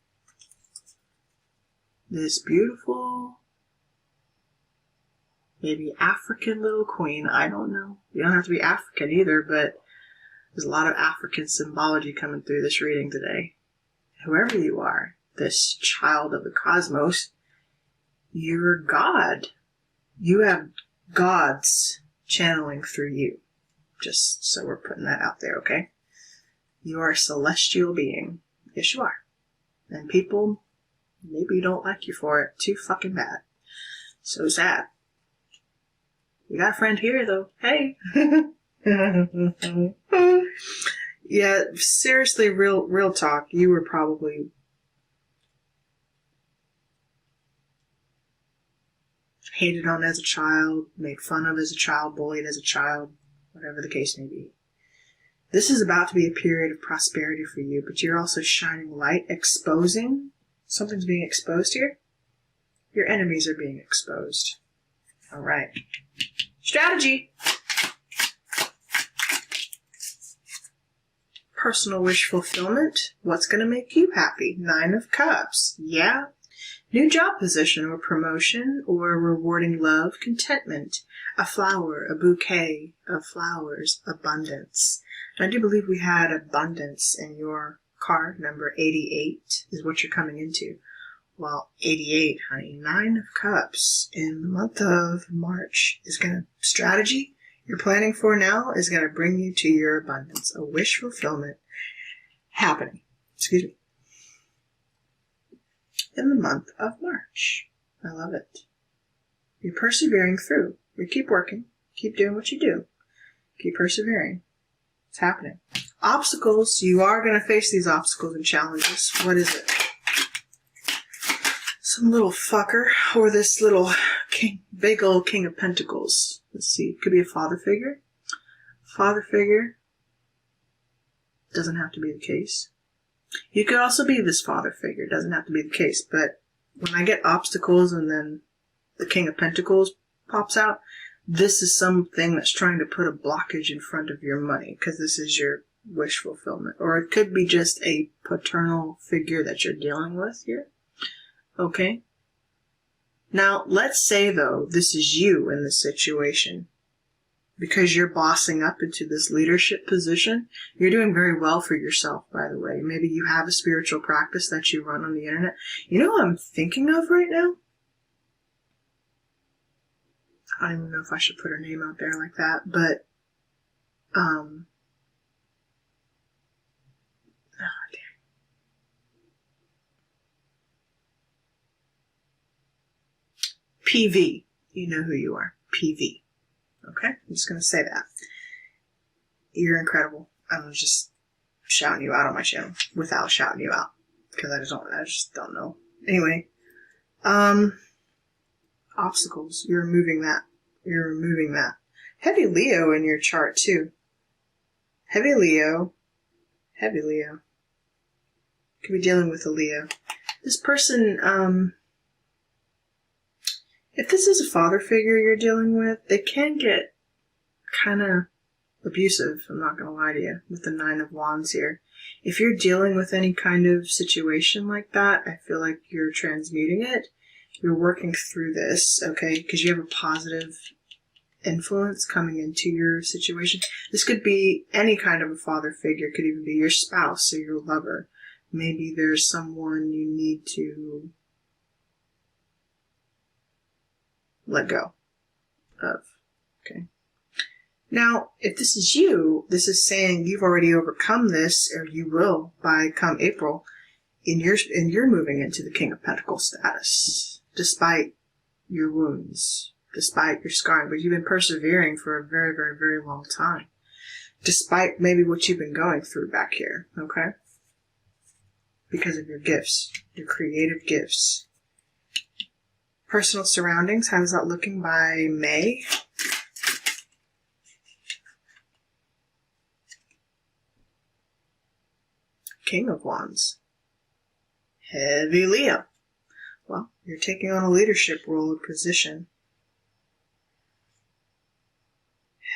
This beautiful, maybe African little queen. I don't know. You don't have to be African either, but there's a lot of African symbology coming through this reading today. Whoever you are, this child of the cosmos, you're God. You have gods channeling through you. Just so we're putting that out there, okay? You are a celestial being. Yes, you are. And people maybe don't like you for it. Too fucking bad. So sad. You got a friend here, though. Hey! Yeah, seriously, real talk. You were probably hated on as a child, made fun of as a child, bullied as a child, whatever the case may be. This is about to be a period of prosperity for you, but you're also shining light, exposing. Something's being exposed here. Your enemies are being exposed. All right. Strategy. Personal wish fulfillment. What's going to make you happy? 9 of Cups. Yeah. New job position or promotion or rewarding love, contentment, a flower, a bouquet of flowers, abundance. And I do believe we had abundance in your card. Number 88 is what you're coming into. Well, 88, honey. 9 of Cups in the month of March is going to, strategy you're planning for now is going to bring you to your abundance. A wish fulfillment happening. Excuse me. in the month of March. I love it. You're persevering through. You keep working. Keep doing what you do. Keep persevering. It's happening. Obstacles. You are going to face these obstacles and challenges. What is it? Some little fucker, or this little king, big old King of Pentacles. Let's see. Could be a father figure. Father figure. Doesn't have to be the case. You could also be this father figure. Doesn't have to be the case. But when I get obstacles and then the King of Pentacles pops out, this is something that's trying to put a blockage in front of your money because this is your wish fulfillment. Or it could be just a paternal figure that you're dealing with here. Okay? Now, let's say, though, this is you in this situation. Because you're bossing up into this leadership position, you're doing very well for yourself, by the way. Maybe you have a spiritual practice that you run on the internet. You know what I'm thinking of right now? I don't even know if I should put her name out there like that, but, oh, damn. PV. You know who you are. PV. Okay? I'm just going to say that. You're incredible. I'm just shouting you out on my channel without shouting you out. Because I just don't know. Anyway. Obstacles. You're removing that. You're removing that. Heavy Leo in your chart too. Heavy Leo. Heavy Leo. Could be dealing with a Leo. This person, if this is a father figure you're dealing with, they can get kind of abusive, I'm not going to lie to you, with the Nine of Wands here. If you're dealing with any kind of situation like that, I feel like you're transmuting it. You're working through this, okay? Because you have a positive influence coming into your situation. This could be any kind of a father figure. It could even be your spouse or your lover. Maybe there's someone you need to let go of. Okay. Now, if this is you, this is saying you've already overcome this, or you will by come April, and you're moving into the King of Pentacles status, despite your wounds, despite your scarring. But you've been persevering for a very, very, very long time, despite maybe what you've been going through back here, okay? Because of your gifts, your creative gifts. Personal surroundings, how is that looking by May? King of Wands. Heavy Leo. Well, you're taking on a leadership role or position.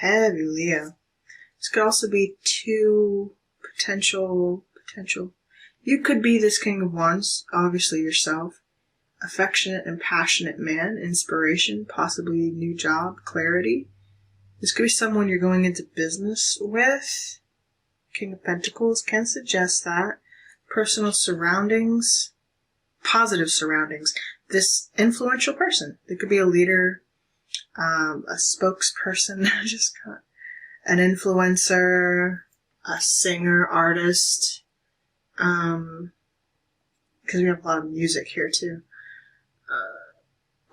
Heavy Leo. This could also be two potential. You could be this King of Wands, obviously yourself. Affectionate and passionate man, inspiration, possibly new job, clarity. This could be someone you're going into business with. King of Pentacles can suggest that. Personal surroundings, positive surroundings. This influential person. They could be a leader, a spokesperson, an influencer, a singer, artist. Because we have a lot of music here too.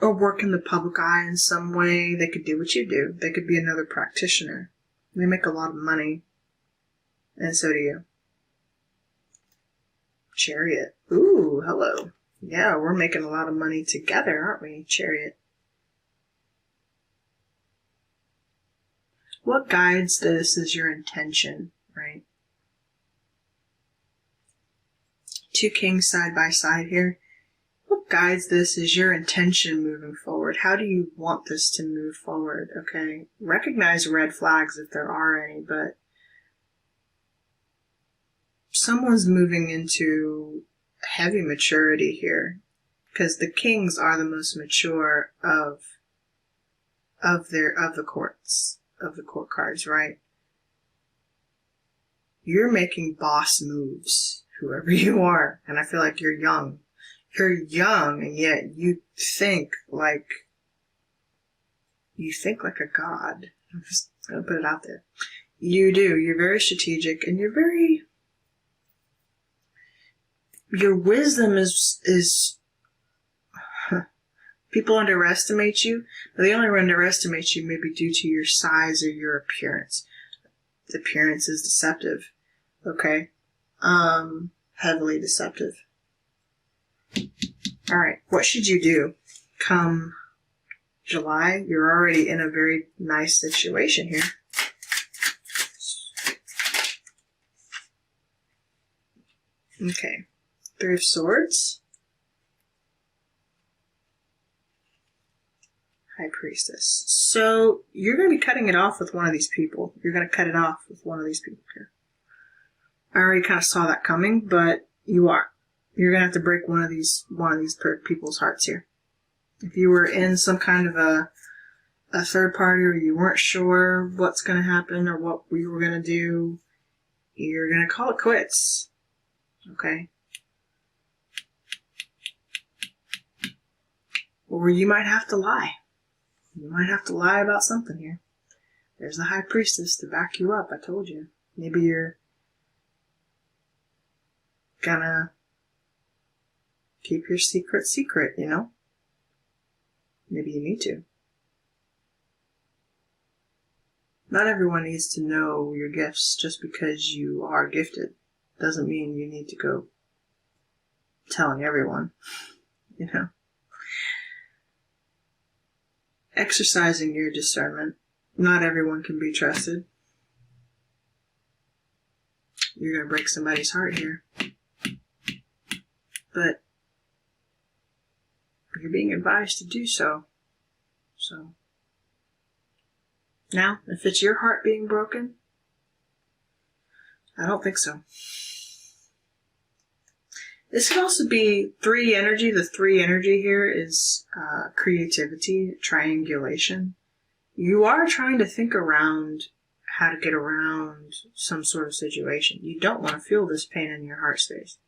Or work in the public eye in some way. They could do what you do. They could be another practitioner. They make a lot of money. And so do you. Chariot. Ooh, hello. Yeah, we're making a lot of money together, aren't we? Chariot. What guides this is your intention, right? Two kings side by side here. What guides this is your intention moving forward. How do you want this to move forward, okay? Recognize red flags if there are any, but someone's moving into heavy maturity here because the kings are the most mature of the courts, of the court cards, right? You're making boss moves, whoever you are, and I feel like you're young. You're young, and yet you think like a god. I'm just gonna put it out there. You do. You're very strategic, and your wisdom is People underestimate you, but they only underestimate you maybe due to your size or your appearance. The appearance is deceptive. Okay? Heavily deceptive. Alright, what should you do? Come July, you're already in a very nice situation here. Okay. Three of Swords. High Priestess. So, you're going to be cutting it off with one of these people. You're going to cut it off with one of these people here. I already kind of saw that coming, but you are. You're going to have to break one of these people's hearts here. If you were in some kind of a third party or you weren't sure what's going to happen or what we were going to do, you're going to call it quits. Okay? Or you might have to lie. You might have to lie about something here. There's the High Priestess to back you up, I told you. Maybe you're gonna keep your secret, you know? Maybe you need to. Not everyone needs to know your gifts just because you are gifted. Doesn't mean you need to go telling everyone, you know? Exercising your discernment. Not everyone can be trusted. You're going to break somebody's heart here. But you're being advised to do so. So, now, if it's your heart being broken, I don't think so. This could also be 3 energy. The 3 energy here is creativity, triangulation. You are trying to think around how to get around some sort of situation. You don't want to feel this pain in your heart space.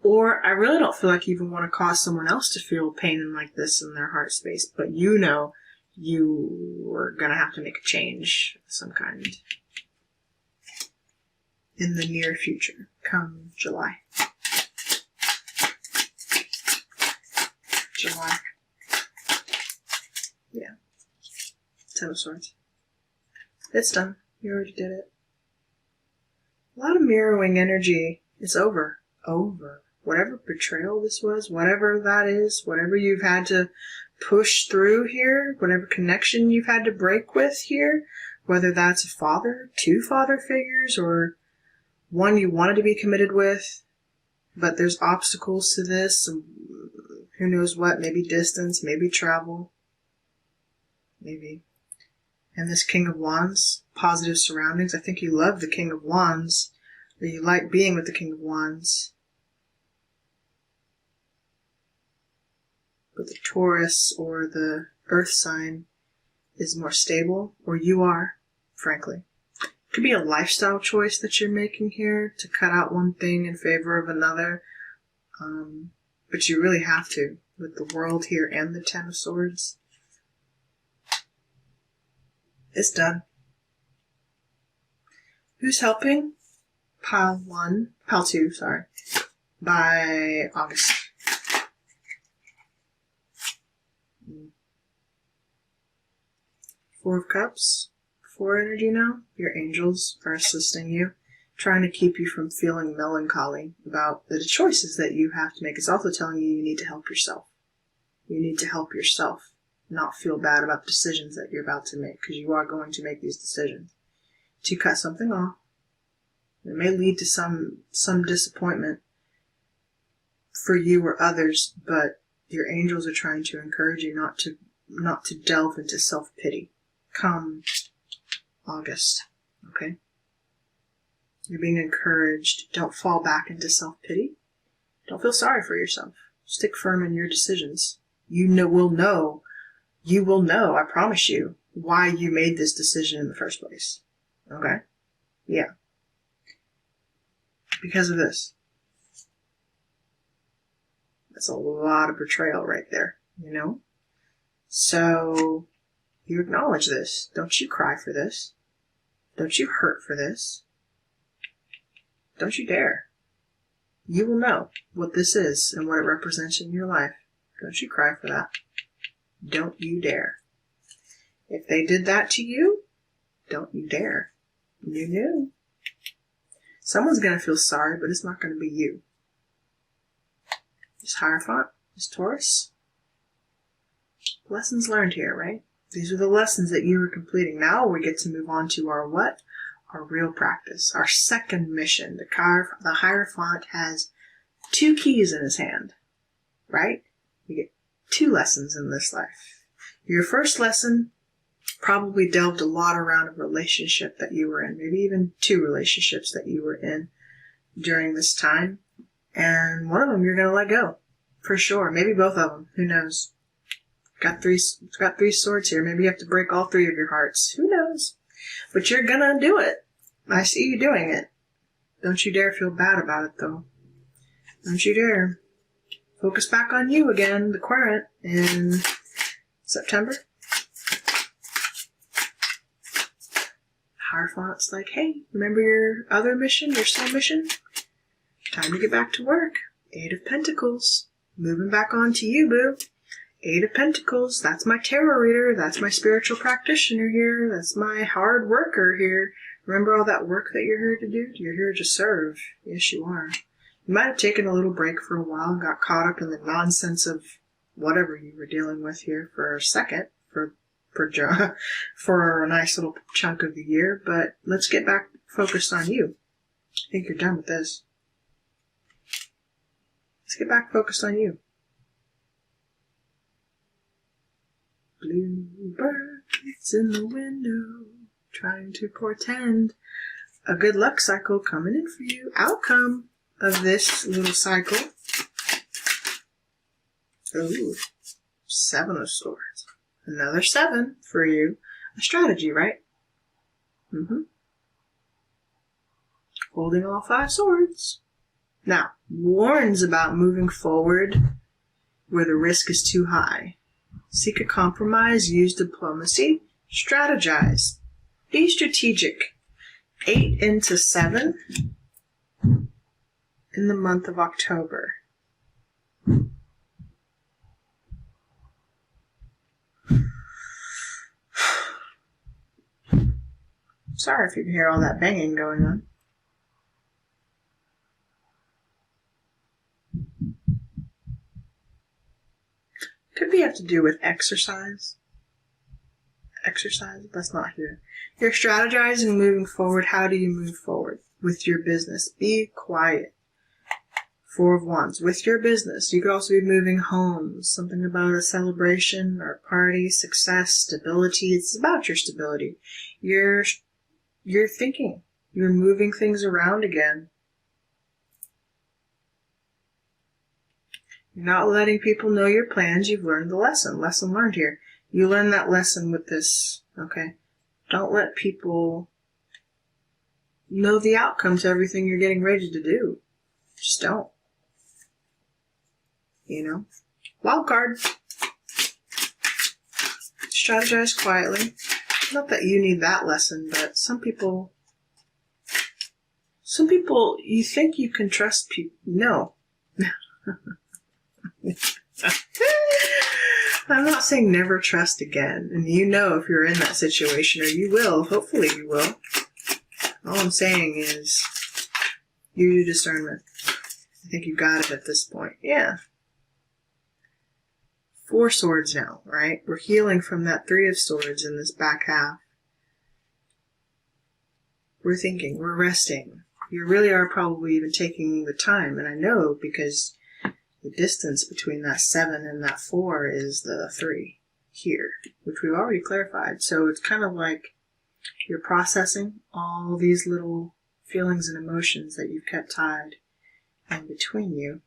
Or I really don't feel like you even want to cause someone else to feel pain like this in their heart space. But you know you are going to have to make a change of some kind in the near future, come July. July. Yeah. 10 of Swords. It's done. You already did it. A lot of mirroring energy. It's over. Over. Whatever betrayal this was, whatever that is, whatever you've had to push through here, whatever connection you've had to break with here, whether that's a father, 2 father figures, or one you wanted to be committed with, but there's obstacles to this, who knows what, maybe distance, maybe travel, maybe. And this King of Wands, positive surroundings. I think you love the King of Wands, or you like being with the King of Wands. But the Taurus or the Earth sign is more stable, or you are, frankly. It could be a lifestyle choice that you're making here to cut out one thing in favor of another. But you really have to, with the World here and the 10 of Swords. It's done. Who's helping? Pile 2, sorry. By August. 4 of Cups. 4 energy now. Your angels are assisting you, trying to keep you from feeling melancholy about the choices that you have to make. It's also telling you need to help yourself. You need to help yourself not feel bad about the decisions that you're about to make, because you are going to make these decisions. To cut something off. It may lead to some disappointment for you or others, but your angels are trying to encourage you not to delve into self-pity. Come August, okay? You're being encouraged. Don't fall back into self-pity. Don't feel sorry for yourself. Stick firm in your decisions. You will know, I promise you, why you made this decision in the first place. Okay? Yeah. Because of this. That's a lot of betrayal right there, you know? So, you acknowledge this. Don't you cry for this. Don't you hurt for this. Don't you dare. You will know what this is and what it represents in your life. Don't you cry for that. Don't you dare. If they did that to you, don't you dare. No. Someone's going to feel sorry, but it's not going to be you. This Hierophant, this Taurus. Lessons learned here, right? These are the lessons that you were completing. Now we get to move on to our what? Our real practice. Our second mission. The Hierophant has 2 keys in his hand, right? You get 2 lessons in this life. Your first lesson probably delved a lot around a relationship that you were in, maybe even 2 relationships that you were in during this time. And one of them you're going to let go, for sure. Maybe both of them. Who knows? Got 3 swords here. Maybe you have to break all 3 of your hearts. Who knows? But you're going to do it. I see you doing it. Don't you dare feel bad about it, though. Don't you dare. Focus back on you again, the Querent, in September. Hierophant's like, hey, remember your other mission, your soul mission? Time to get back to work. 8 of Pentacles. Moving back on to you, boo. 8 of Pentacles. That's my tarot reader. That's my spiritual practitioner here. That's my hard worker here. Remember all that work that you're here to do? You're here to serve. Yes, you are. You might have taken a little break for a while and got caught up in the nonsense of whatever you were dealing with here for a second, for a nice little chunk of the year. But let's get back focused on you. I think you're done with this. Let's get back focused on you. Bluebirds in the window, trying to portend a good luck cycle coming in for you. Outcome of this little cycle. Ooh, 7 of Swords. Another 7 for you. A strategy, right? Holding all 5 swords. Now, warns about moving forward where the risk is too high. Seek a compromise, use diplomacy, strategize. Be strategic. 8 into 7 in the month of October. Sorry if you can hear all that banging going on. Could be have to do with exercise. Exercise, that's not here. You're strategizing moving forward. How do you move forward with your business? Be quiet. 4 of Wands. With your business. You could also be moving homes. Something about a celebration or a party, success, stability. It's about your stability. You're thinking. You're moving things around again. You're not letting people know your plans. You've learned the lesson. Lesson learned here. You learned that lesson with this, okay? Don't let people know the outcome to everything you're getting ready to do. Just don't. You know? Wild card. Strategize quietly. Not that you need that lesson, but some people, you think you can trust people. No. I'm not saying never trust again. And you know if you're in that situation, or you will. Hopefully you will. All I'm saying is use your discernment. I think you got it at this point. Yeah. 4 swords now, right? We're healing from that 3 of swords in this back half. We're thinking. We're resting. You really are probably even taking the time. And I know because the distance between that 7 and that 4 is the 3 here, which we've already clarified. So it's kind of like you're processing all these little feelings and emotions that you've kept tied in between you.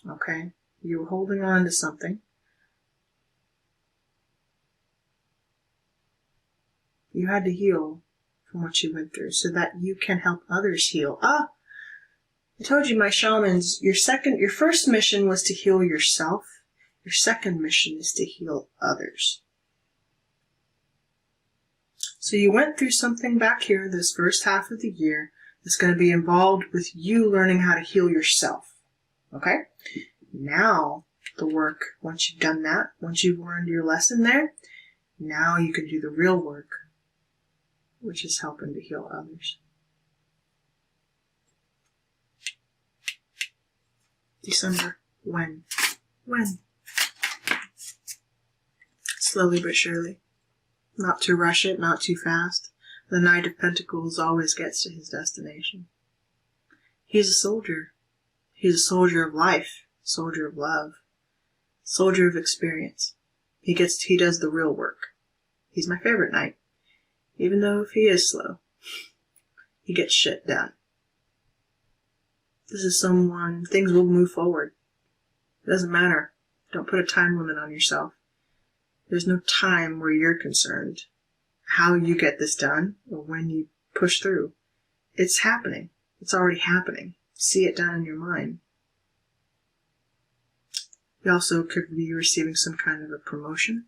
Okay? You were holding on to something. You had to heal from what you went through so that you can help others heal. I told you, my shamans, your first mission was to heal yourself. Your second mission is to heal others. So you went through something back here this first half of the year that's going to be involved with you learning how to heal yourself. Okay? Now, the work. Once you've done that, once you've learned your lesson there, now you can do the real work, which is helping to heal others. December. When? When? Slowly but surely. Not to rush it, not too fast. The Knight of Pentacles always gets to his destination. He's a soldier. He's a soldier of life, soldier of love, soldier of experience. He does the real work. He's my favorite knight. Even though if he is slow, he gets shit done. This is someone, things will move forward. It doesn't matter. Don't put a time limit on yourself. There's no time where you're concerned how you get this done or when you push through. It's happening. It's already happening. See it done in your mind. You also could be receiving some kind of a promotion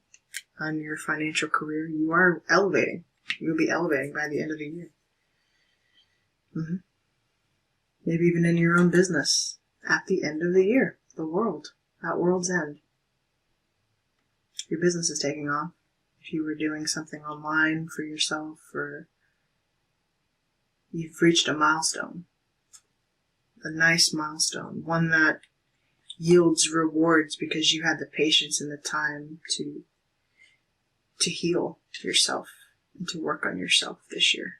on your financial career. You are elevating. You'll be elevating by the end of the year. Maybe even in your own business at the end of the year. The world. At world's end. Your business is taking off. If you were doing something online for yourself, or you've reached a milestone. A nice milestone. One that yields rewards because you had the patience and the time to heal yourself and to work on yourself this year.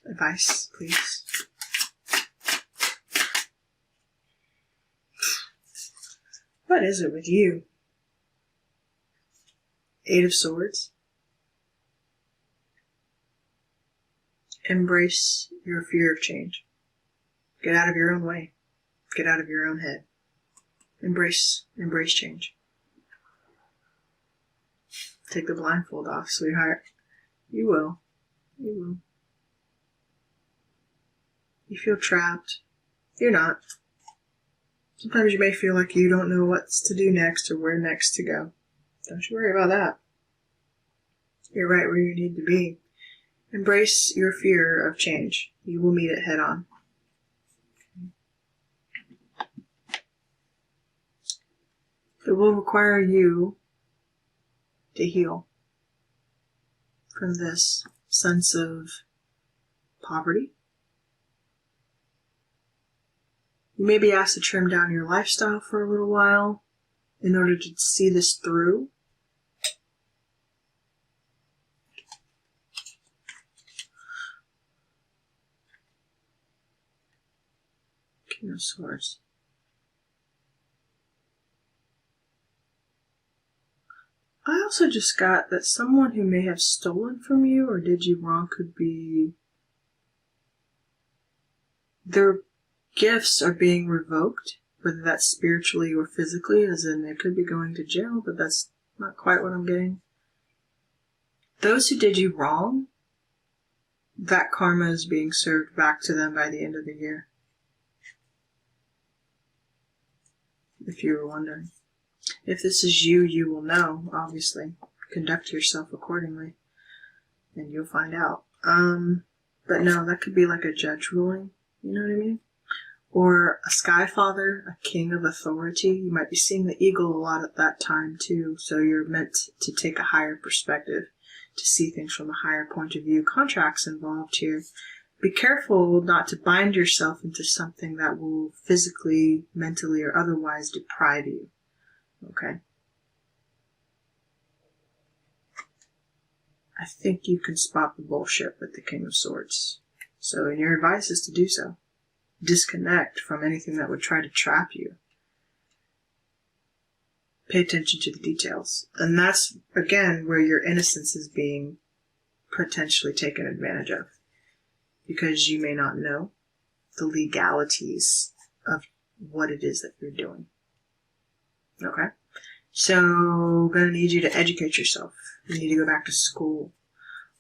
Advice, please. What is it with you? Eight of Swords. Embrace your fear of change. Get out of your own way. Get out of your own head. Embrace change. Take the blindfold off, sweetheart. You will. You will. You feel trapped. You're not. Sometimes you may feel like you don't know what to do next or where next to go. Don't you worry about that. You're right where you need to be. Embrace your fear of change. You will meet it head on. It will require you to heal from this sense of poverty. You may be asked to trim down your lifestyle for a little while in order to see this through. King of Swords. I also just got that someone who may have stolen from you or did you wrong could be... their gifts are being revoked, whether that's spiritually or physically, as in they could be going to jail, but that's not quite what I'm getting. Those who did you wrong, that karma is being served back to them by the end of the year. If you were wondering. If this is you, you will know, obviously. Conduct yourself accordingly, and you'll find out. But no, that could be like a judge ruling, you know what I mean? Or a sky father, a king of authority. You might be seeing the eagle a lot at that time too, so you're meant to take a higher perspective, to see things from a higher point of view. Contracts involved here. Be careful not to bind yourself into something that will physically, mentally, or otherwise deprive you. Okay? I think you can spot the bullshit with the King of Swords. So, and your advice is to do so. Disconnect from anything that would try to trap you. Pay attention to the details. And that's, again, where your innocence is being potentially taken advantage of. Because you may not know the legalities of what it is that you're doing. Okay? So, I'm going to need you to educate yourself. You need to go back to school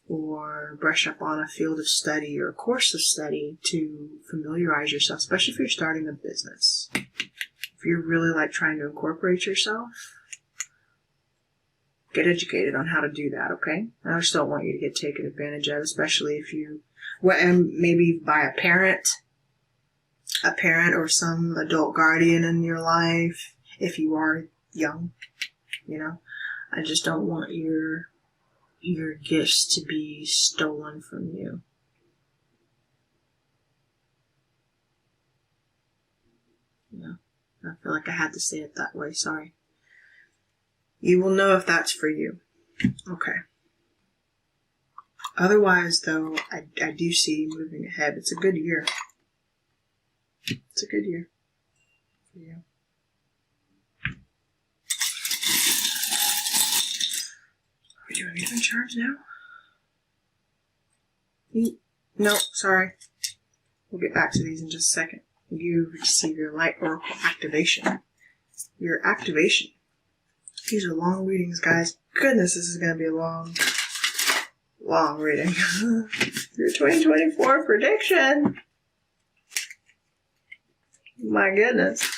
or brush up on a field of study or a course of study to familiarize yourself, especially if you're starting a business. If you're really like trying to incorporate yourself, get educated on how to do that, okay? I just don't want you to get taken advantage of, especially if you And maybe by a parent or some adult guardian in your life, if you are young, you know. I just don't want your gifts to be stolen from you. Yeah, I feel like I had to say it that way. Sorry. You will know if that's for you. Okay. Otherwise, though, I do see moving ahead. It's a good year. It's a good year for you. Are we doing even charge now? No, sorry. We'll get back to these in just a second. You receive your light oracle activation. Your activation. These are long readings, guys. Goodness, this is going to be a long reading. Your 2024 prediction. My goodness.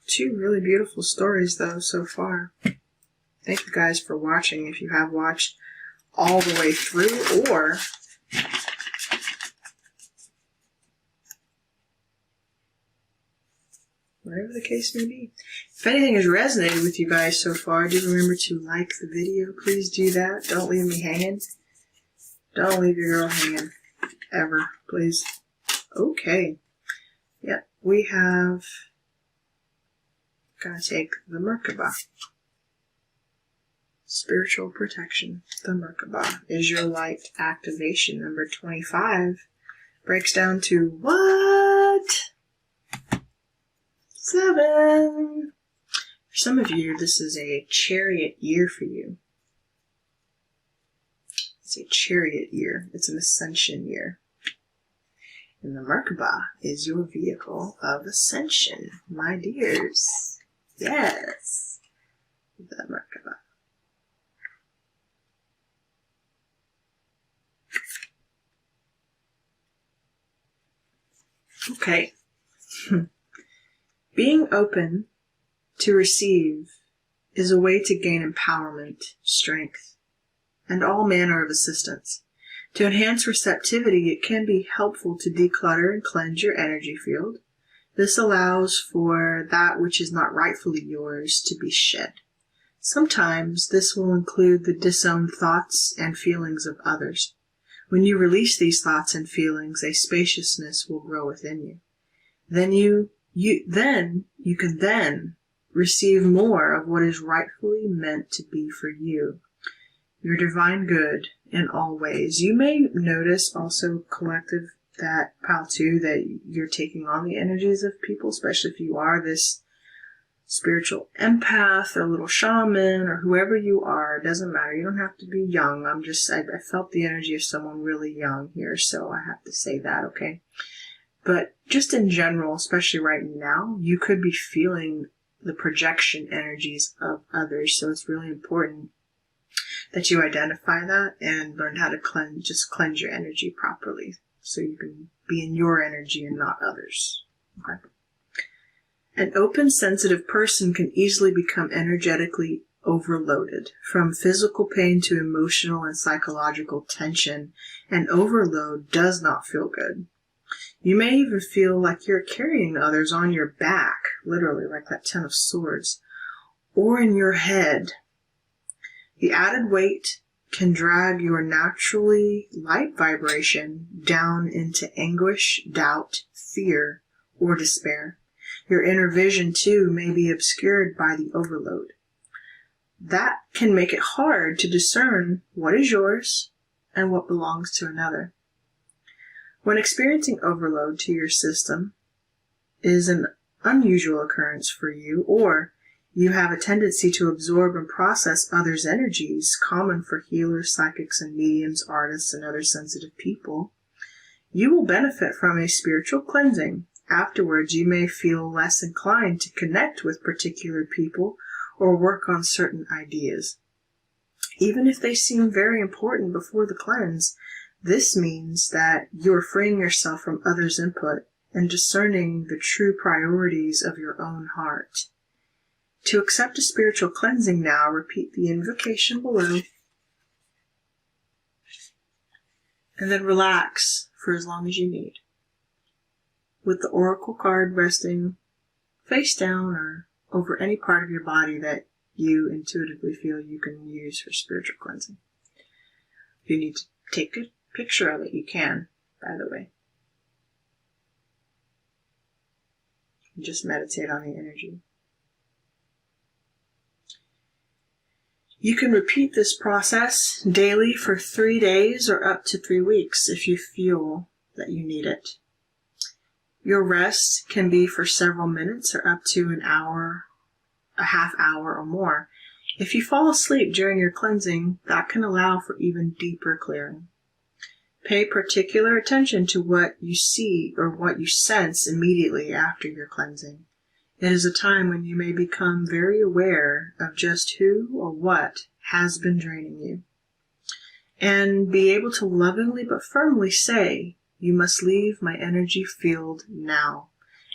2 really beautiful stories, though, so far. Thank you guys for watching. If you have watched all the way through, or whatever the case may be. If anything has resonated with you guys so far, do remember to like the video. Please do that. Don't leave me hanging. Don't leave your girl hanging. Ever. Please. Okay. Yeah, we have... Gonna take the Merkaba. Spiritual protection. The Merkaba is your light activation. Number 25 breaks down to what? 7. For some of you, this is a chariot year for you. It's a chariot year. It's an ascension year. And the Merkaba is your vehicle of ascension, my dears. Yes. The Merkaba. Okay. Being open to receive is a way to gain empowerment, strength, and all manner of assistance. To enhance receptivity, it can be helpful to declutter and cleanse your energy field. This allows for that which is not rightfully yours to be shed. Sometimes this will include the disowned thoughts and feelings of others. When you release these thoughts and feelings, a spaciousness will grow within you. Then you can then receive more of what is rightfully meant to be for you. Your divine good in all ways. You may notice also, collective, that pile 2, that you're taking on the energies of people, especially if you are this spiritual empath or little shaman or whoever you are. It doesn't matter. You don't have to be young. I felt the energy of someone really young here, so I have to say that, okay? But just in general, especially right now, you could be feeling the projection energies of others, so it's really important that you identify that and learn how to cleanse your energy properly so you can be in your energy and not others. Okay. An open, sensitive person can easily become energetically overloaded, from physical pain to emotional and psychological tension, and overload does not feel good. You may even feel like you're carrying others on your back, literally like that 10 of Swords, or in your head. The added weight can drag your naturally light vibration down into anguish, doubt, fear, or despair. Your inner vision, too, may be obscured by the overload. That can make it hard to discern what is yours and what belongs to another. When experiencing overload to your system is an unusual occurrence for you, or you have a tendency to absorb and process others' energies, common for healers, psychics, and mediums, artists, and other sensitive people, you will benefit from a spiritual cleansing. Afterwards, you may feel less inclined to connect with particular people or work on certain ideas. Even if they seem very important before the cleanse, this means that you're freeing yourself from others' input and discerning the true priorities of your own heart. To accept a spiritual cleansing now, repeat the invocation below And then relax for as long as you need, with the oracle card resting face down or over any part of your body that you intuitively feel you can use for spiritual cleansing. If you need to take a picture of it, you can, by the way. And just meditate on the energy. You can repeat this process daily for 3 days or up to 3 weeks if you feel that you need it. Your rest can be for several minutes or up to an hour, a half hour or more. If you fall asleep during your cleansing, that can allow for even deeper clearing. Pay particular attention to what you see or what you sense immediately after your cleansing. It is a time when you may become very aware of just who or what has been draining you, and be able to lovingly but firmly say, "You must leave my energy field now,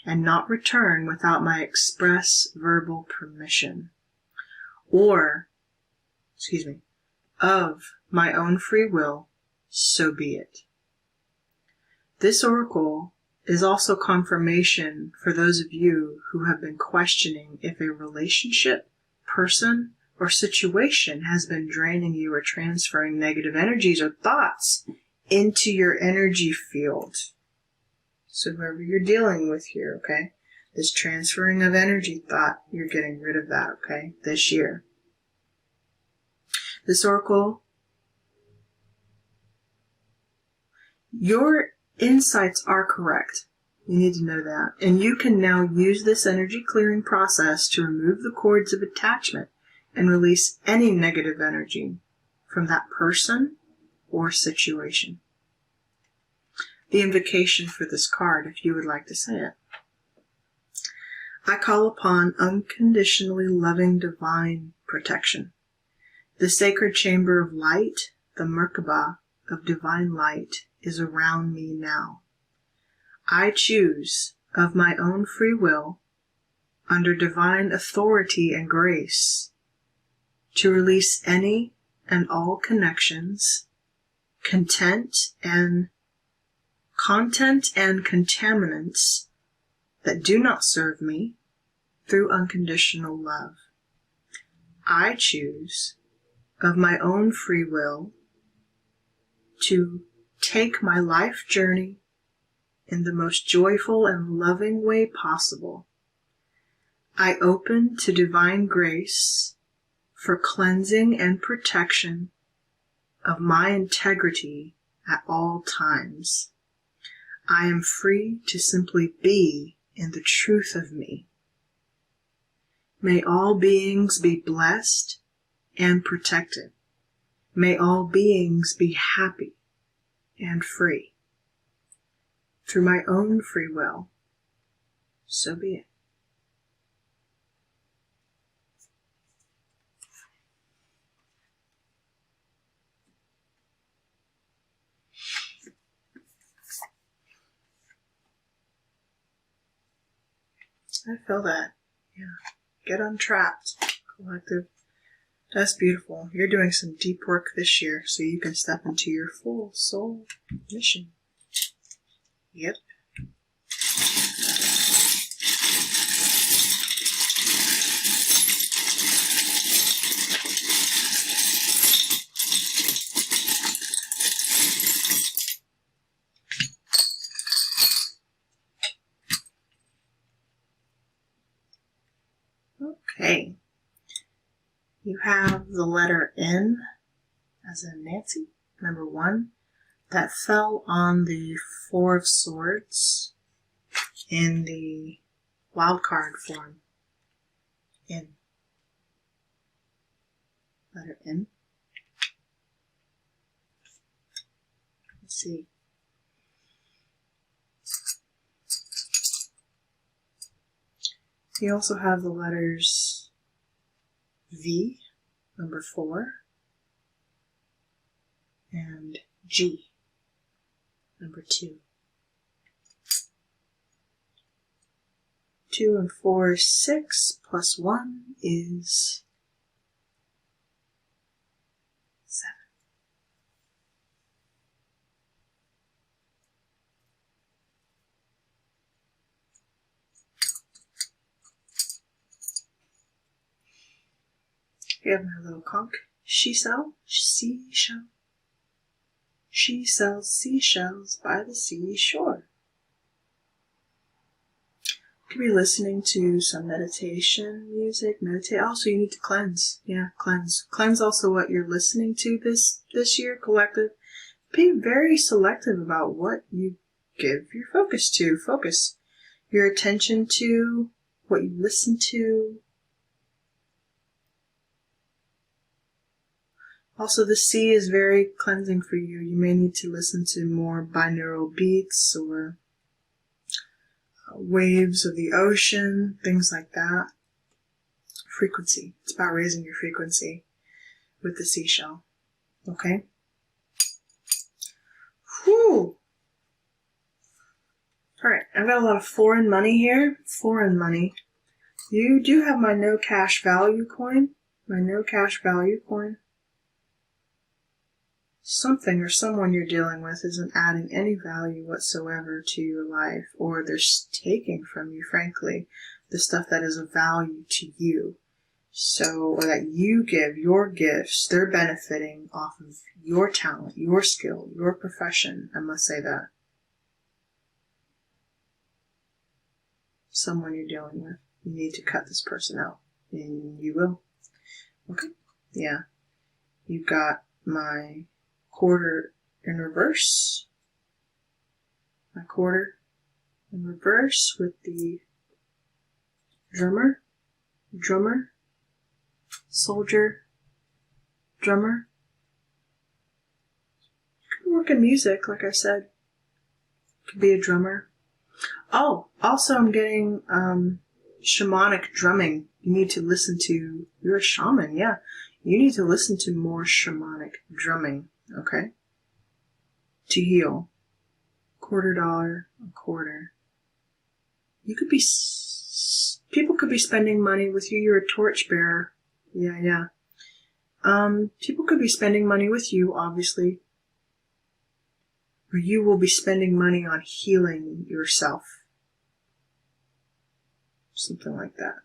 and not return without my express verbal permission." Or, of my own free will, so be it. This oracle is also confirmation for those of you who have been questioning if a relationship, person, or situation has been draining you or transferring negative energies or thoughts into your energy field. So whoever you're dealing with here, okay? This transferring of energy thought, you're getting rid of that, okay? This year. This oracle, your insights are correct. You need to know that. And you can now use this energy clearing process to remove the cords of attachment and release any negative energy from that person or situation. The invocation for this card, if you would like to say it. I call upon unconditionally loving divine protection. The sacred chamber of light, the Merkaba of divine light, is around me now. I choose, of my own free will, under divine authority and grace, to release any and all connections, content and contaminants that do not serve me through unconditional love. I choose, of my own free will, to take my life journey in the most joyful and loving way possible. I open to divine grace for cleansing and protection of my integrity at all times. I am free to simply be in the truth of me. May all beings be blessed and protected. May all beings be happy and free. Through my own free will, so be it. I feel that. Yeah. Get untrapped, collective. That's beautiful. You're doing some deep work this year so you can step into your full soul mission. Yep. Okay. You have the letter N, as in Nancy, number 1, that fell on the 4 of Swords in the wild card form. N. Letter N. Let's see. You also have the letters V, number 4, and G, number 2. 2 and 4 is 6, plus 1 is 7. We have my little conch. She sells seashell. She sells seashells by the seashore. You could be listening to some meditation music. Meditate. Also, you need to cleanse. Yeah, cleanse. Cleanse also what you're listening to this year, collective. Be very selective about what you give your focus to. Focus your attention to, what you listen to. Also, the sea is very cleansing for you. You may need to listen to more binaural beats or waves of the ocean, things like that. Frequency. It's about raising your frequency with the seashell. Okay? Whew! Alright, I've got a lot of foreign money here. Foreign money. You do have my no cash value coin. My no cash value coin. Something or someone you're dealing with isn't adding any value whatsoever to your life, or they're taking from you, frankly, the stuff that is of value to you. So, or that you give, your gifts, they're benefiting off of your talent, your skill, your profession. I must say that. Someone you're dealing with. You need to cut this person out. And you will. Okay? Yeah. You've got my quarter in reverse. My quarter in reverse with the drummer, soldier, drummer. You can work in music, like I said. Could be a drummer. Oh, also I'm getting shamanic drumming. You need to listen to, you're a shaman, yeah. You need to listen to more shamanic drumming, okay? To heal. $quarter, a quarter. You could be, people could be spending money with you. You're a torchbearer. Yeah. People could be spending money with you, obviously. Or you will be spending money on healing yourself. Something like that.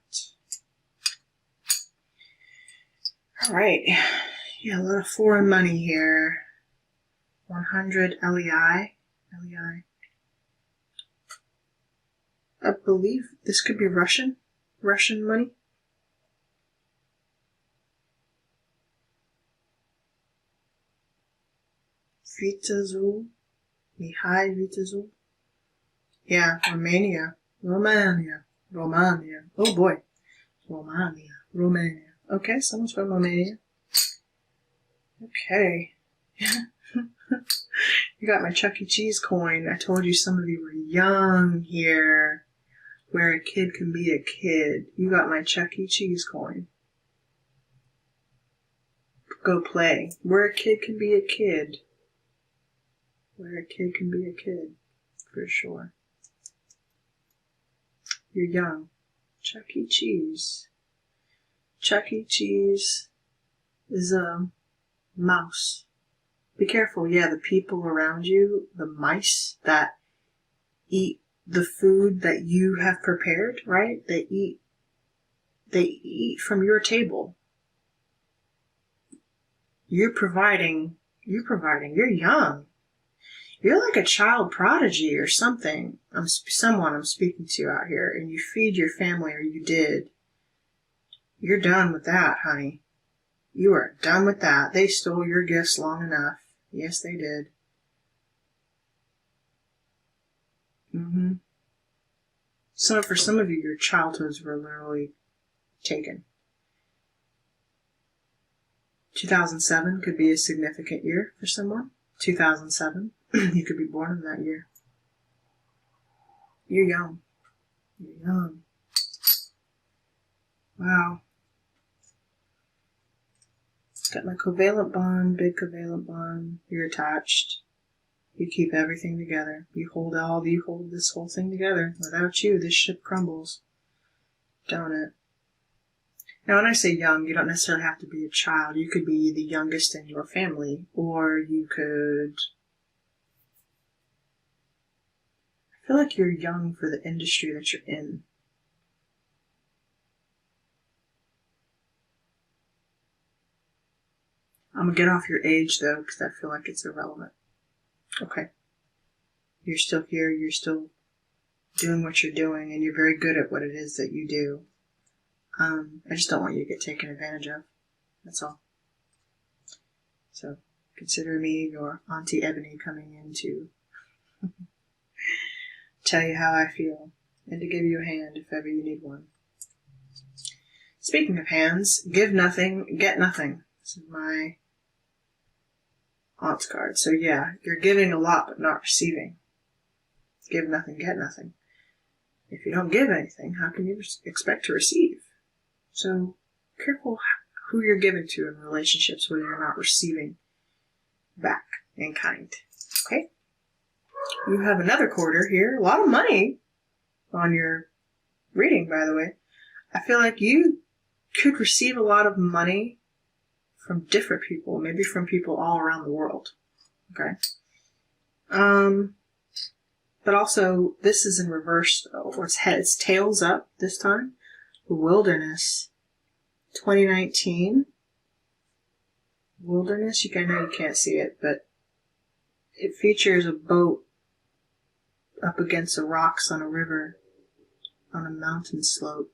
Alright. Yeah, a lot of foreign money here. 100 LEI. I believe this could be Russian money. Vitazul. Mihai Vitazul. Yeah, Romania. Oh boy. Romania. Okay, someone's from Romania. Okay. You got my Chuck E. Cheese coin. I told you some of you were young here, where a kid can be a kid. You got my Chuck E. Cheese coin. Go play. Where a kid can be a kid. Where a kid can be a kid. For sure. You're young. Chuck E. Cheese. Chuck E. Cheese is a mouse. Be careful, yeah, the people around you, the mice that eat the food that you have prepared, right? They eat from your table. You're providing, you're young. You're like a child prodigy or something. Someone I'm speaking to out here, and you feed your family, or you did. You're done with that, honey. You are done with that. They stole your gifts long enough. Yes, they did. So for some of you, your childhoods were literally taken. 2007 could be a significant year for someone. 2007. You could be born in that year. You're young. You're young. Wow. Got my covalent bond, big covalent bond. You're attached. You keep everything together. You hold this whole thing together. Without you, this ship crumbles. Don't it? Now, when I say young, you don't necessarily have to be a child. You could be the youngest in your family, or you could... I feel like you're young for the industry that you're in. I'm going to get off your age, though, because I feel like it's irrelevant. Okay. You're still here. You're still doing what you're doing, and you're very good at what it is that you do. I just don't want you to get taken advantage of. That's all. So consider me your Auntie Ebony coming in to tell you how I feel and to give you a hand if ever you need one. Speaking of hands, give nothing, get nothing. This is my aunt's card. So yeah, you're giving a lot but not receiving. Give nothing, get nothing. If you don't give anything, how can you expect to receive? So careful who you're giving to in relationships where you're not receiving back in kind. Okay? You have another quarter here. A lot of money on your reading, by the way. I feel like you could receive a lot of money from different people, maybe from people all around the world. Okay? But also, this is in reverse, though. It's tails up this time. Wilderness. 2019. Wilderness, I know you can't see it, but it features a boat up against the rocks on a river on a mountain slope.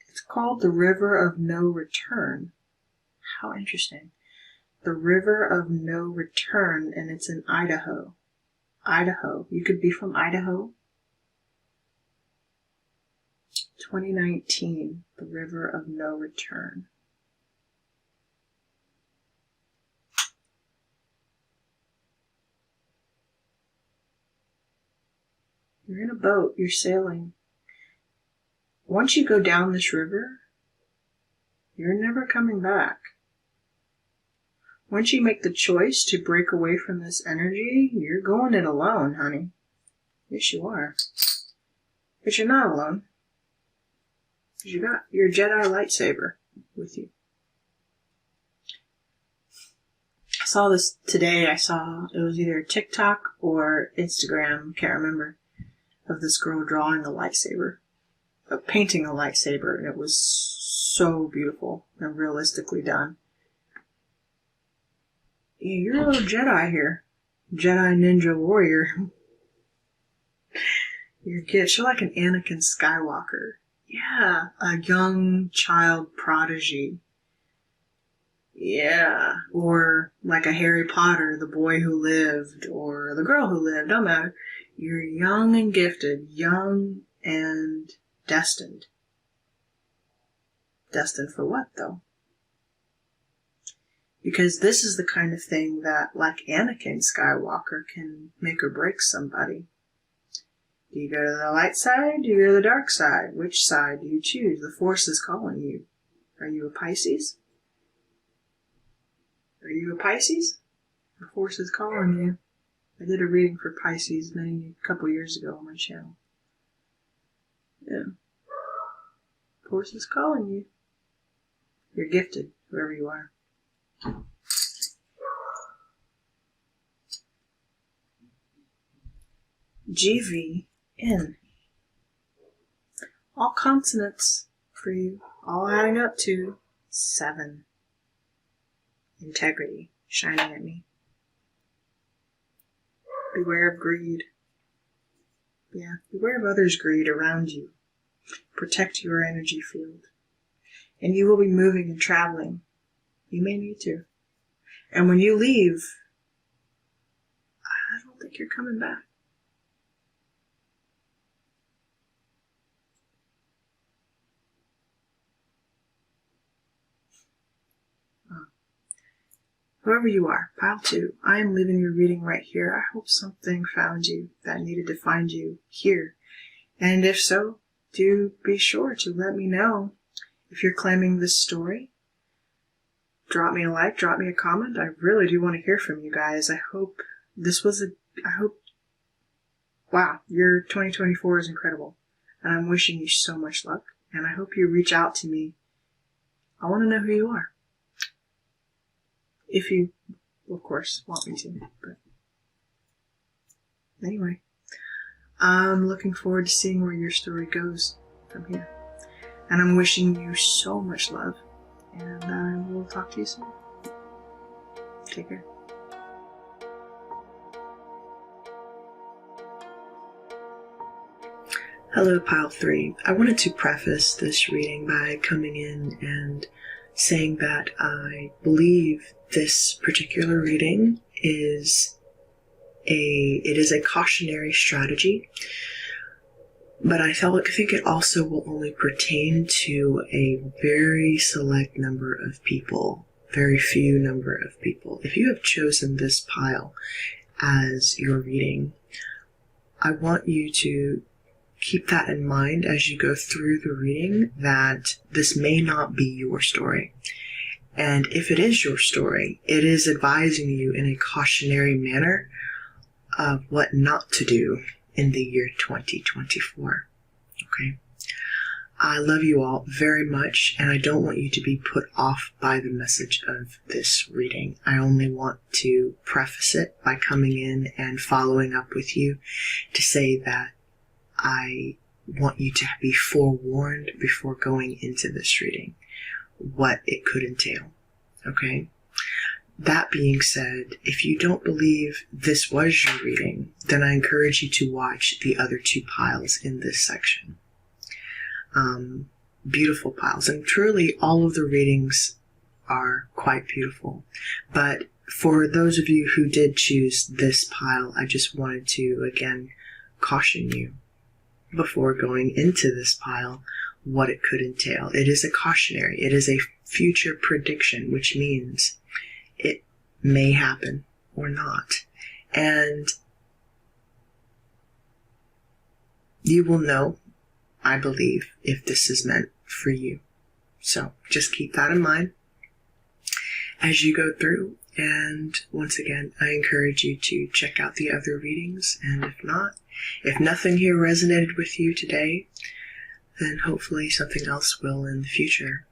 It's called the River of No Return. How interesting. The River of No Return, and it's in Idaho. Idaho. You could be from Idaho. 2019, the River of No Return. You're in a boat, you're sailing. Once you go down this river, you're never coming back. Once you make the choice to break away from this energy, you're going it alone, honey. Yes, you are. But you're not alone. Because you got your Jedi lightsaber with you. I saw this today. It was either TikTok or Instagram, can't remember, of this girl drawing a lightsaber. Painting a lightsaber, and it was so beautiful and realistically done. Yeah, you're a little Jedi here. Jedi Ninja Warrior. You're good. You're like an Anakin Skywalker. Yeah, a young child prodigy. Yeah, or like a Harry Potter, the boy who lived, or the girl who lived, don't matter. You're young and gifted, young and destined. Destined for what, though? Because this is the kind of thing that, like Anakin Skywalker, can make or break somebody. Do you go to the light side? Do you go to the dark side? Which side do you choose? The Force is calling you. Are you a Pisces? Are you a Pisces? The Force is calling you. I did a reading for Pisces a couple years ago on my channel. Yeah. Force is calling you. You're gifted, whoever you are. GVN. All consonants for you, all adding up to 7. Integrity shining at me. Beware of greed. Yeah, beware of others' greed around you. Protect your energy field. And you will be moving and traveling. You may need to. And when you leave, I don't think you're coming back. Whoever you are, pile 2, I am leaving your reading right here. I hope something found you that needed to find you here. And if so, do be sure to let me know. If you're claiming this story, drop me a like, drop me a comment. I really do want to hear from you guys. I hope wow, your 2024 is incredible. And I'm wishing you so much luck. And I hope you reach out to me. I want to know who you are. If you, of course, want me to. But anyway, I'm looking forward to seeing where your story goes from here. And I'm wishing you so much love and I will talk to you soon. Take care. Hello, Pile 3. I wanted to preface this reading by coming in and saying that I believe this particular reading is a cautionary strategy, but I think it also will only pertain to a very select number of people, very few number of people. If you have chosen this pile as your reading, I want you to keep that in mind as you go through the reading, that this may not be your story. And if it is your story, it is advising you in a cautionary manner of what not to do in the year 2024. Okay? I love you all very much, and I don't want you to be put off by the message of this reading. I only want to preface it by coming in and following up with you to say that I want you to be forewarned before going into this reading what it could entail. Okay? That being said, if you don't believe this was your reading, then I encourage you to watch the other two piles in this section. Beautiful piles, and truly all of the readings are quite beautiful. But for those of you who did choose this pile, I just wanted to again caution you before going into this pile what it could entail. It is a cautionary, it is a future prediction, which means it may happen or not. And you will know, I believe, if this is meant for you. So just keep that in mind as you go through. And once again, I encourage you to check out the other readings. And if nothing here resonated with you today, then hopefully something else will in the future.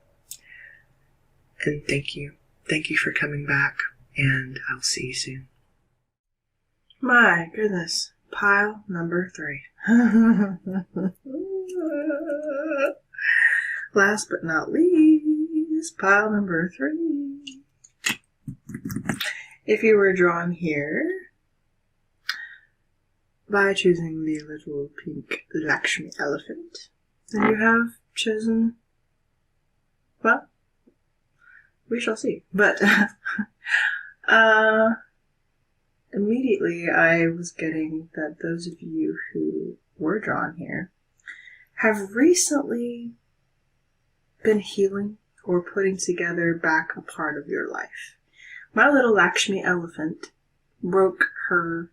And thank you. Thank you for coming back, and I'll see you soon. My goodness. Pile number 3. Last but not least, pile number 3. If you were drawn here by choosing the little pink Lakshmi elephant, then you have chosen, well, we shall see. But immediately I was getting that those of you who were drawn here have recently been healing or putting together back a part of your life. My little Lakshmi elephant broke her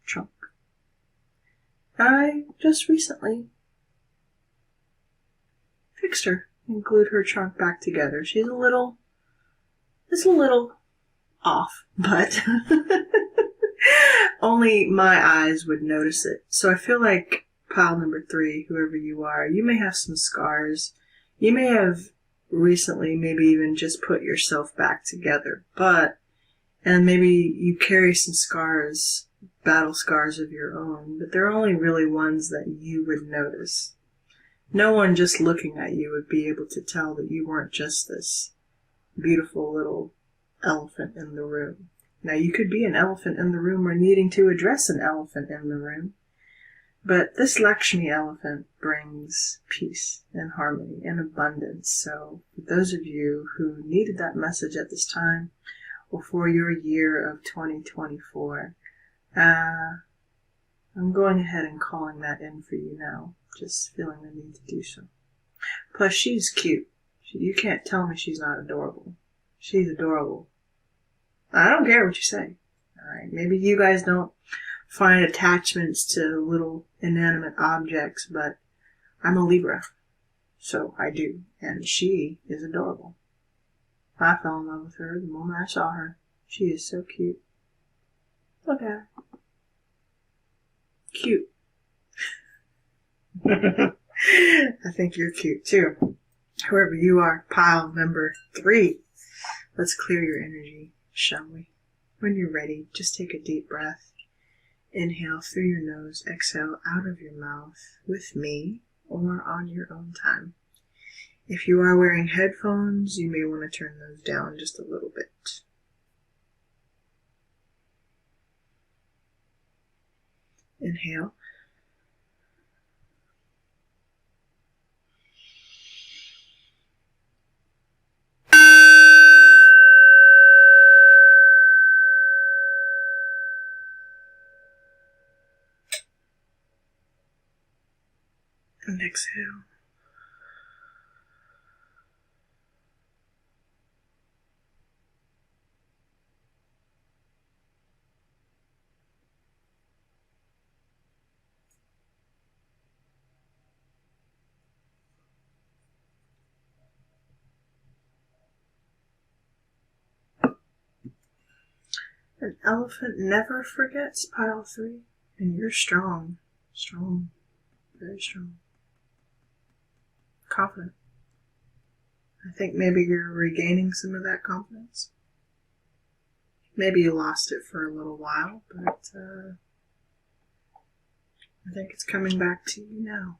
trunk. I just recently fixed her and glued her trunk back together. It's a little off, but only my eyes would notice it. So I feel like pile number 3, whoever you are, you may have some scars. You may have recently maybe even just put yourself back together, and maybe you carry some scars, battle scars of your own, but they're only really ones that you would notice. No one just looking at you would be able to tell that you weren't just this beautiful little elephant in the room. Now, you could be an elephant in the room or needing to address an elephant in the room, but this Lakshmi elephant brings peace and harmony and abundance. So for those of you who needed that message at this time, or for your year of 2024, I'm going ahead and calling that in for you now. Just feeling the need to do so. Plus, she's cute. You can't tell me she's not adorable. She's adorable. I don't care what you say. Alright, maybe you guys don't find attachments to little inanimate objects, but I'm a Libra, so I do. And she is adorable. I fell in love with her the moment I saw her. She is so cute. Look at her. Cute. I think you're cute too. Whoever you are, pile number 3. Let's clear your energy, shall we? When you're ready, just take a deep breath. Inhale through your nose, exhale out of your mouth with me or on your own time. If you are wearing headphones, you may want to turn those down just a little bit. Inhale. And exhale. An elephant never forgets, pile 3. And you're strong. Strong. Very strong. Confident. I think maybe you're regaining some of that confidence. Maybe you lost it for a little while, but I think it's coming back to you now.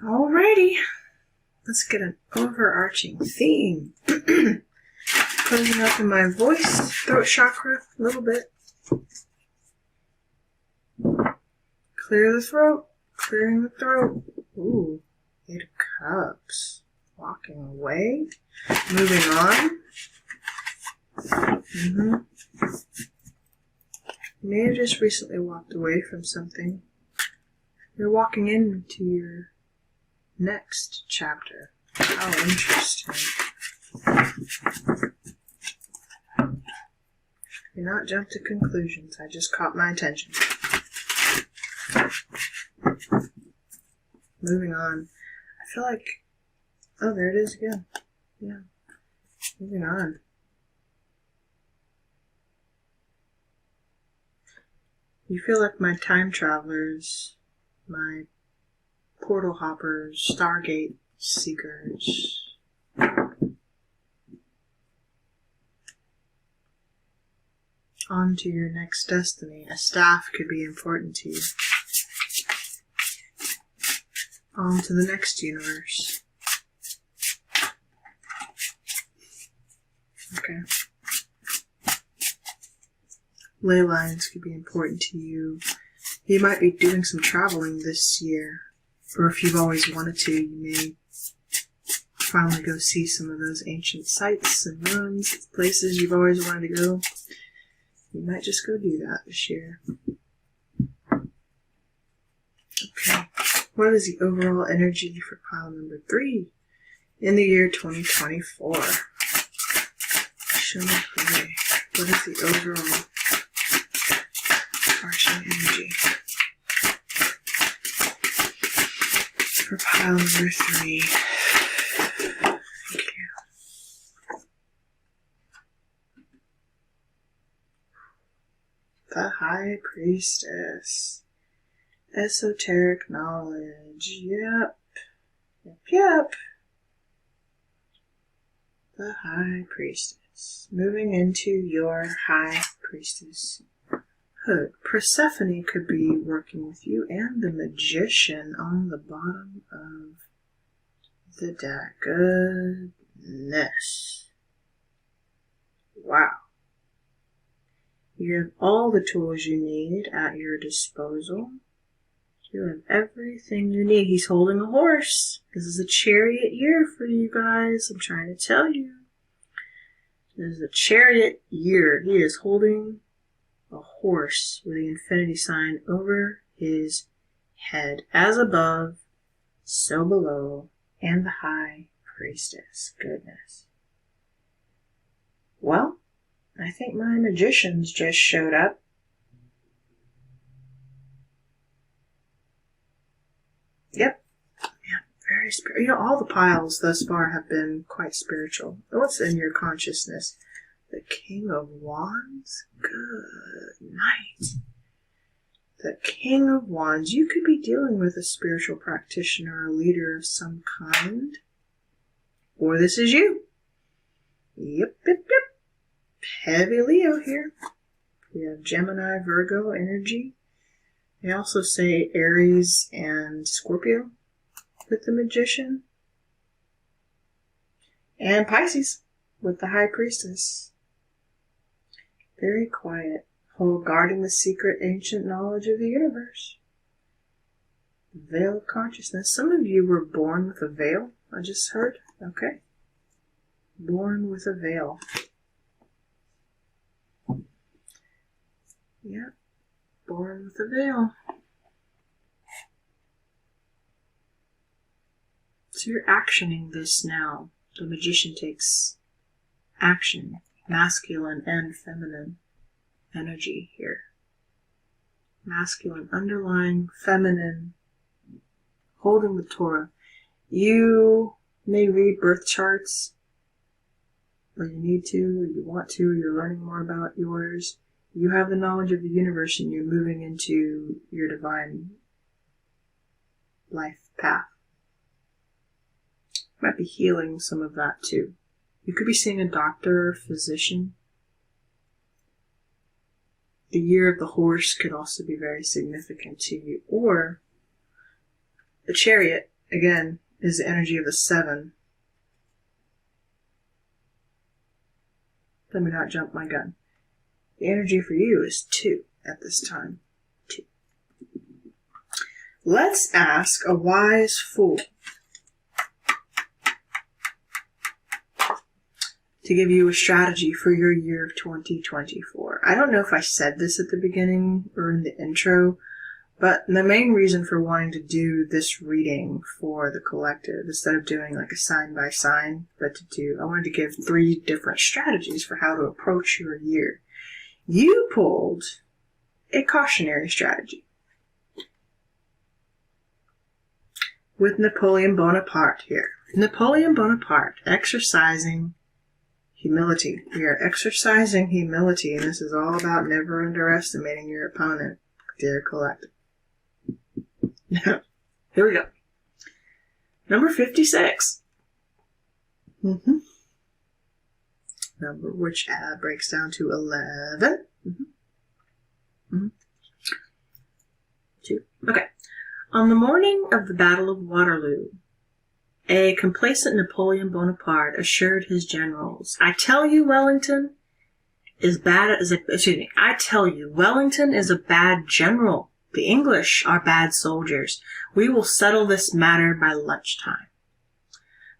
Alrighty. Let's get an overarching theme. Closing up in my voice, throat chakra a little bit. Clear the throat. Clearing the throat. Ooh, 8 of Cups. Walking away. Moving on. You may have just recently walked away from something. You're walking into your next chapter. How interesting. Do not jump to conclusions. I just caught my attention. Moving on. I feel like... Oh, there it is again. Yeah. Moving on. You feel like my time travelers, my portal hoppers, Stargate seekers. On to your next destiny. A staff could be important to you. On to the next universe. Okay. Ley lines could be important to you. You might be doing some traveling this year. Or if you've always wanted to, you may finally go see some of those ancient sites and ruins, places you've always wanted to go. You might just go do that this year. Okay. What is the overall energy for pile number 3 in the year 2024? Show me play. What is the overall arching energy for pile number 3? Thank you. The High Priestess. Esoteric knowledge. Yep. The High Priestess. Moving into your High Priestess hood. Persephone could be working with you, and the Magician on the bottom of the deck. Goodness. Wow. You have all the tools you need at your disposal. You have everything you need. He's holding a horse. This is a chariot year for you guys. I'm trying to tell you. This is a chariot year. He is holding a horse with the infinity sign over his head. As above, so below, and the High Priestess. Goodness. Well, I think my magicians just showed up. Yep. Yeah, very spiritual. You know, all the piles thus far have been quite spiritual. What's in your consciousness? The King of Wands? Good night. The King of Wands. You could be dealing with a spiritual practitioner, a leader of some kind. Or this is you. Yep. Heavy Leo here. We have Gemini, Virgo energy. They also say Aries and Scorpio with the Magician. And Pisces with the High Priestess. Very quiet. Guarding the secret ancient knowledge of the universe. Veil of consciousness. Some of you were born with a veil, I just heard. Okay. Born with a veil. Yeah. Born with a veil. So you're actioning this now. The Magician takes action. Masculine and feminine energy here. Masculine underlying, feminine, holding the Torah. You may read birth charts, or you need to, or you want to, or you're learning more about yours. You have the knowledge of the universe and you're moving into your divine life path. You might be healing some of that too. You could be seeing a doctor or physician. The year of the horse could also be very significant to you. Or the Chariot, again, is the energy of the 7. Let me not jump my gun. The energy for you is 2 at this time. 2. Let's ask a wise fool to give you a strategy for your year of 2024. I don't know if I said this at the beginning or in the intro, but the main reason for wanting to do this reading for the collective, instead of doing like a sign by sign, I wanted to give 3 different strategies for how to approach your year. You pulled a cautionary strategy with Napoleon Bonaparte here. Napoleon Bonaparte exercising humility. We are exercising humility, and this is all about never underestimating your opponent, dear collective. Here we go. Number 56. Number which breaks down to 11. 2. Okay. On the morning of the Battle of Waterloo, a complacent Napoleon Bonaparte assured his generals, I tell you, Wellington is a bad general. The English are bad soldiers. We will settle this matter by lunchtime.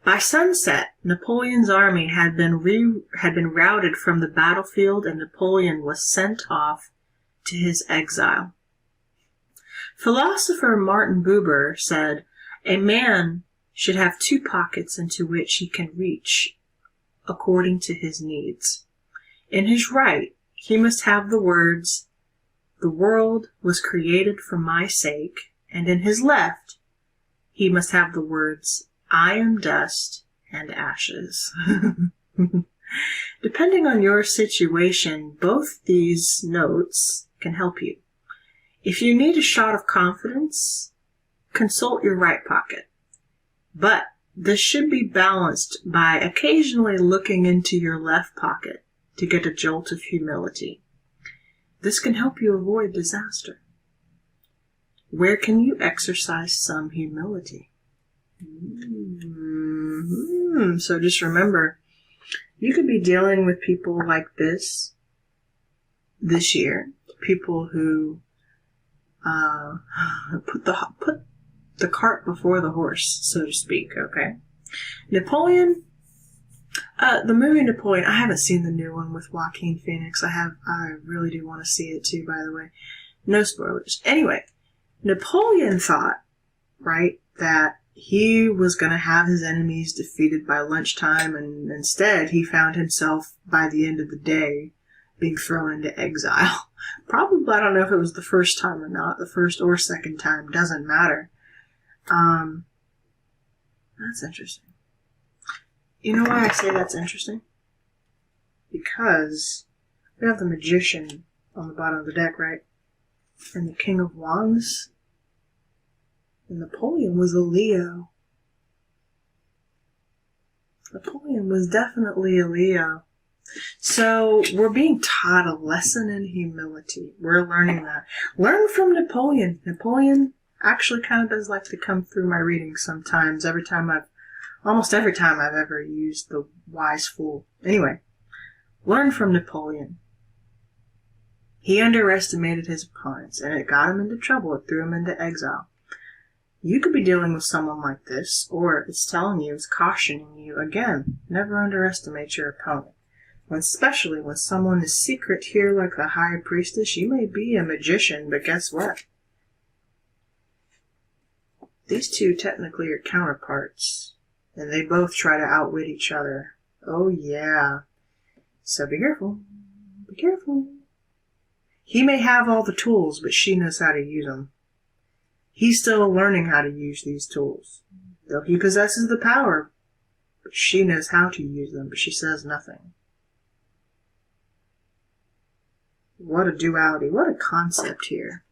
By sunset, Napoleon's army had been routed from the battlefield, and Napoleon was sent off to his exile. Philosopher Martin Buber said, a man should have 2 pockets into which he can reach according to his needs. In his right, he must have the words, the world was created for my sake, and in his left, he must have the words, I am dust and ashes. Depending on your situation, both these notes can help you. If you need a shot of confidence, consult your right pocket. But this should be balanced by occasionally looking into your left pocket to get a jolt of humility. This can help you avoid disaster. Where can you exercise some humility? So just remember, you could be dealing with people like this year. People who put the cart before the horse, so to speak, okay? Napoleon, the movie Napoleon, I haven't seen the new one with Joaquin Phoenix. I really do want to see it too, by the way. No spoilers. Anyway, Napoleon thought, right, that he was going to have his enemies defeated by lunchtime, and instead he found himself, by the end of the day, being thrown into exile. Probably, I don't know if it was the first time or not, the first or second time, doesn't matter. That's interesting. You know why I say that's interesting? Because we have the Magician on the bottom of the deck, right? And the King of Wands. And Napoleon was a Leo. Napoleon was definitely a Leo. So we're being taught a lesson in humility. We're learning that. Learn from Napoleon. Napoleon actually kind of does like to come through my readings sometimes. Almost every time I've ever used the wise fool. Anyway, learn from Napoleon. He underestimated his opponents, and it got him into trouble. It threw him into exile. You could be dealing with someone like this, or it's telling you, it's cautioning you, again, never underestimate your opponent. Especially when someone is secret here like the High Priestess. You may be a magician, but guess what? These two technically are counterparts, and they both try to outwit each other. Oh yeah. So be careful. Be careful. He may have all the tools, but she knows how to use them. He's still learning how to use these tools. Though he possesses the power, but she knows how to use them, but she says nothing. What a duality. What a concept here.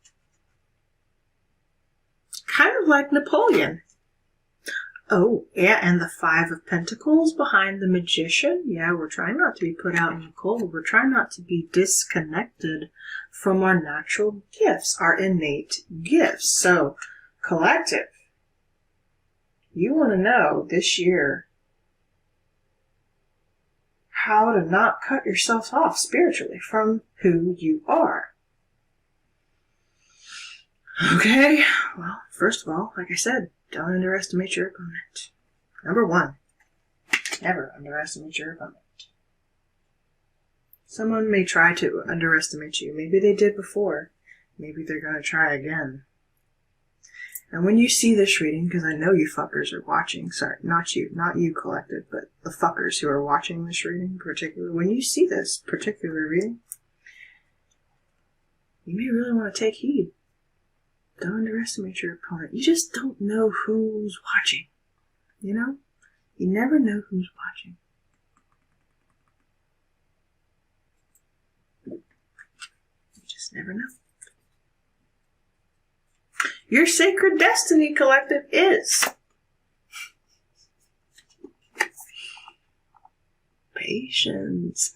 Kind of like Napoleon. Oh, yeah, and the Five of Pentacles behind the Magician. Yeah, we're trying not to be put out in the cold. We're trying not to be disconnected from our natural gifts, our innate gifts. So, collective, you want to know this year how to not cut yourself off spiritually from who you are. Okay, well, first of all, like I said, don't underestimate your opponent. Number one, never underestimate your opponent. Someone may try to underestimate you. Maybe they did before. Maybe they're going to try again. And when you see this reading, because I know you fuckers are watching, sorry, not you collective, but the fuckers who are watching this reading particularly, when you see this particular reading, you may really want to take heed. Don't underestimate your opponent. You just don't know who's watching. You know? You never know who's watching. You just never know. Your sacred destiny, collective, is patience,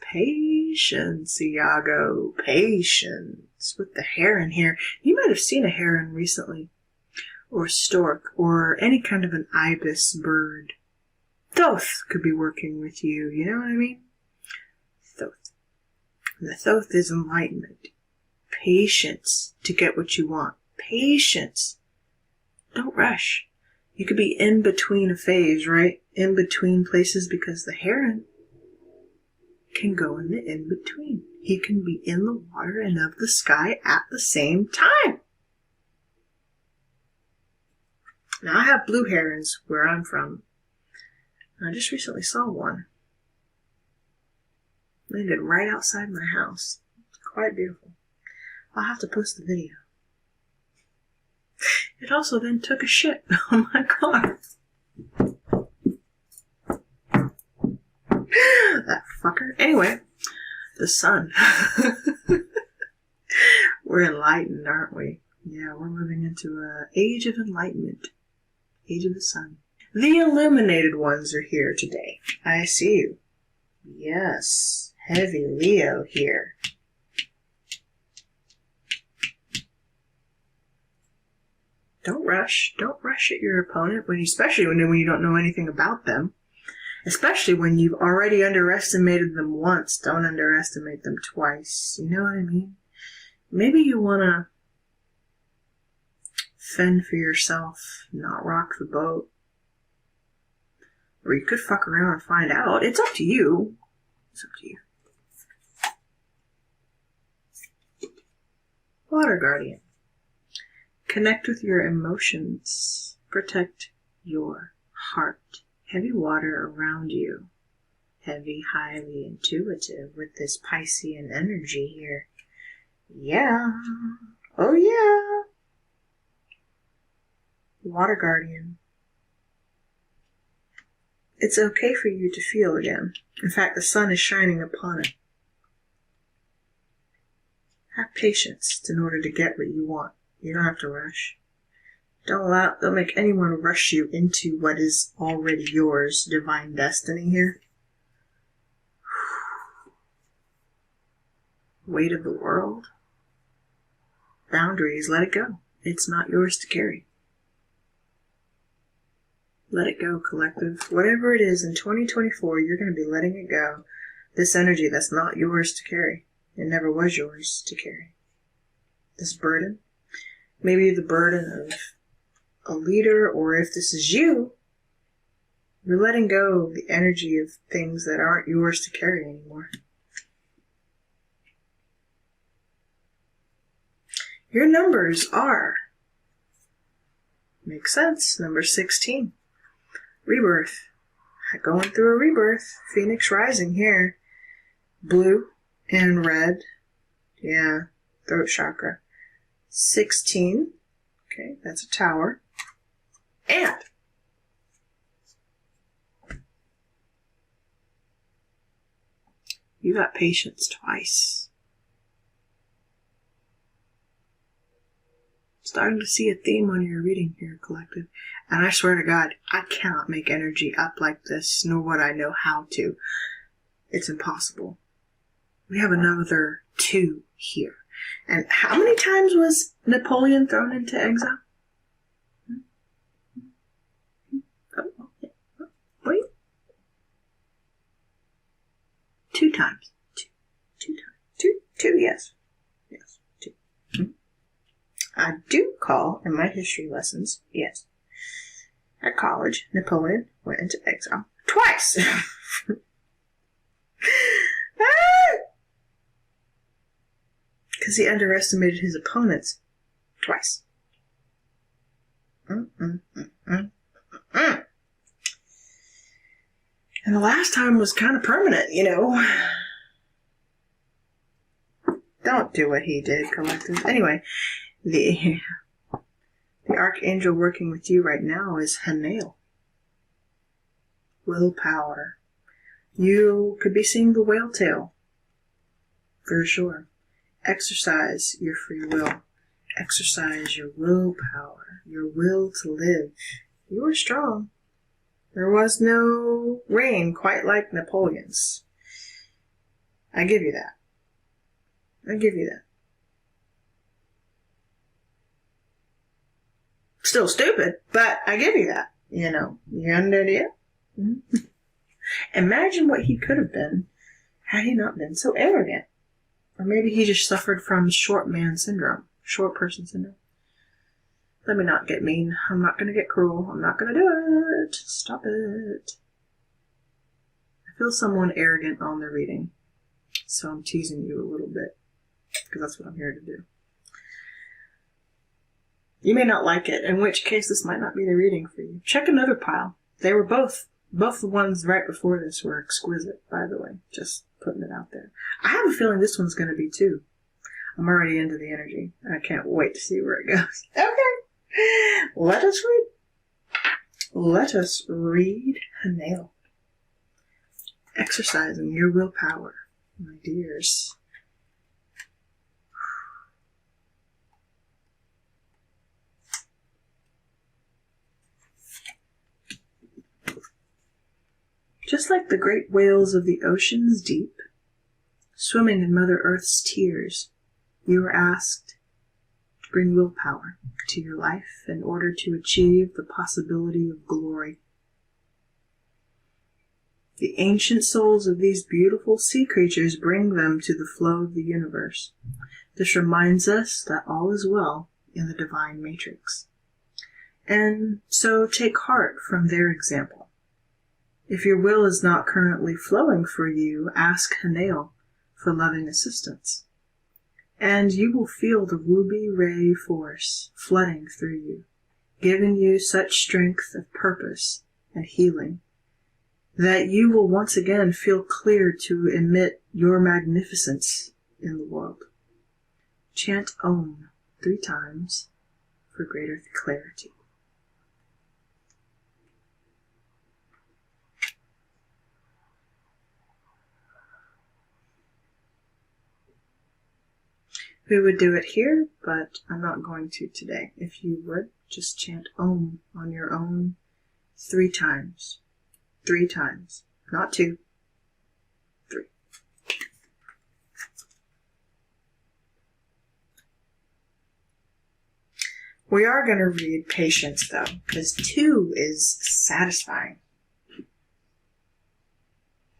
Iago, patience. With the heron here, you might have seen a heron recently, or a stork, or any kind of an ibis bird. Thoth could be working with you, you know what I mean? Thoth. And the Thoth is enlightenment. Patience to get what you want. Patience. Don't rush. You could be in between a phase, right? In between places, because the heron can go in the in-between. He can be in the water and of the sky at the same time. Now, I have blue herons where I'm from. I just recently saw one. Landed right outside my house. It's quite beautiful. I'll have to post the video. It also then took a shit on my car. That fucker. Anyway, the sun. We're enlightened, aren't we? Yeah, we're moving into an age of enlightenment. Age of the sun. The illuminated ones are here today. I see you. Yes. Heavy Leo here. Don't rush. Don't rush at your opponent, especially when you don't know anything about them. Especially when you've already underestimated them once. Don't underestimate them twice. You know what I mean? Maybe you want to fend for yourself, not rock the boat. Or you could fuck around and find out. It's up to you. It's up to you. Water Guardian. Connect with your emotions. Protect your heart. Heavy water around you. Heavy, highly intuitive with this Piscean energy here. Yeah. Oh yeah. Water Guardian. It's okay for you to feel again. In fact, the sun is shining upon it. Have patience in order to get what you want. You don't have to rush. Don't make anyone rush you into what is already yours. Divine destiny here. weight of the world. Boundaries, let it go. It's not yours to carry. Let it go, collective. Whatever it is in 2024, you're going to be letting it go. This energy that's not yours to carry. It never was yours to carry. This burden. Maybe the burden of a leader, or if this is you, you're letting go of the energy of things that aren't yours to carry anymore. Your numbers are, makes sense, number 16. Rebirth. Going through a rebirth. Phoenix rising here. Blue and red. Yeah, throat chakra. 16. Okay, that's a tower. And you got patience twice. Starting to see a theme on your reading here, collective. And I swear to God, I cannot make energy up like this, nor would I know how to. It's impossible. We have another 2 here. And how many times was Napoleon thrown into exile? Wait. 2 times. 2 times. 2, yes. Yes, 2. I do call, in my history lessons, yes. At college, Napoleon went into exile twice. Because he underestimated his opponents twice. And the last time was kind of permanent, you know. Don't do what he did, collective. Anyway, the archangel working with you right now is Hanael. Willpower. You could be seeing the whale tail. For sure. Exercise your free will. Exercise your willpower. Your will to live. You are strong. There was no reign quite like Napoleon's. I give you that. I give you that. Still stupid, but I give you that. You know, you understand? Mm-hmm. Imagine what he could have been had he not been so arrogant. Or maybe he just suffered from short man syndrome. Short person syndrome. Let me not get mean. I'm not going to get cruel. I'm not going to do it. Stop it. I feel someone arrogant on the reading. So I'm teasing you a little bit. Because that's what I'm here to do. You may not like it, in which case this might not be the reading for you. Check another pile. They were both the ones right before this were exquisite, by the way. Just putting it out there. I have a feeling this one's going to be too. I'm already into the energy. I can't wait to see where it goes. Okay. Let us read. Let us read Hanael. Exercising your willpower, my dears. Just like the great whales of the ocean's deep, swimming in Mother Earth's tears, you are asked to bring willpower to your life in order to achieve the possibility of glory. The ancient souls of these beautiful sea creatures bring them to the flow of the universe. This reminds us that all is well in the divine matrix. And so take heart from their example. If your will is not currently flowing for you, ask Hanael for loving assistance. And you will feel the ruby ray force flooding through you, giving you such strength of purpose and healing, that you will once again feel clear to emit your magnificence in the world. Chant Om 3 times for greater clarity. We would do it here, but I'm not going to today. If you would, just chant Om on your own 3 times. 3 times. Not 2. 3. We are going to read patience, though, because 2 is satisfying.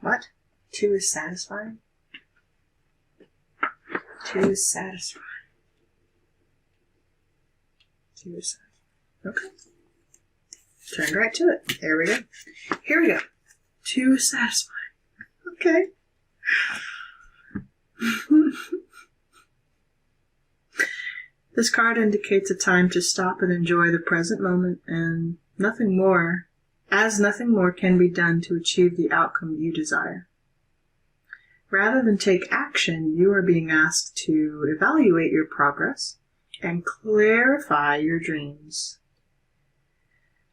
What? 2 is satisfying? 2 is satisfying. 2 is satisfying. Okay. Turned right to it. There we go. Here we go. 2 is satisfying. Okay. This card indicates a time to stop and enjoy the present moment, and nothing more can be done to achieve the outcome you desire. Rather than take action, you are being asked to evaluate your progress and clarify your dreams,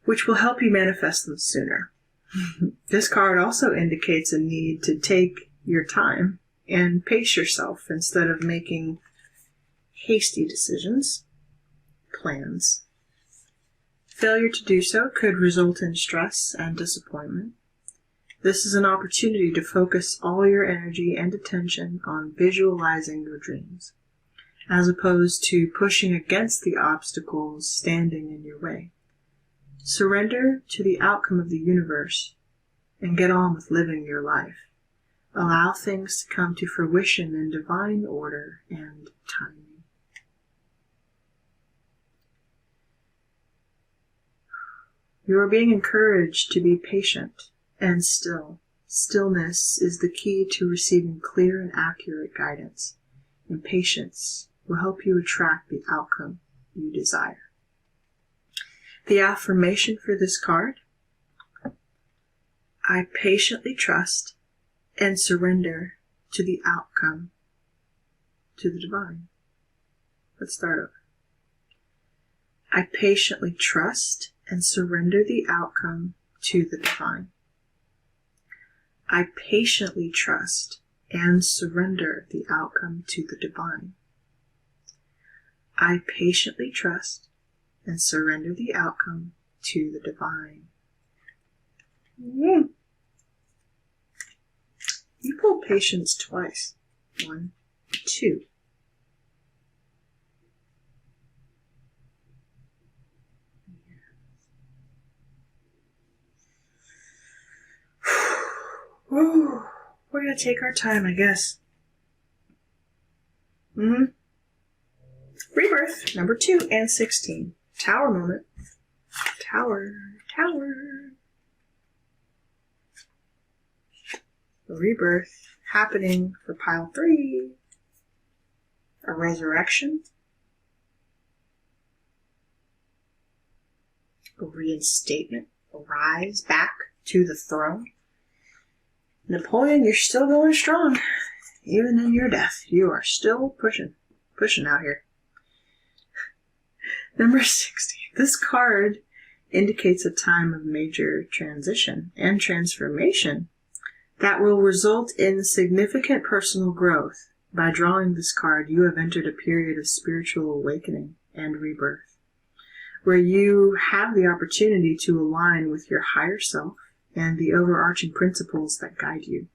which will help you manifest them sooner. This card also indicates a need to take your time and pace yourself instead of making hasty decisions, plans. Failure to do so could result in stress and disappointment. This is an opportunity to focus all your energy and attention on visualizing your dreams, as opposed to pushing against the obstacles standing in your way. Surrender to the outcome of the universe and get on with living your life. Allow things to come to fruition in divine order and timing. You are being encouraged to be patient and still. Stillness is the key to receiving clear and accurate guidance, and patience will help you attract the outcome you desire. The affirmation for this card: I patiently trust and surrender to the outcome, to the divine. Let's start over. I patiently trust and surrender the outcome to the divine. I patiently trust and surrender the outcome to the divine. I patiently trust and surrender the outcome to the divine. You pulled patience twice. 1, 2. Whew. We're going to take our time, I guess. Rebirth, number 2 and 16. Tower moment. Tower. Rebirth happening for pile 3. A resurrection. A reinstatement. A rise back to the throne. Napoleon, you're still going strong. Even in your death, you are still pushing out here. Number 16. This card indicates a time of major transition and transformation that will result in significant personal growth. By drawing this card, you have entered a period of spiritual awakening and rebirth, where you have the opportunity to align with your higher self and the overarching principles that guide you.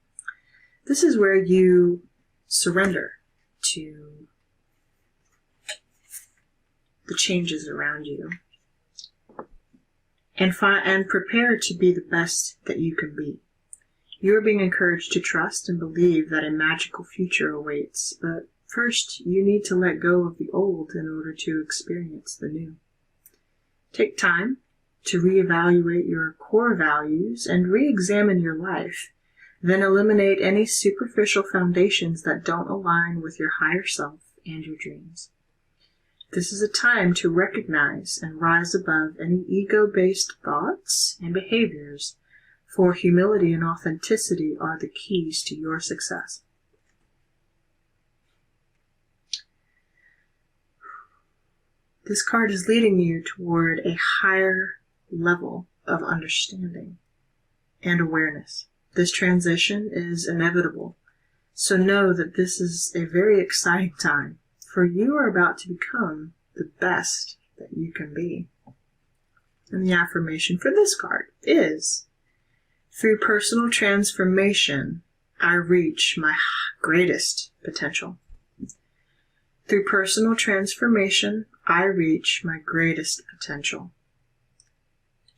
This is where you surrender to the changes around you and prepare to be the best that you can be. You are being encouraged to trust and believe that a magical future awaits, but first you need to let go of the old in order to experience the new. Take time to reevaluate your core values and re-examine your life, then eliminate any superficial foundations that don't align with your higher self and your dreams. This is a time to recognize and rise above any ego-based thoughts and behaviors, for humility and authenticity are the keys to your success. This card is leading you toward a higher level of understanding and awareness. This transition is inevitable, so know that this is a very exciting time, for you are about to become the best that you can be. And the affirmation for this card is: through personal transformation, I reach my greatest potential. Through personal transformation, I reach my greatest potential.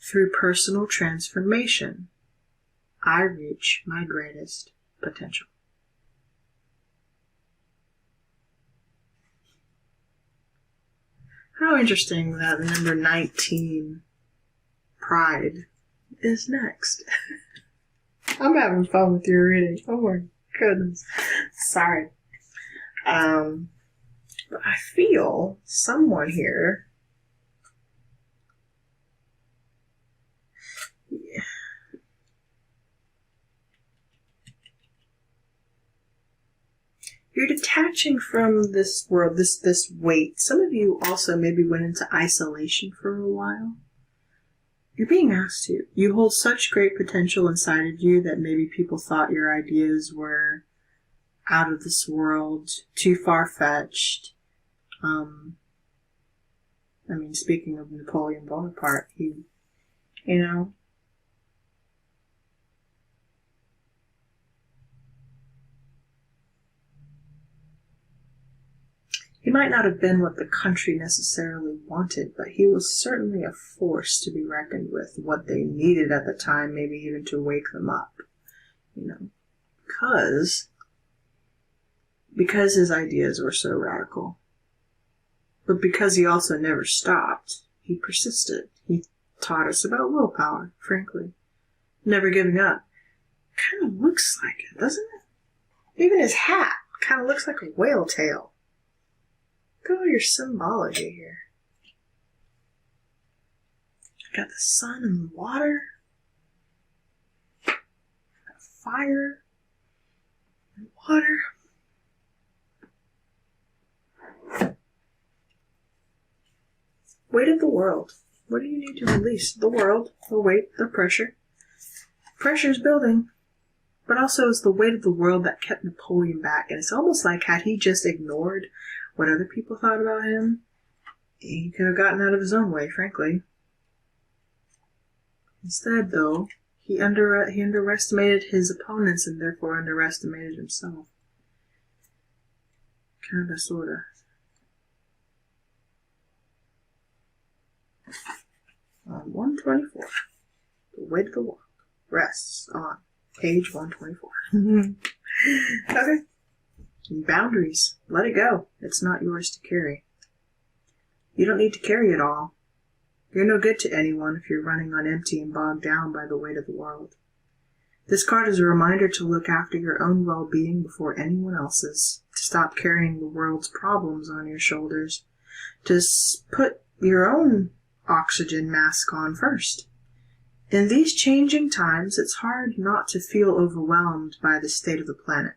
Through personal transformation, I reach my greatest potential. How interesting that the number 19, pride, is next. I'm having fun with your reading. Oh my goodness. Sorry. But I feel someone here. Yeah. You're detaching from this world, this weight. Some of you also maybe went into isolation for a while. You're being asked to. You hold such great potential inside of you that maybe people thought your ideas were out of this world, too far-fetched. Speaking of Napoleon Bonaparte, he might not have been what the country necessarily wanted, but he was certainly a force to be reckoned with, what they needed at the time, maybe even to wake them up, because his ideas were so radical. But because he also never stopped, he persisted. He taught us about willpower, frankly. Never giving up. Kind of looks like it, doesn't it? Even his hat kind of looks like a whale tail. Look at all your symbology here. Got the sun and the water. Got fire and water. Weight of the world. What do you need to release? The world, the weight, the pressure. Pressure is building, but also it's the weight of the world that kept Napoleon back. And it's almost like had he just ignored what other people thought about him, he could have gotten out of his own way, frankly. Instead, though, he underestimated his opponents and therefore underestimated himself. Kind of, sorta. 124. The weight of the world rests on page 124. Okay. Boundaries. Let it go. It's not yours to carry. You don't need to carry it all. You're no good to anyone if you're running on empty and bogged down by the weight of the world. This card is a reminder to look after your own well-being before anyone else's, to stop carrying the world's problems on your shoulders, to put your own oxygen mask on first. In these changing times, it's hard not to feel overwhelmed by the state of the planet.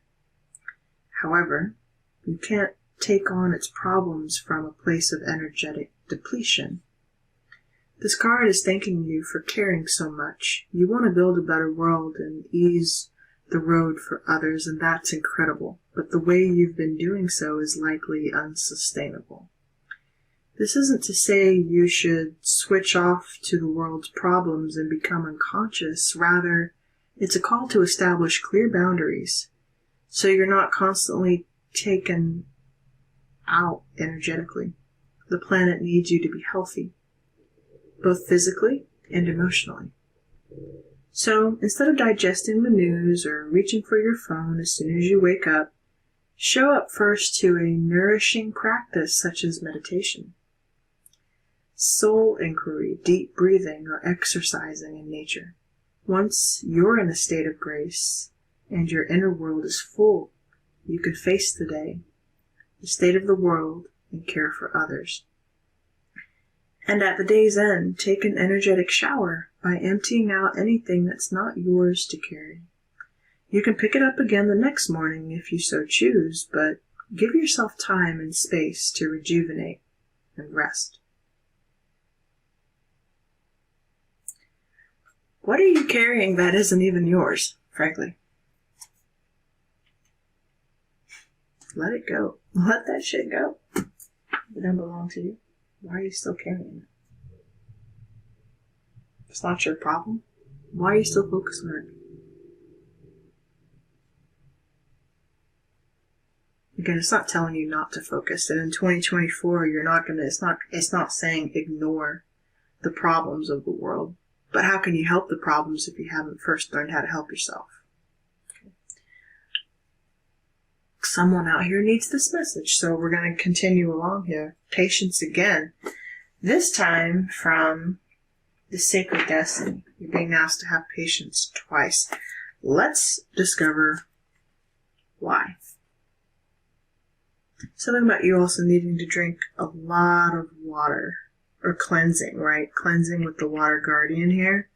However, you can't take on its problems from a place of energetic depletion. This card is thanking you for caring so much. You want to build a better world and ease the road for others, and that's incredible. But the way you've been doing so is likely unsustainable. This isn't to say you should switch off to the world's problems and become unconscious. Rather, it's a call to establish clear boundaries so you're not constantly taken out energetically. The planet needs you to be healthy, both physically and emotionally. So, instead of digesting the news or reaching for your phone as soon as you wake up, show up first to a nourishing practice such as meditation, soul inquiry, deep breathing, or exercising in nature. Once you're in a state of grace and your inner world is full, you can face the day, the state of the world, and care for others. And at the day's end, take an energetic shower by emptying out anything that's not yours to carry. You can pick it up again the next morning if you so choose, but give yourself time and space to rejuvenate and rest. What are you carrying that isn't even yours, frankly? Let it go. Let that shit go. It doesn't belong to you. Why are you still carrying it? It's not your problem. Why are you still focused on it? Again, it's not telling you not to focus. And in 2024, you're not going to, it's not saying ignore the problems of the world. But how can you help the problems if you haven't first learned how to help yourself? Okay. Someone out here needs this message, so we're going to continue along here. Patience again. This time from the Sacred Destiny. You're being asked to have patience twice. Let's discover why. Something about you also needing to drink a lot of water. Or cleansing, right? Cleansing with the water guardian here.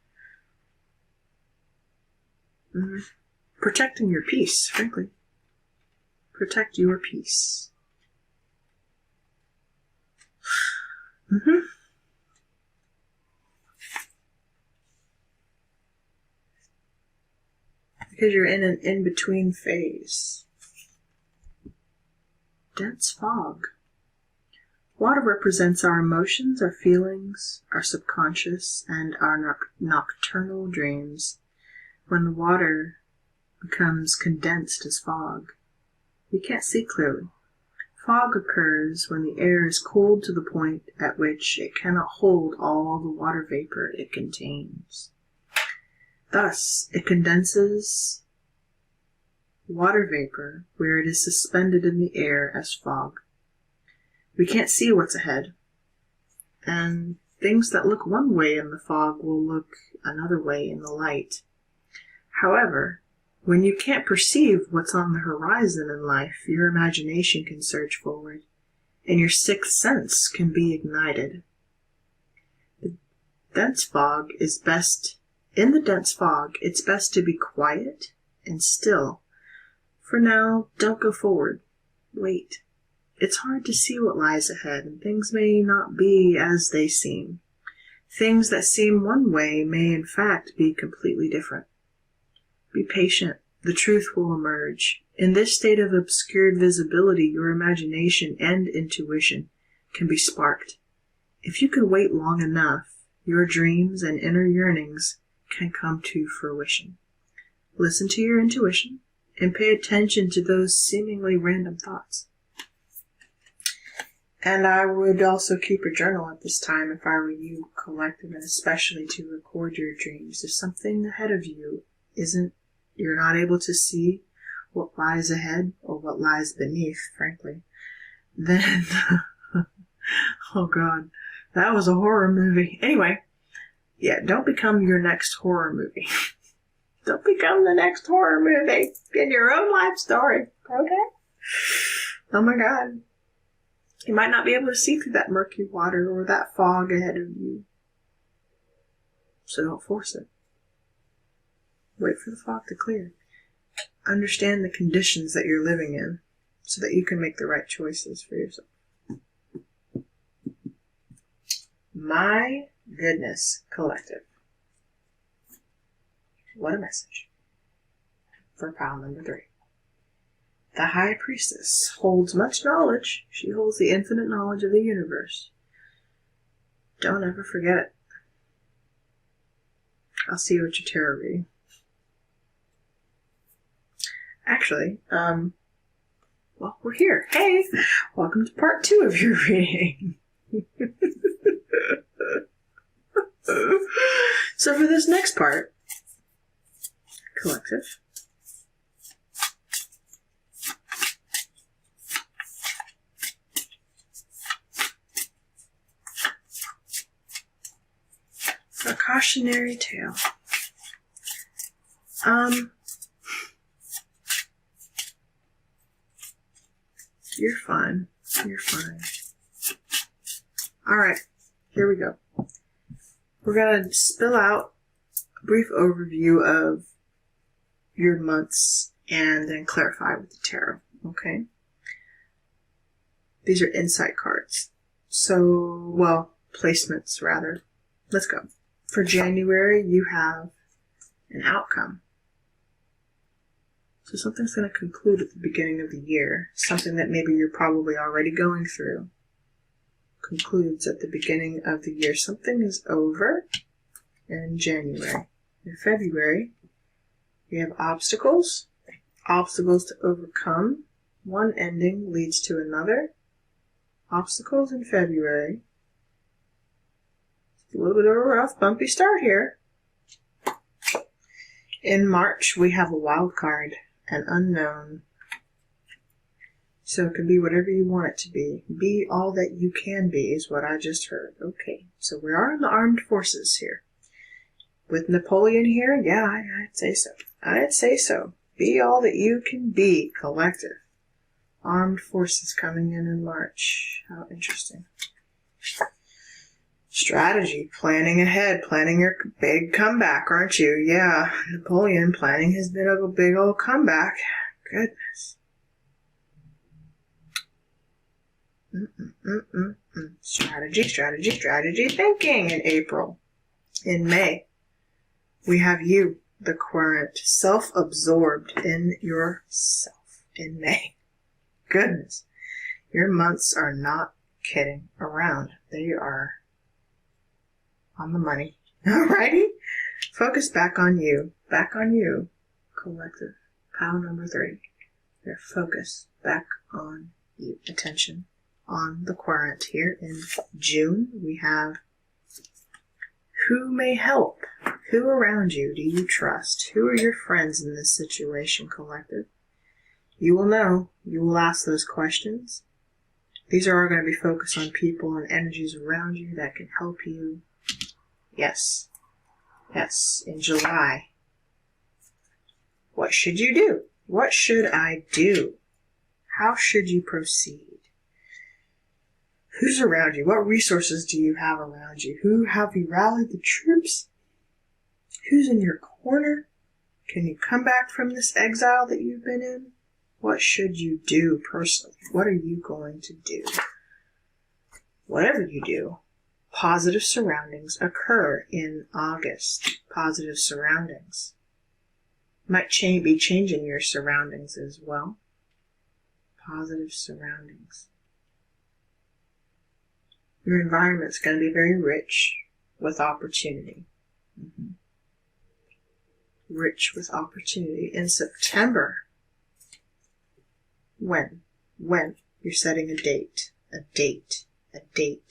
Protecting your peace, frankly. Protect your peace. Because you're in an in-between phase. Dense fog. Water represents our emotions, our feelings, our subconscious, and our nocturnal dreams. When the water becomes condensed as fog, we can't see clearly. Fog occurs when the air is cooled to the point at which it cannot hold all the water vapor it contains. Thus, it condenses water vapor where it is suspended in the air as fog. We can't see what's ahead, and things that look one way in the fog will look another way in the light. However, when you can't perceive what's on the horizon in life, your imagination can surge forward, and your sixth sense can be ignited. In the dense fog, it's best to be quiet and still. For now, don't go forward. Wait. It's hard to see what lies ahead, and things may not be as they seem. Things that seem one way may in fact be completely different. Be patient. The truth will emerge. In this state of obscured visibility, your imagination and intuition can be sparked. If you can wait long enough, your dreams and inner yearnings can come to fruition. Listen to your intuition and pay attention to those seemingly random thoughts. And I would also keep a journal at this time if I were you, collective, and especially to record your dreams. If something ahead of you you're not able to see what lies ahead or what lies beneath, frankly, then, oh God, that was a horror movie. Anyway, yeah, don't become your next horror movie. Don't become the next horror movie in your own life story, okay? Oh my God. You might not be able to see through that murky water or that fog ahead of you. So don't force it. Wait for the fog to clear. Understand the conditions that you're living in so that you can make the right choices for yourself. My goodness, collective. What a message. For pile number 3. The High Priestess holds much knowledge. She holds the infinite knowledge of the universe. Don't ever forget it. I'll see you at your tarot reading. Actually, well, we're here. Hey! Welcome to part 2 of your reading. So for this next part, collective, a cautionary tale. You're fine. You're fine. Alright, here we go. We're going to spill out a brief overview of your months and then clarify with the tarot, okay? These are insight cards. So, well, placements rather. Let's go. For January, you have an outcome. So something's going to conclude at the beginning of the year. Something that maybe you're probably already going through concludes at the beginning of the year. Something is over in January. In February, you have obstacles to overcome One ending leads to another. Obstacles in February. A little bit of a rough, bumpy start here. In March, we have a wild card, an unknown. So it can be whatever you want it to be. Be all that you can be is what I just heard. Okay, so we are in the armed forces here. With Napoleon here, yeah, I'd say so. I'd say so. Be all that you can be, collective. Armed forces coming in March. How interesting. Strategy, planning ahead, planning your big comeback, aren't you? Yeah, Napoleon planning his bit of a big old comeback. Goodness. Strategy thinking in April. In May, we have you, the querent, self-absorbed in yourself in May. Goodness. Your months are not kidding around. They are on the money. Alrighty? Focus back on you. Back on you, collective. Pile number 3. Your focus back on you. Attention on the querent. Here in June, we have who may help? Who around you do you trust? Who are your friends in this situation, collective? You will know. You will ask those questions. These are all going to be focused on people and energies around you that can help you. Yes. Yes. In July. What should you do? What should I do? How should you proceed? Who's around you? What resources do you have around you? Who have you rallied the troops? Who's in your corner? Can you come back from this exile that you've been in? What should you do personally? What are you going to do? Whatever you do, positive surroundings occur in August. Positive surroundings. Might be changing your surroundings as well. Positive surroundings. Your environment's going to be very rich with opportunity. Rich with opportunity. In September, when you're setting a date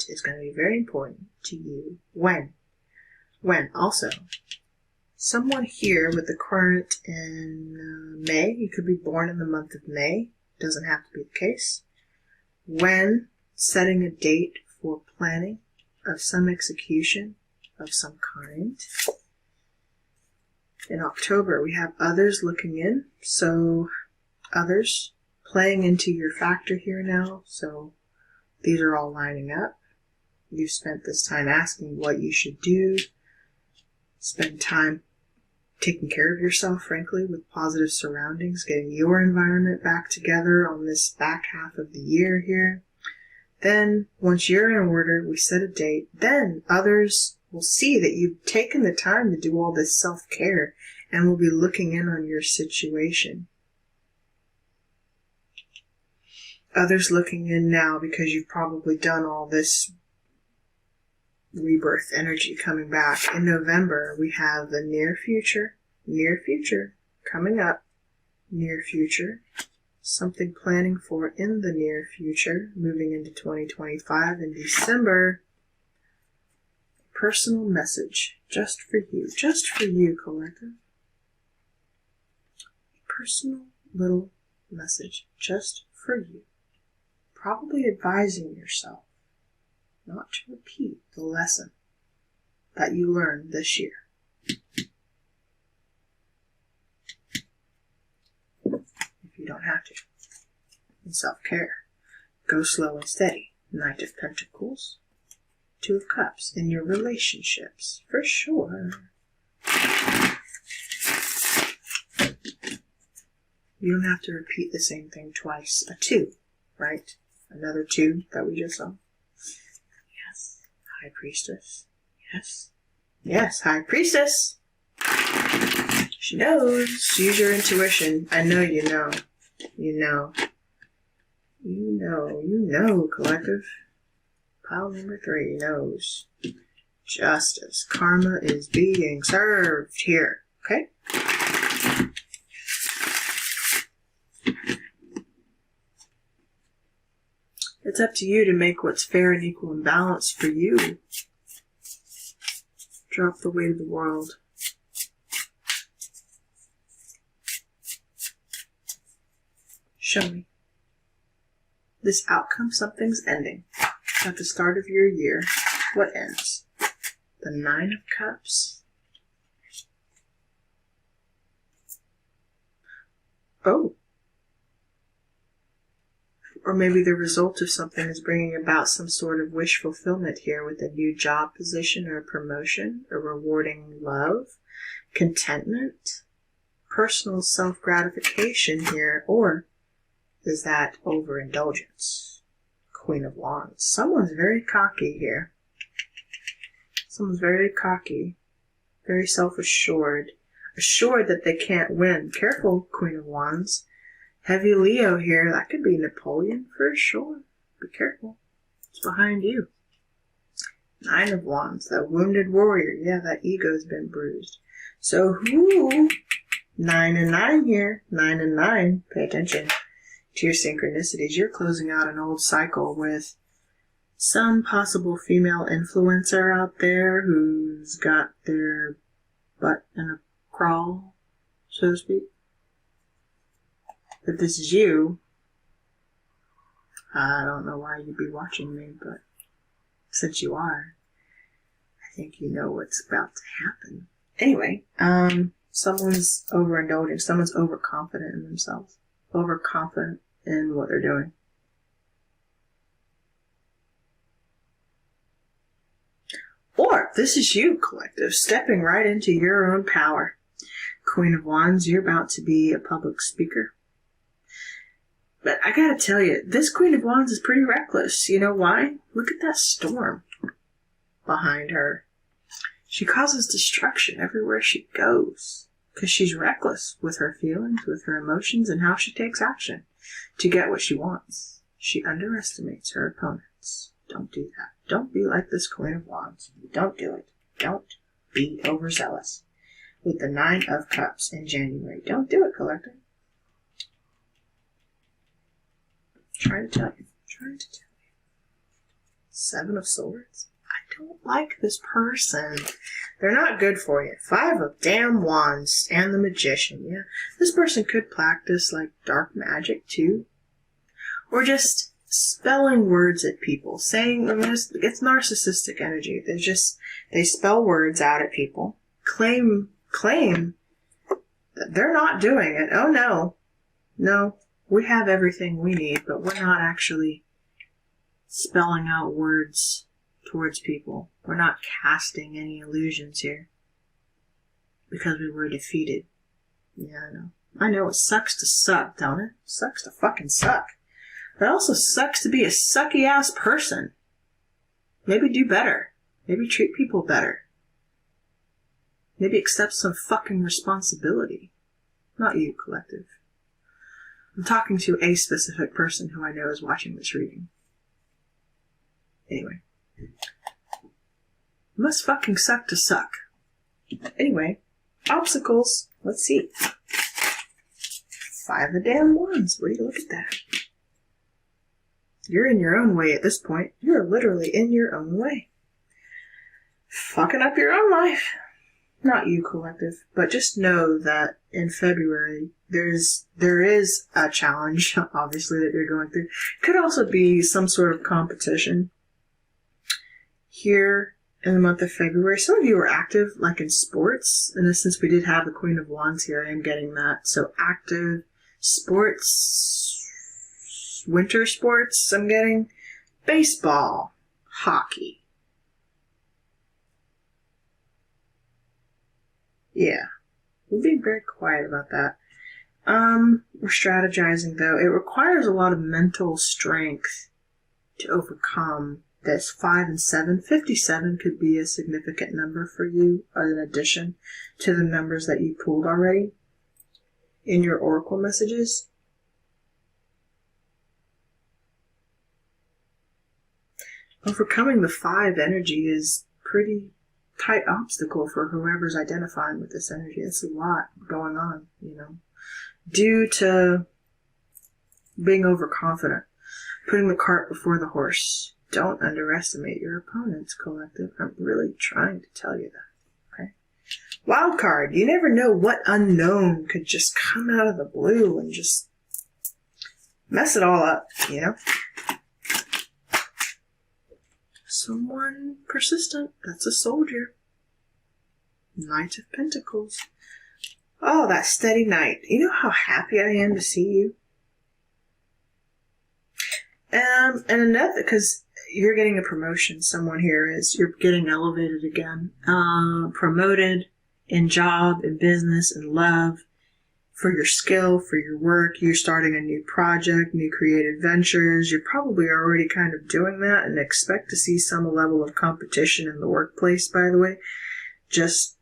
is going to be very important to you. When also, someone here with the current in May, you could be born in the month of May, doesn't have to be the case. When setting a date for planning of some execution of some kind. In October, we have others looking in, so others playing into your factor here now, so these are all lining up. You've spent this time asking what you should do, spend time taking care of yourself, frankly, with positive surroundings, getting your environment back together on this back half of the year here. Then, once you're in order, we set a date, then others will see that you've taken the time to do all this self-care and will be looking in on your situation. Others looking in now because you've probably done all this rebirth energy coming back. In November, we have the near future coming up, near future. Something planning for in the near future, moving into 2025 in December. Personal message just for you, collective. Personal little message just for you. Probably advising yourself not to repeat the lesson that you learned this year. If you don't have to. In self-care, go slow and steady. Knight of Pentacles, Two of Cups. In your relationships, for sure. You don't have to repeat the same thing twice. A 2, right? Another 2 that we just saw. Yes. High Priestess. Yes. Yes, High Priestess. She knows. Use your intuition. I know you know. You know. You know, collective. Pile number 3 knows. Justice. Karma is being served here. Okay? It's up to you to make what's fair and equal and balanced for you. Drop the weight of the world. Show me. This outcome, something's ending. At the start of your year, what ends? The Nine of Cups. Oh. Or maybe the result of something is bringing about some sort of wish fulfillment here with a new job position or promotion, a rewarding love, contentment, personal self-gratification here, or is that overindulgence? Queen of Wands. Someone's very cocky here. Someone's very cocky, very self-assured, assured that they can't win. Careful, Queen of Wands. Heavy Leo here. That could be Napoleon for sure. Be careful. It's behind you. Nine of Wands. That wounded warrior. Yeah, that ego's been bruised. So who? 9 and 9 here. 9 and 9. Pay attention to your synchronicities. You're closing out an old cycle with some possible female influencer out there who's got their butt in a crawl, so to speak. If this is you, I don't know why you'd be watching me, but since you are, I think you know what's about to happen. Anyway, someone's overindulging, someone's overconfident in themselves, overconfident in what they're doing. Or this is you, collective, stepping right into your own power. Queen of Wands, you're about to be a public speaker. But I gotta tell you, this Queen of Wands is pretty reckless. You know why? Look at that storm behind her. She causes destruction everywhere she goes because she's reckless with her feelings, with her emotions, and how she takes action to get what she wants. She underestimates her opponents. Don't do that. Don't be like this Queen of Wands. Don't do it. Don't be overzealous. With the 9 of Cups in January. Don't do it, collector. Trying to tell you. Trying to tell you. 7 of Swords. I don't like this person. They're not good for you. 5 of damn Wands and the Magician. Yeah, this person could practice like dark magic too. Or just spelling words at people. Saying, I mean, it's narcissistic energy. They spell words out at people. Claim that they're not doing it. Oh no. No. We have everything we need, but we're not actually spelling out words towards people. We're not casting any illusions here. Because we were defeated. Yeah, I know. I know it sucks to suck, don't it? It sucks to fucking suck. But it also sucks to be a sucky ass person. Maybe do better. Maybe treat people better. Maybe accept some fucking responsibility. Not you, collective. I'm talking to a specific person who I know is watching this reading. Anyway. It must fucking suck to suck. Anyway. Obstacles. Let's see. 5 of damn Wands. Will you look at that? You're in your own way at this point. You're literally in your own way. Fucking up your own life. Not you, collective, but just know that in February, there is a challenge, obviously, that you're going through. Could also be some sort of competition. Here in the month of February, some of you are active, like in sports, and since we did have the Queen of Wands here, I am getting that. So active sports, winter sports, I'm getting baseball, hockey. Yeah, we're being very quiet about that. We're strategizing, though. It requires a lot of mental strength to overcome this. 5 and 7. 57 could be a significant number for you, in addition to the numbers that you pulled already in your oracle messages. Overcoming the 5 energy is pretty tight obstacle for whoever's identifying with this energy. It's a lot going on, you know, due to being overconfident. Putting the cart before the horse. Don't underestimate your opponents, collective. I'm really trying to tell you that. Okay. Wild card. You never know what unknown could just come out of the blue and just mess it all up, you know? Someone persistent. That's a soldier. Knight of Pentacles. Oh, that steady knight. You know how happy I am to see you? And another, because you're getting a promotion. Someone here is. You're getting elevated again. Promoted in job, in business, in love. For your skill, for your work. You're starting a new project, new creative ventures. You're probably already kind of doing that and expect to see some level of competition in the workplace, by the way. Just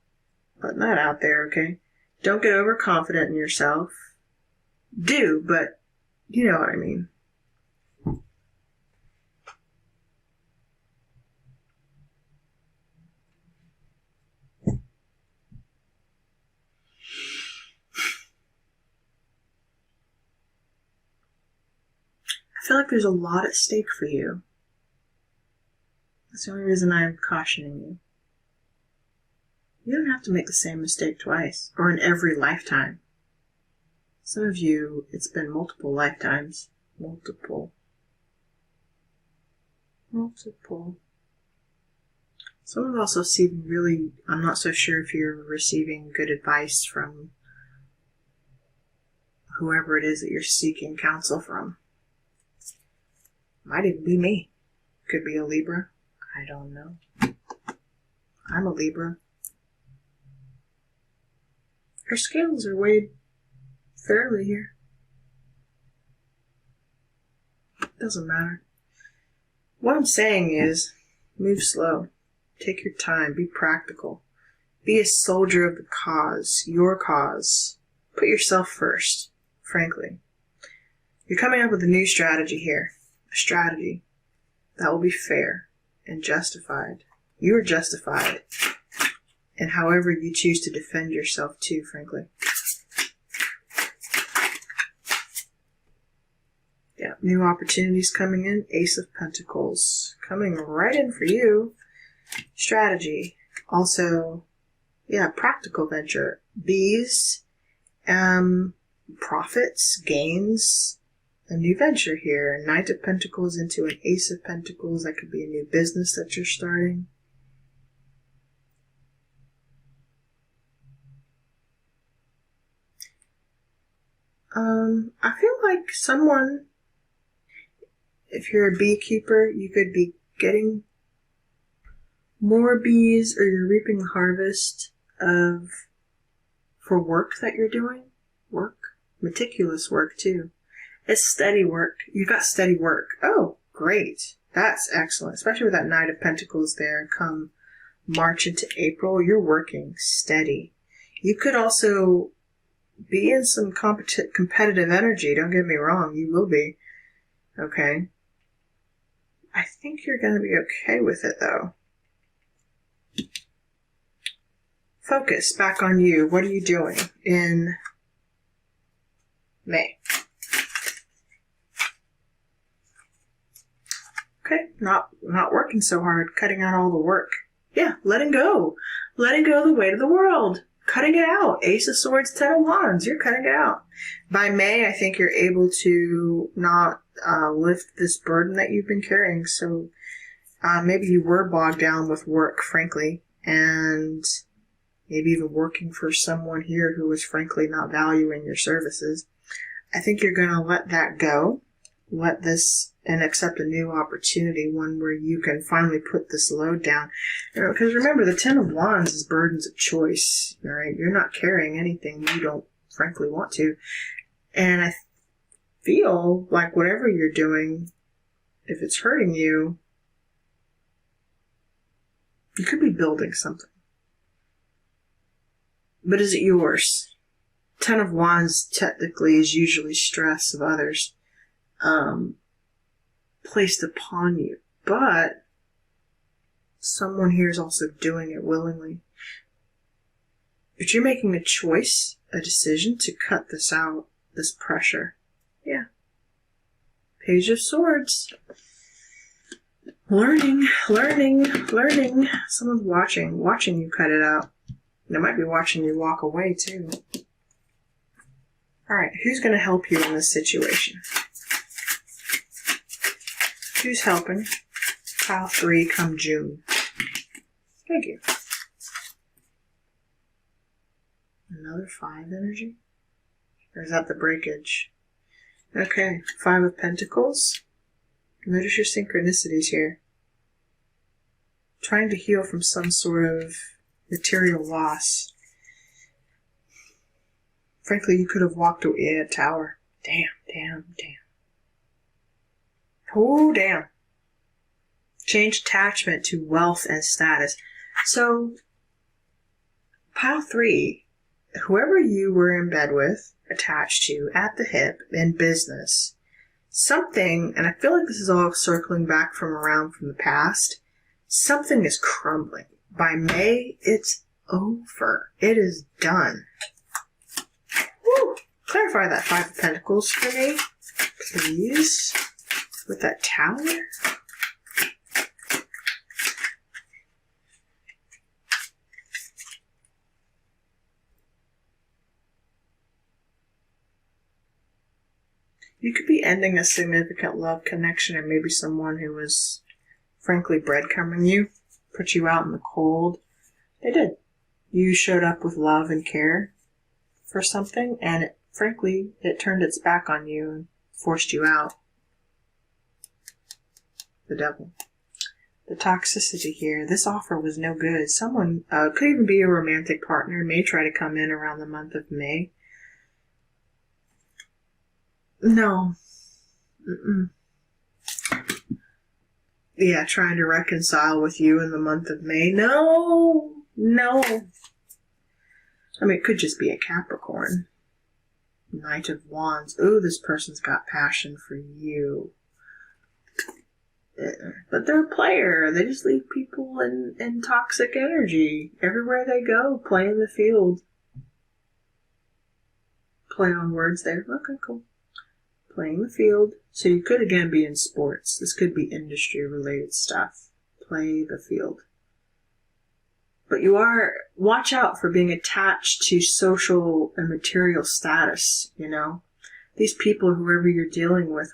putting that out there, okay? Don't get overconfident in yourself. Do, but you know what I mean. I feel like there's a lot at stake for you. That's the only reason I'm cautioning you. You don't have to make the same mistake twice, or in every lifetime. Some of you, it's been multiple lifetimes. Multiple. Some of also receiving really, I'm not so sure if you're receiving good advice from whoever it is that you're seeking counsel from. Might even be me. Could be a Libra. I don't know. I'm a Libra. Your scales are weighed fairly here. Doesn't matter. What I'm saying is, move slow. Take your time. Be practical. Be a soldier of the cause. Your cause. Put yourself first, frankly. You're coming up with a new strategy here. A strategy that will be fair and justified. You are justified in however you choose to defend yourself too, frankly. Yeah, new opportunities coming in. Ace of Pentacles. Coming right in for you. Strategy. Also, yeah, practical venture. Bees. Profits. Gains. A new venture here. Knight of Pentacles into an Ace of Pentacles. That could be a new business that you're starting. I feel like someone, if you're a beekeeper, you could be getting more bees, or you're reaping the harvest of, for work that you're doing. Work. Meticulous work too. It's steady work. You got steady work. Oh, great. That's excellent. Especially with that Knight of Pentacles there. Come March into April, you're working steady. You could also be in some competitive energy. Don't get me wrong. You will be. Okay. I think you're going to be okay with it, though. Focus back on you. What are you doing in May? Okay, not working so hard, cutting out all the work. Yeah, letting go. Letting go of the weight of the world. Cutting it out. Ace of Swords, Ten of Wands. You're cutting it out. By May, I think you're able to not lift this burden that you've been carrying. So maybe you were bogged down with work, frankly, and maybe even working for someone here who was frankly not valuing your services. I think you're going to let that go. Let this and accept a new opportunity, one where you can finally put this load down. Because remember, the Ten of Wands is burdens of choice, right? You're not carrying anything you don't frankly want to. And I feel like whatever you're doing, if it's hurting you, you could be building something. But is it yours? Ten of Wands technically is usually stress of others. Placed upon you, but someone here is also doing it willingly. But you're making a choice, a decision to cut this out, this pressure. Yeah. Page of Swords. Learning. Someone's watching you cut it out. They might be watching you walk away too. Alright, who's going to help you in this situation? Who's helping? Pile 3 come June. Thank you. Another 5 energy? Or is that the breakage? Okay, 5 of Pentacles. Notice your synchronicities here. Trying to heal from some sort of material loss. Frankly, you could have walked away at a tower. Damn. Oh, damn. Change attachment to wealth and status. So, pile 3, whoever you were in bed with, attached to, at the hip, in business, something, and I feel like this is all circling back from the past, something is crumbling. By May, it's over. It is done. Woo! Clarify that 5 of Pentacles for me, please. With that Tower. You could be ending a significant love connection and maybe someone who was, frankly, breadcrumbing you, put you out in the cold. They did. You showed up with love and care for something, and frankly, it turned its back on you and forced you out. The Devil. The toxicity here. This offer was no good. Someone, could even be a romantic partner, may try to come in around the month of May. No. Yeah, trying to reconcile with you in the month of May. No. I mean, it could just be a Capricorn. Knight of Wands. Ooh, this person's got passion for you. But they're a player. They just leave people in toxic energy. Everywhere they go, playing the field. Play on words there. Okay, cool. Playing the field. So you could again be in sports. This could be industry related stuff. Play the field. But you are, watch out for being attached to social and material status, you know. These people, whoever you're dealing with,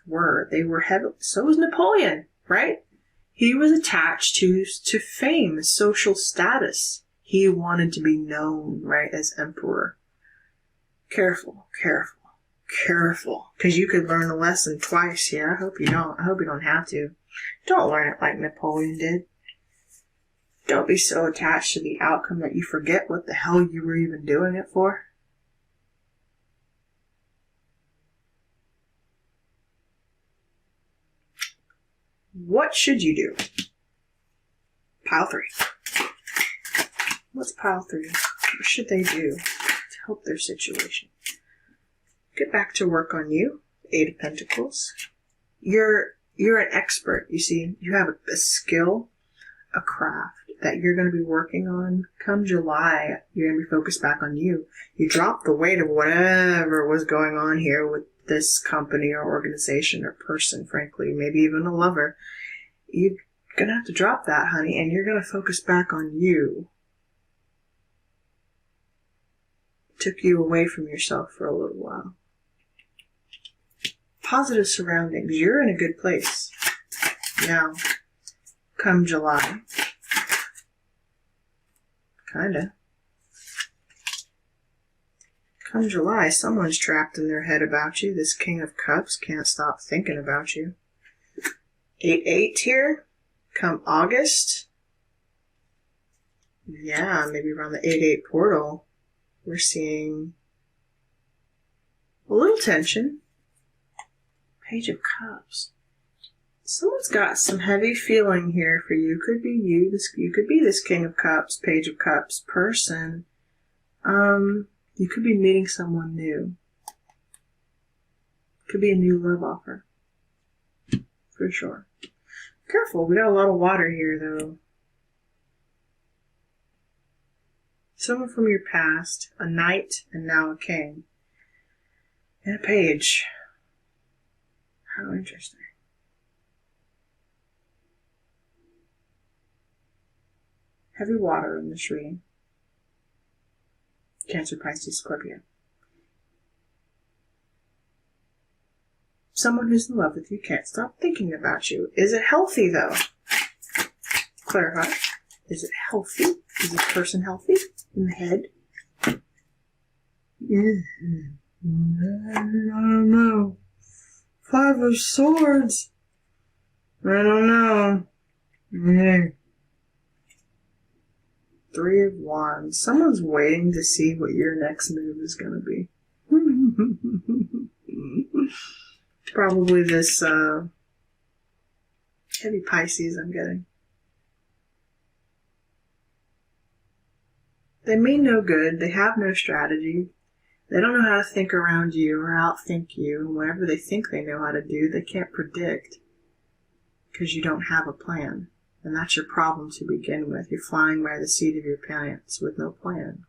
they were heavy. So was Napoleon, right? He was attached to fame, social status. He wanted to be known, right, as emperor. Careful. Because you could learn a lesson twice, yeah? I hope you don't have to. Don't learn it like Napoleon did. Don't be so attached to the outcome that you forget what the hell you were even doing it for. What should you do? Pile 3. What's pile 3? What should they do to help their situation? Get back to work on you. 8 of Pentacles. You're an expert, you see. You have a skill, a craft that you're going to be working on. Come July, you're going to be focused back on you. You drop the weight of whatever was going on here with this company or organization or person, frankly, maybe even a lover. You're going to have to drop that, honey, and you're going to focus back on you. It took you away from yourself for a little while. Positive surroundings. You're in a good place. Now, come July. Kinda. Come July, someone's trapped in their head about you. This King of Cups can't stop thinking about you. 8-8 here. Come August. Yeah, maybe around the 8-8 portal, we're seeing a little tension. Page of Cups. Someone's got some heavy feeling here for you. Could be you. You could be this King of Cups, Page of Cups person. You could be meeting someone new. Could be a new love offer. For sure. Careful, we got a lot of water here, though. Someone from your past, a knight, and now a king. And a page. How interesting. Heavy water in this reading. Cancer, Pisces, Scorpio. Someone who's in love with you can't stop thinking about you. Is it healthy, though? Clarify. Is it healthy? Is this person healthy in the head? I don't know. 5 of Swords. I don't know. 3 of Wands. Someone's waiting to see what your next move is going to be. Probably this heavy Pisces I'm getting. They mean no good. They have no strategy. They don't know how to think around you or outthink you. Whatever they think they know how to do, they can't predict because you don't have a plan. And that's your problem to begin with. You're flying by the seat of your pants with no plan.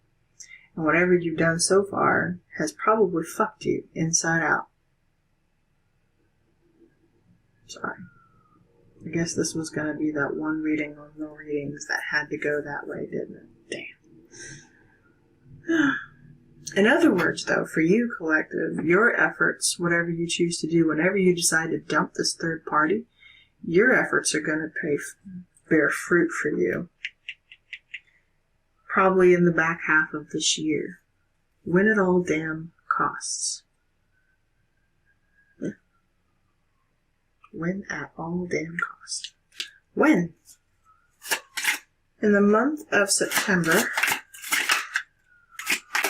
And whatever you've done so far has probably fucked you inside out. Sorry. I guess this was going to be that one reading on no readings that had to go that way, didn't it? Damn. In other words, though, for you, collective, your efforts, whatever you choose to do, whenever you decide to dump this third party, your efforts are going to bear fruit for you. Probably in the back half of this year. When at all damn costs. When at all damn costs. When? In the month of September.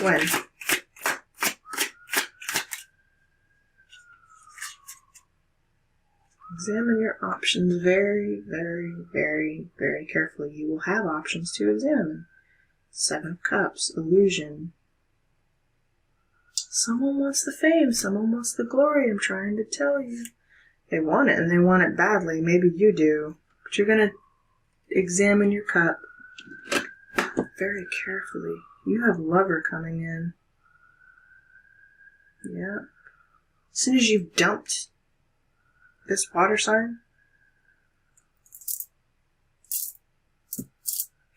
When? Examine your options very, very, very, very carefully. You will have options to examine. 7 of Cups, illusion. Someone wants the fame, someone wants the glory, I'm trying to tell you. They want it, and they want it badly. Maybe you do. But you're going to examine your cup very carefully. You have lover coming in. Yeah. As soon as you've dumped this water sign.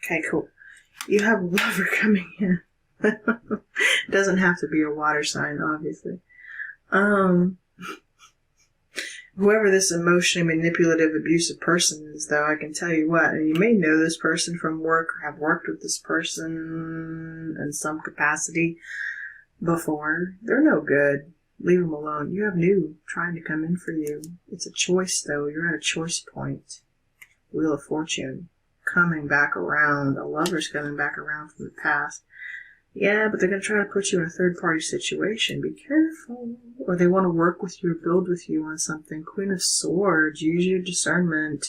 Okay, cool. You have lover coming in. It doesn't have to be a water sign, obviously. Whoever this emotionally manipulative, abusive person is, though, I can tell you what, and you may know this person from work or have worked with this person in some capacity before. They're no good. Leave them alone. You have new trying to come in for you. It's a choice, though. You're at a choice point. Wheel of Fortune. Coming back around. A lover's coming back around from the past. Yeah, but they're going to try to put you in a third-party situation. Be careful. Or they want to work with you or build with you on something. Queen of Swords. Use your discernment.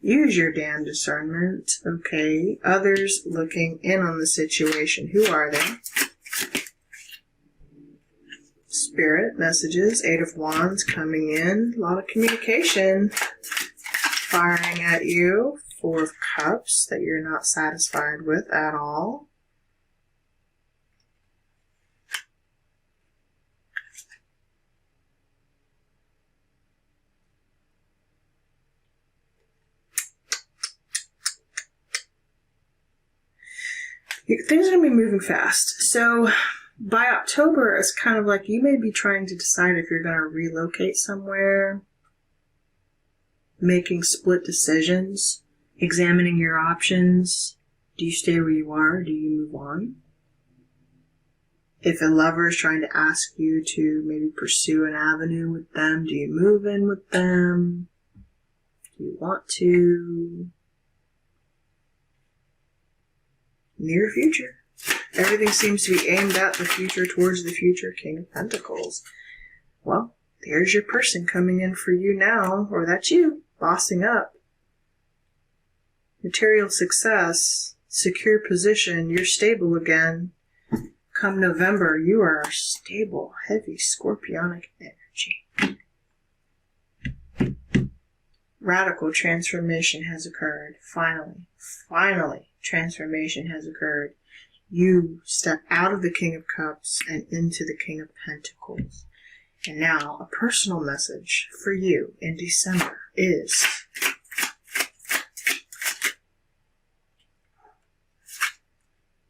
Use your damn discernment. Okay. Others looking in on the situation. Who are they? Spirit messages. 8 of Wands coming in. A lot of communication. Firing at you. 4 of Cups that you're not satisfied with at all. Things are going to be moving fast. So by October, it's kind of like you may be trying to decide if you're going to relocate somewhere, making split decisions, examining your options. Do you stay where you are? Do you move on? If a lover is trying to ask you to maybe pursue an avenue with them, do you move in with them? Do you want to? Near future. Everything seems to be aimed at the future, towards the future. King of Pentacles. Well, there's your person coming in for you now, or that's you, bossing up. Material success, secure position, you're stable again. Come November, you are stable, heavy, scorpionic energy. Radical transformation has occurred. Finally, transformation has occurred. You step out of the King of Cups and into the King of Pentacles. And now, a personal message for you in December is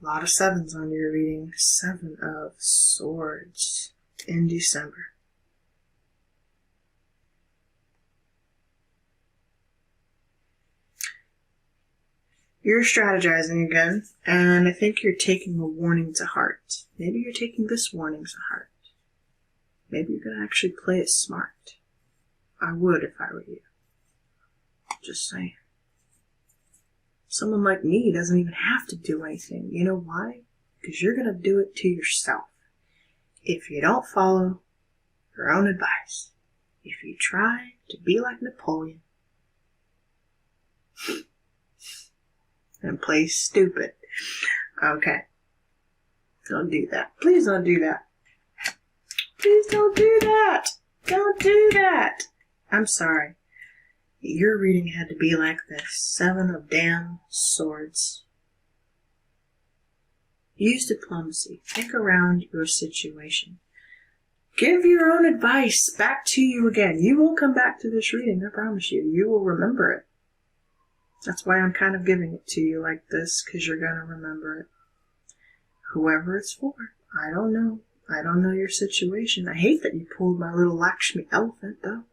A lot of sevens on your reading. 7 of Swords in December. You're strategizing again, and I think you're taking a warning to heart. Maybe you're taking this warning to heart. Maybe you're going to actually play it smart. I would if I were you. Just saying. Someone like me doesn't even have to do anything. You know why? Because you're going to do it to yourself. If you don't follow your own advice. If you try to be like Napoleon. And play stupid. Okay. Don't do that. Please don't do that. Please don't do that. Don't do that. I'm sorry. Your reading had to be like this. 7 of damn Swords. Use diplomacy. Think around your situation. Give your own advice back to you again. You will come back to this reading, I promise you. You will remember it. That's why I'm kind of giving it to you like this, because you're going to remember it. Whoever it's for, I don't know. I don't know your situation. I hate that you pulled my little Lakshmi elephant, though.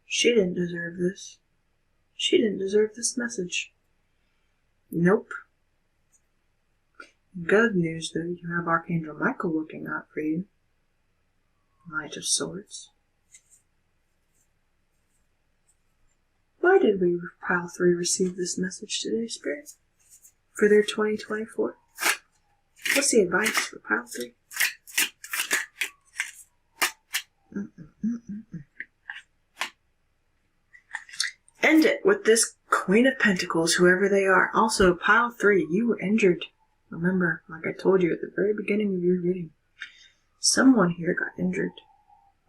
She didn't deserve this. She didn't deserve this message. Nope. Good news, though. You have Archangel Michael looking out for you. Knight of Swords. Why did we, Pile 3, receive this message today, Spirit? For their 2024? What's the advice for Pile 3? End it with this Queen of Pentacles, whoever they are. Also, Pile 3, you were injured. Remember, like I told you at the very beginning of your reading, someone here got injured.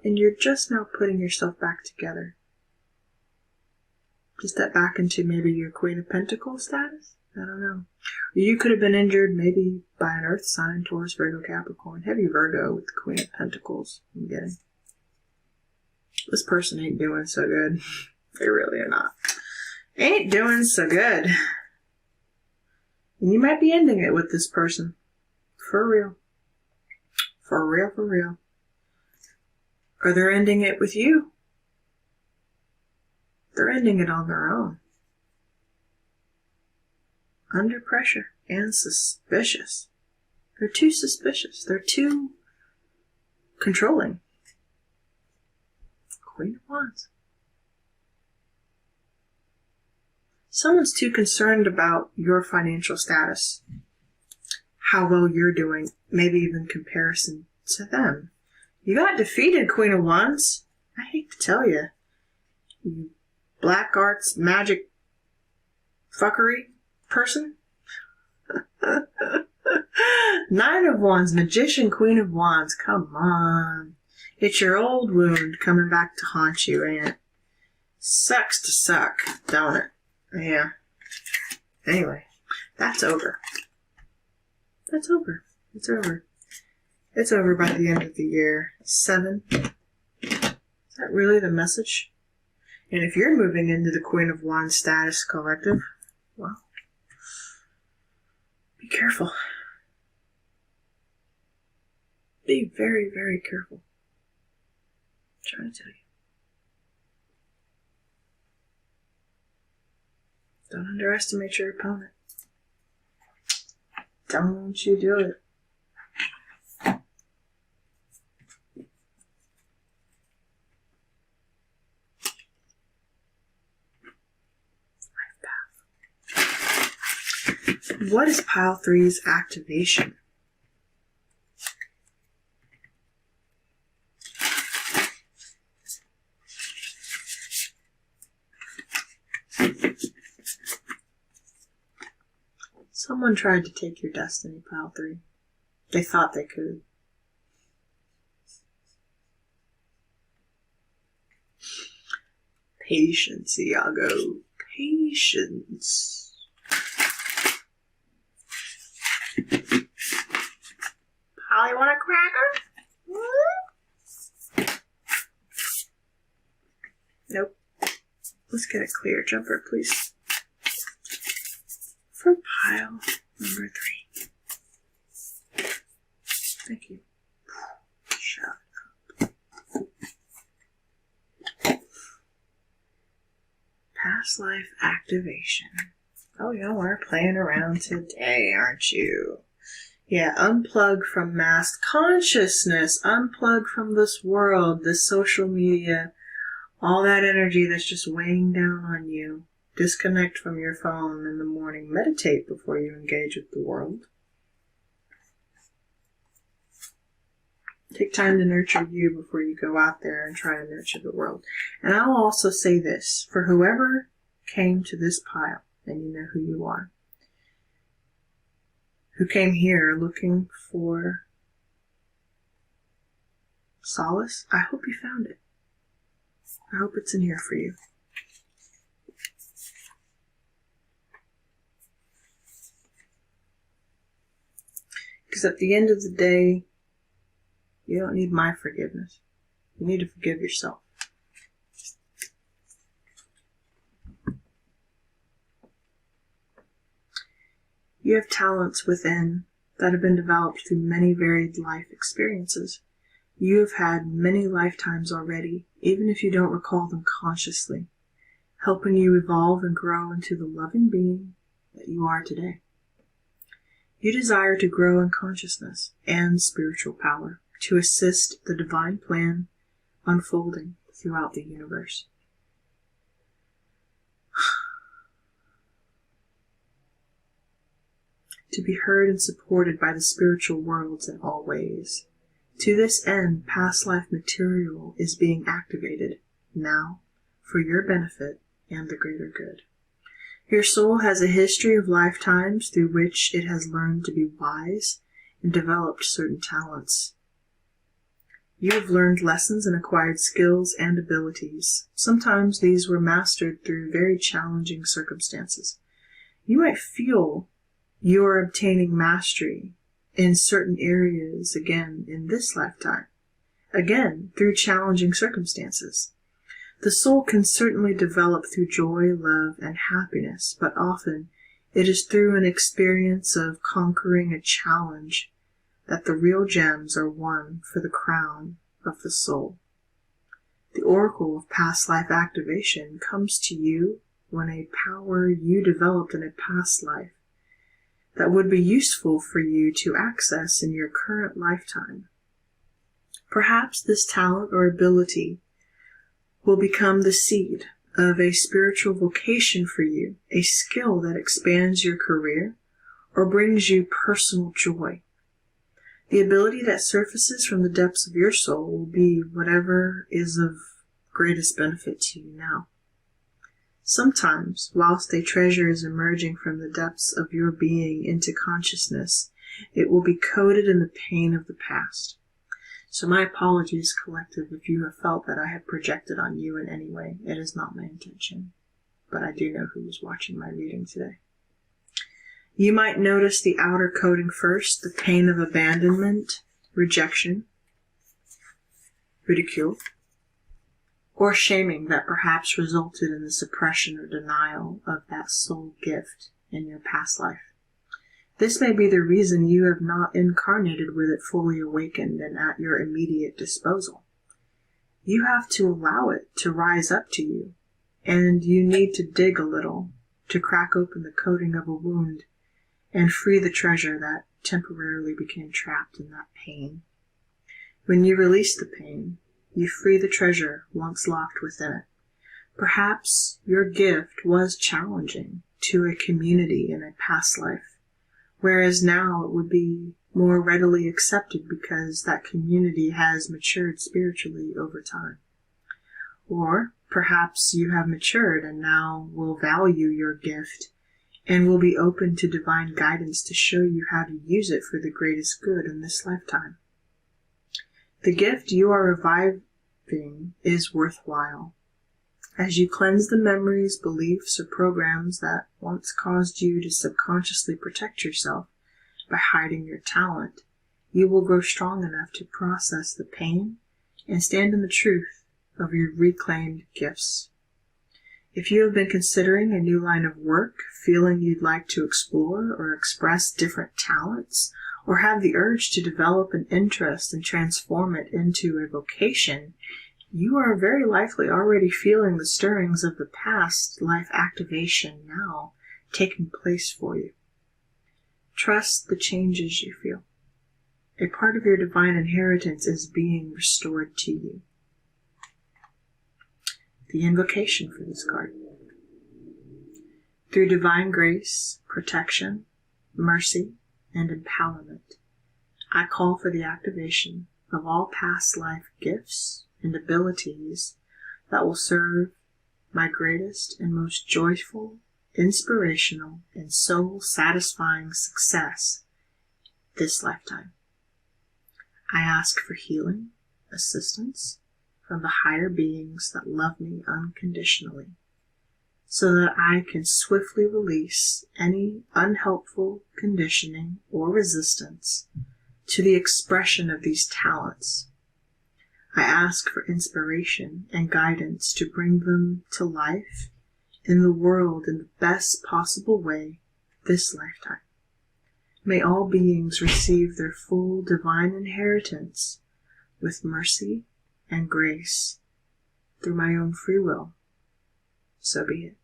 And you're just now putting yourself back together. To step back into maybe your Queen of Pentacles status? I don't know. You could have been injured maybe by an Earth sign, Taurus, Virgo, Capricorn. Heavy Virgo with the Queen of Pentacles. I'm getting. This person ain't doing so good. They really are not. Ain't doing so good. And you might be ending it with this person. For real. For real, for real. Or they're ending it with you. They're ending it on their own. Under pressure and suspicious. They're too suspicious. They're too controlling. Queen of Wands. Someone's too concerned about your financial status. How well you're doing. Maybe even comparison to them. You got defeated, Queen of Wands. I hate to tell you. You black arts, magic fuckery person. 9 of Wands, Magician, Queen of Wands. Come on. It's your old wound coming back to haunt you, ain't it? Sucks to suck, don't it? Yeah. Anyway, that's over. That's over. It's over. It's over by the end of the year. 7. Is that really the message? And if you're moving into the Queen of Wands status collective, well, be careful. Be very, very careful. I'm trying to tell you. Don't underestimate your opponent. Don't you do it. What is Pile 3's activation? Someone tried to take your destiny, Pile 3. They thought they could. Patience, Iago. Patience. Polly, want a cracker? Nope. Let's get it clear. Jumper, please. For pile number 3. Thank you. Shut up. Past life activation. Oh, y'all are playing around today, aren't you? Yeah, unplug from mass consciousness. Unplug from this world, this social media, all that energy that's just weighing down on you. Disconnect from your phone in the morning. Meditate before you engage with the world. Take time to nurture you before you go out there and try to nurture the world. And I'll also say this, for whoever came to this pile, and you know who you are, who came here looking for solace, I hope you found it. I hope it's in here for you. Because at the end of the day, you don't need my forgiveness. You need to forgive yourself. You have talents within that have been developed through many varied life experiences. You have had many lifetimes already, even if you don't recall them consciously, helping you evolve and grow into the loving being that you are today. You desire to grow in consciousness and spiritual power to assist the divine plan unfolding throughout the universe. To be heard and supported by the spiritual worlds in all ways. To this end, past life material is being activated now for your benefit and the greater good. Your soul has a history of lifetimes through which it has learned to be wise and developed certain talents. You have learned lessons and acquired skills and abilities. Sometimes these were mastered through very challenging circumstances. You might feel you are obtaining mastery in certain areas again in this lifetime, again through challenging circumstances. The soul can certainly develop through joy, love, and happiness, but often it is through an experience of conquering a challenge that the real gems are won for the crown of the soul. The oracle of past life activation comes to you when a power you developed in a past life that would be useful for you to access in your current lifetime. Perhaps this talent or ability will become the seed of a spiritual vocation for you, a skill that expands your career or brings you personal joy. The ability that surfaces from the depths of your soul will be whatever is of greatest benefit to you now. Sometimes, whilst a treasure is emerging from the depths of your being into consciousness, it will be coated in the pain of the past. So my apologies, collective, if you have felt that I have projected on you in any way. It is not my intention, but I do know who was watching my reading today. You might notice the outer coating first, the pain of abandonment, rejection, ridicule, or shaming that perhaps resulted in the suppression or denial of that soul gift in your past life. This may be the reason you have not incarnated with it fully awakened and at your immediate disposal. You have to allow it to rise up to you, and you need to dig a little to crack open the coating of a wound and free the treasure that temporarily became trapped in that pain. When you release the pain, you free the treasure once locked within it. Perhaps your gift was challenging to a community in a past life, whereas now it would be more readily accepted because that community has matured spiritually over time. Or perhaps you have matured and now will value your gift and will be open to divine guidance to show you how to use it for the greatest good in this lifetime. The gift you are reviving is worthwhile. As you cleanse the memories, beliefs, or programs that once caused you to subconsciously protect yourself by hiding your talent, you will grow strong enough to process the pain and stand in the truth of your reclaimed gifts. If you have been considering a new line of work, feeling you'd like to explore or express different talents, or have the urge to develop an interest and transform it into a vocation, you are very likely already feeling the stirrings of the past life activation now taking place for you. Trust the changes you feel. A part of your divine inheritance is being restored to you. The invocation for this card. Through divine grace, protection, mercy, and empowerment, I call for the activation of all past life gifts and abilities that will serve my greatest and most joyful, inspirational, and soul-satisfying success this lifetime. I ask for healing, assistance from the higher beings that love me unconditionally, so that I can swiftly release any unhelpful conditioning or resistance to the expression of these talents. I ask for inspiration and guidance to bring them to life in the world in the best possible way this lifetime. May all beings receive their full divine inheritance with mercy and grace through my own free will. So be it.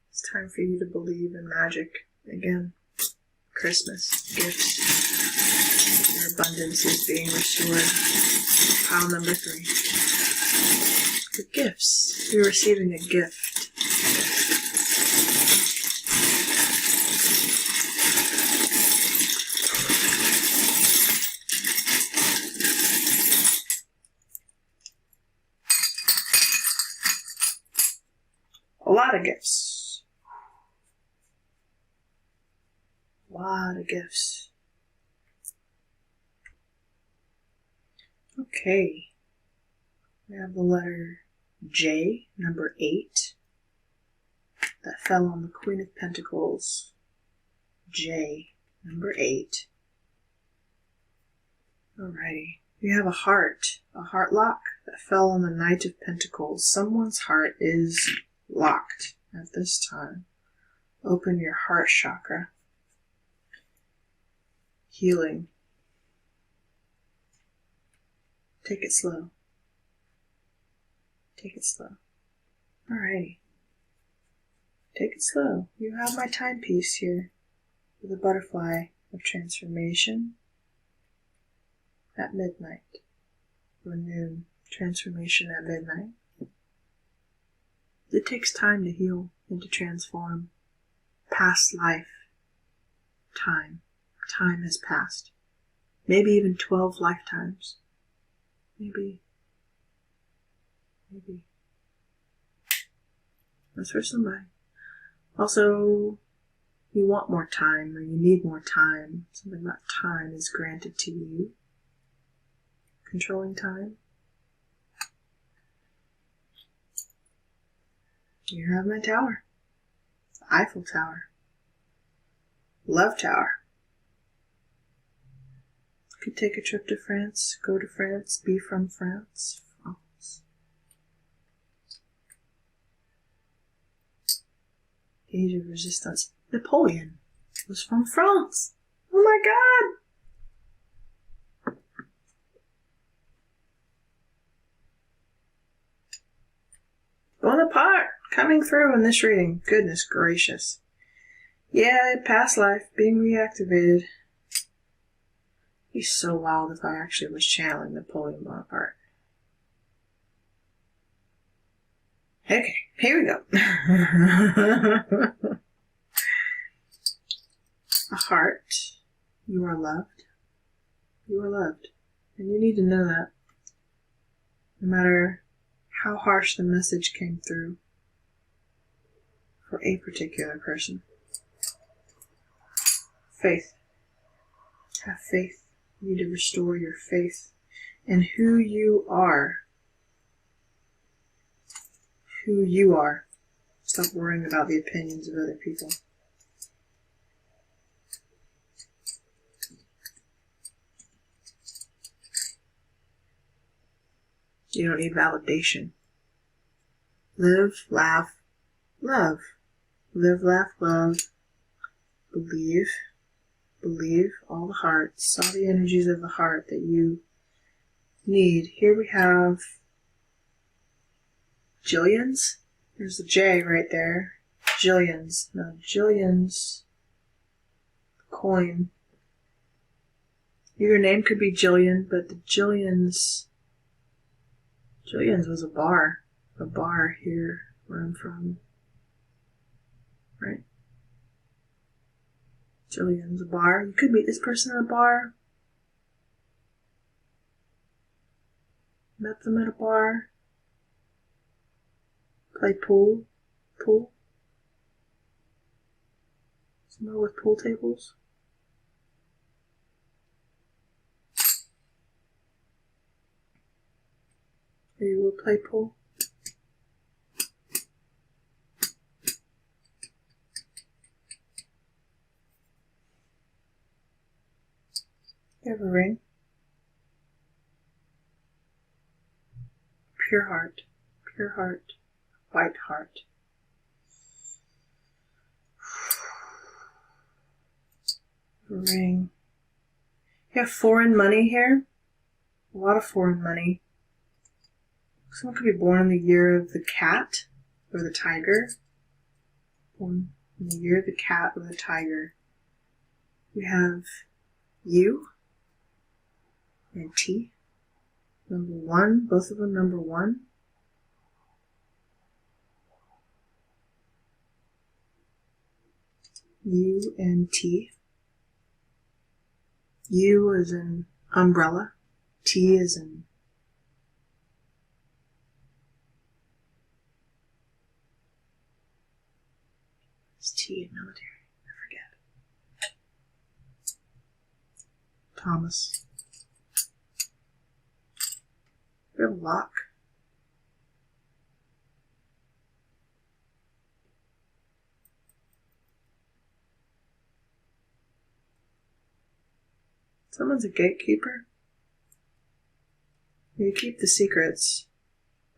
It's time for you to believe in magic again. Christmas, gifts, your abundance is being restored. Pile number 3. The gifts. You're receiving a gift. A lot of gifts. A lot of gifts. Okay. We have the letter J, number 8, that fell on the Queen of Pentacles. J, number 8. Alrighty. We have a heart lock that fell on the Knight of Pentacles. Someone's heart is locked at this time. Open your heart chakra. Healing. Take it slow. Take it slow. Alrighty. Take it slow. You have my timepiece here for the butterfly of transformation at midnight. Or noon. Transformation at midnight. It takes time to heal and to transform. Past life. Time. Time has passed. Maybe even 12 lifetimes. Maybe. That's for somebody. Also, you want more time or you need more time. Something about time is granted to you. Controlling time. You have my tower. The Eiffel Tower. Love Tower. Could take a trip to France, go to France, be from France. France. Age of Resistance. Napoleon was from France. Oh my God! Bonaparte coming through in this reading. Goodness gracious. Yeah, past life being reactivated. It'd be so wild if I actually was channeling Napoleon Bonaparte. Okay, here we go. A heart. You are loved. You are loved. And you need to know that. No matter how harsh the message came through for a particular person. Faith. Have faith. You need to restore your faith in who you are. Who you are. Stop worrying about the opinions of other people. You don't need validation. Live, laugh, love. Live, laugh, love. Believe. Believe all the hearts, all the energies of the heart that you need. Here we have Jillians. There's the J right there. Jillians. No, Jillians. Coin. Your name could be Jillian, but the Jillians was a bar. A bar here where I'm from. Right? Jillian's a bar. You could meet this person at a bar. Met them at a bar. Play pool. Pool. Somewhere with pool tables. Or you will play pool. You have a ring. Pure heart. Pure heart. White heart. Ring. You have foreign money here. A lot of foreign money. Someone could be born in the year of the cat or the tiger. Born in the year of the cat or the tiger. We have you and T. Number 1. Both of them number 1. U and T. U is in umbrella. T is in T in military. I forget. Thomas. We have a lock. Someone's a gatekeeper. You keep the secrets,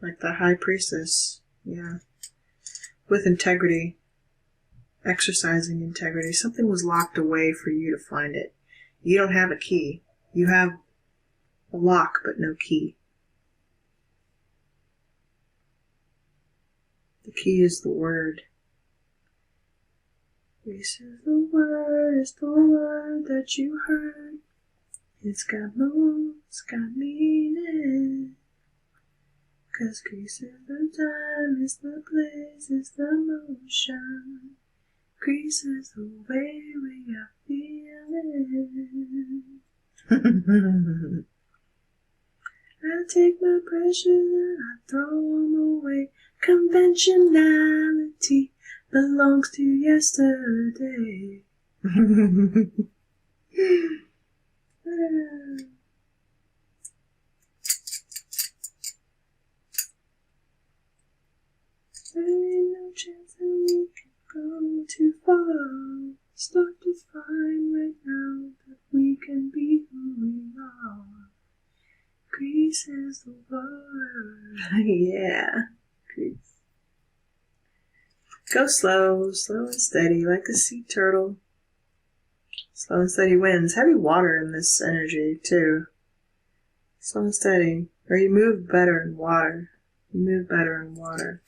like the high priestess. Yeah. With integrity. Exercising integrity. Something was locked away for you to find it. You don't have a key. You have a lock, but no key. The key is the word. This is the word, it's the word that you heard. It's got mood, it's got meaning. 'Cause grace is the time, it's the place, it's the motion. Grace is the way we are feeling. I take my pressures and I throw them away. Conventionality belongs to yesterday. There ain't no chance that we can go too far. Start to find right now that we can be who we are. Grace is the word. Yeah, grace. Go slow, slow and steady, like a sea turtle. Slow and steady wins. Heavy water in this energy, too. Slow and steady. Or you move better in water. You move better in water.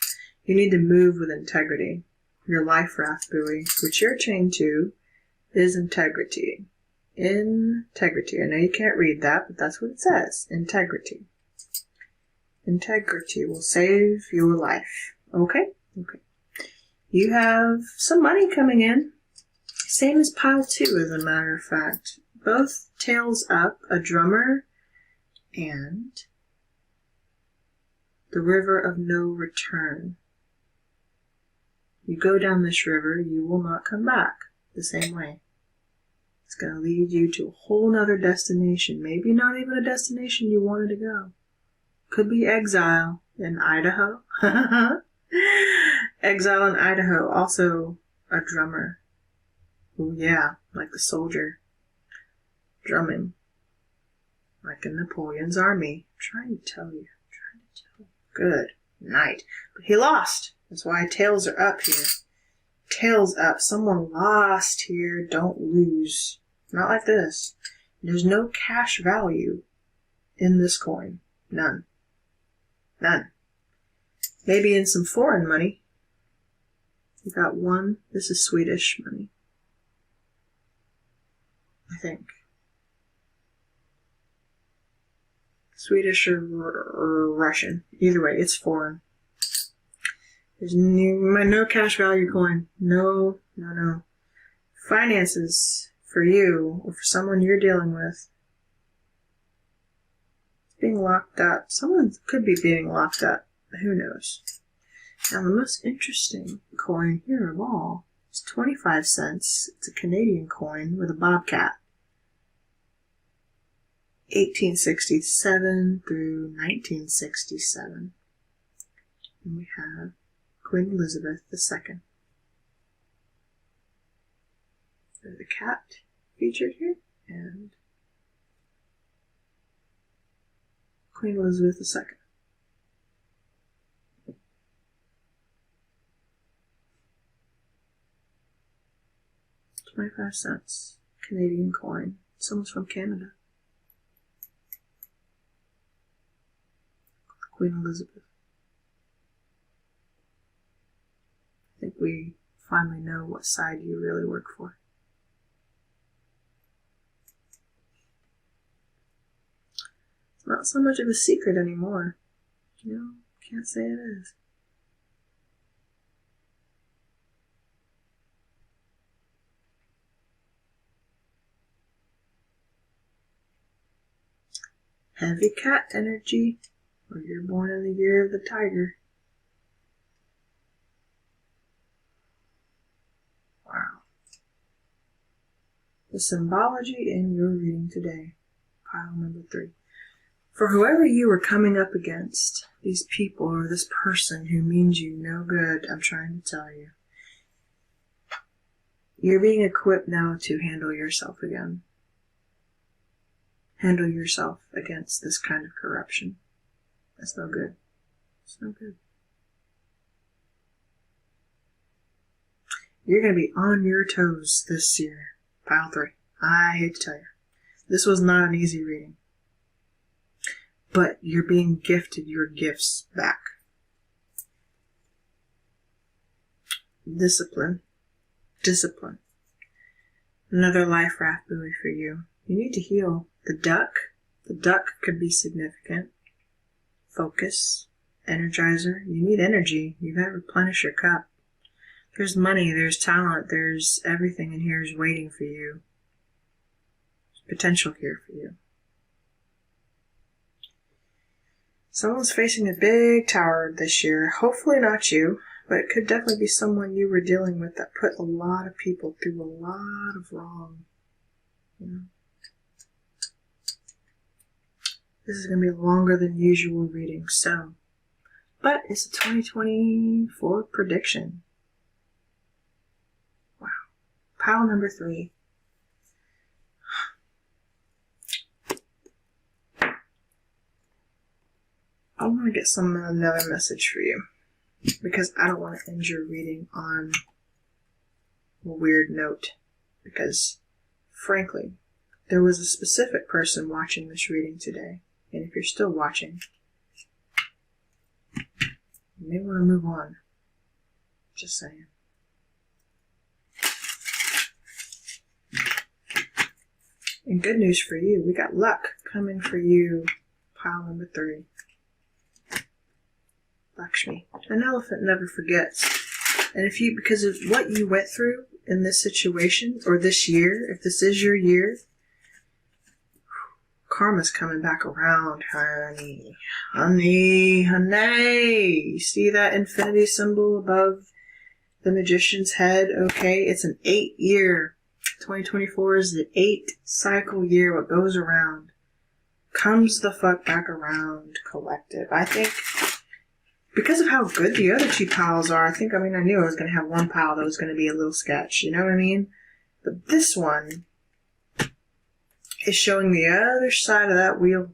You need to move with integrity. Your life raft buoy, which you're chained to, is integrity. Integrity. I know you can't read that, but that's what it says. Integrity. Integrity will save your life. Okay? Okay. You have some money coming in. Same as pile 2, as a matter of fact. both tails up, a drummer and the river of no return. You go down this river, you will not come back the same way. It's going to lead you to a whole nother destination. Maybe not even a destination you wanted to go. Could be exile in Idaho. Exile in Idaho. Also a drummer. Oh yeah, like the soldier. Drumming. Like in Napoleon's army. I'm trying to tell you. Good night. But he lost. That's why tails are up here. Tails up. Someone lost here. Don't lose. Not like this. There's no cash value in this coin. None. None. Maybe in some foreign money. You got one. This is Swedish money. I think. Swedish or Russian. Either way, it's foreign. There's no cash value coin. No. Finances for you or for someone you're dealing with. Being locked up. Someone could be being locked up. Who knows? Now, the most interesting coin here of all is 25 cents. It's a Canadian coin with a bobcat. 1867 through 1967. And we have Queen Elizabeth II. There's a cat featured here, and Queen Elizabeth II. $0.25 Canadian coin. Someone's from Canada. Queen Elizabeth. I think we finally know what side you really work for. It's not so much of a secret anymore. You know, can't say it is. Heavy cat energy, or you're born in the year of the tiger. Wow. The symbology in your reading today, pile number 3. For whoever you are coming up against, these people or this person who means you no good, I'm trying to tell you, you're being equipped now to handle yourself again. Handle yourself against this kind of corruption. That's no good. It's no good. You're going to be on your toes this year. Pile 3. I hate to tell you. This was not an easy reading. But you're being gifted your gifts back. Discipline. Discipline. Another life raft buoy for you. You need to heal. The duck could be significant. Focus. Energizer. You need energy. You gotta replenish your cup. There's money, there's talent, there's everything in here is waiting for you. There's potential here for you. Someone's facing a big tower this year. Hopefully not you, but it could definitely be someone you were dealing with that put a lot of people through a lot of wrong. You know? This is going to be a longer than usual reading, so. But it's a 2024 prediction. Wow. Pile number 3. I want to get another message for you, because I don't want to end your reading on a weird note, because frankly, there was a specific person watching this reading today, and if you're still watching, you may want to move on. Just saying. And good news for you, we got luck coming for you, pile number 3. Lakshmi. An elephant never forgets. And if you, because of what you went through in this situation, or this year, if this is your year, Karma's coming back around, honey. Honey, honey. See that infinity symbol above the magician's head? Okay, it's an 8-year. 2024 is the 8-cycle year. What goes around comes the fuck back around, collective. I think because of how good the other 2 piles are, I knew I was going to have 1 pile that was going to be a little sketch. You know what I mean? But this one is showing the other side of that wheel.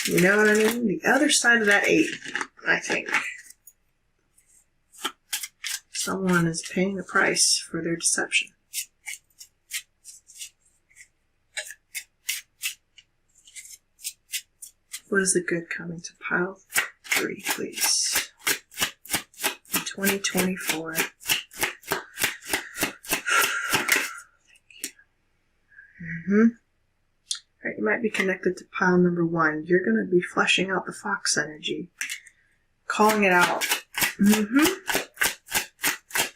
You know what I mean? The other side of that 8, I think. Someone is paying a price for their deception. What is the good coming to pile 3, please? In 2024. Alright, you might be connected to pile number 1. You're going to be fleshing out the fox energy. Calling it out.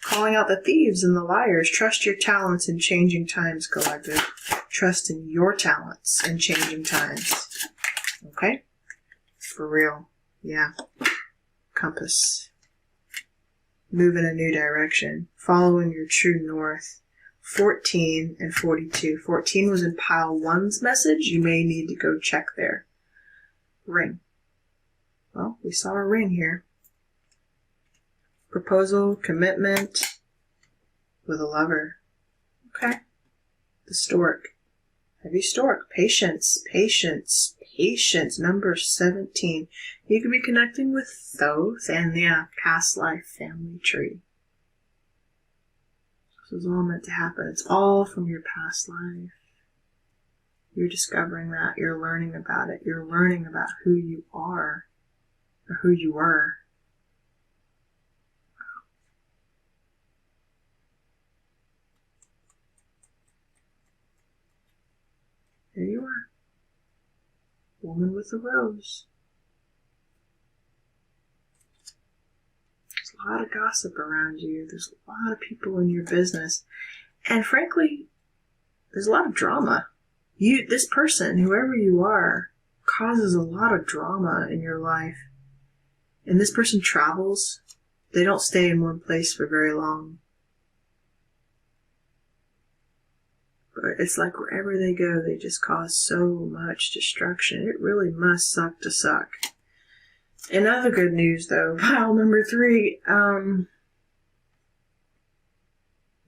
Calling out the thieves and the liars. Trust your talents in changing times, collective. Trust in your talents in changing times. Okay? For real. Yeah. Compass. Move in a new direction. Following your true north. 14 and 42. 14 was in pile 1's message. You may need to go check there. Ring. Well, we saw a ring here. Proposal, commitment with a lover. Okay. The stork. Heavy stork. Patience. Patience. Patience. Number 17. You could be connecting with Thoth and the past life family tree. This is all meant to happen. It's all from your past life. You're discovering that. You're learning about it. You're learning about who you are or who you were. There you are. Woman with a rose. There's a lot of gossip around you. There's a lot of people in your business. And frankly, there's a lot of drama. This person, whoever you are, causes a lot of drama in your life. And this person travels. They don't stay in one place for very long. But it's like wherever they go, they just cause so much destruction. It really must suck to suck. In other good news, though, pile number 3,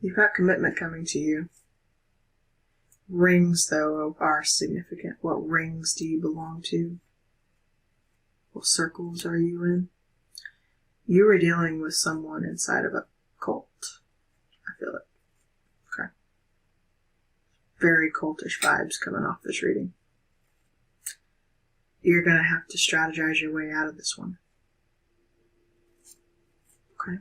you've got commitment coming to you. Rings, though, are significant. What rings do you belong to? What circles are you in? You are dealing with someone inside of a cult. I feel it. Okay. Very cultish vibes coming off this reading. You're going to have to strategize your way out of this one. Okay.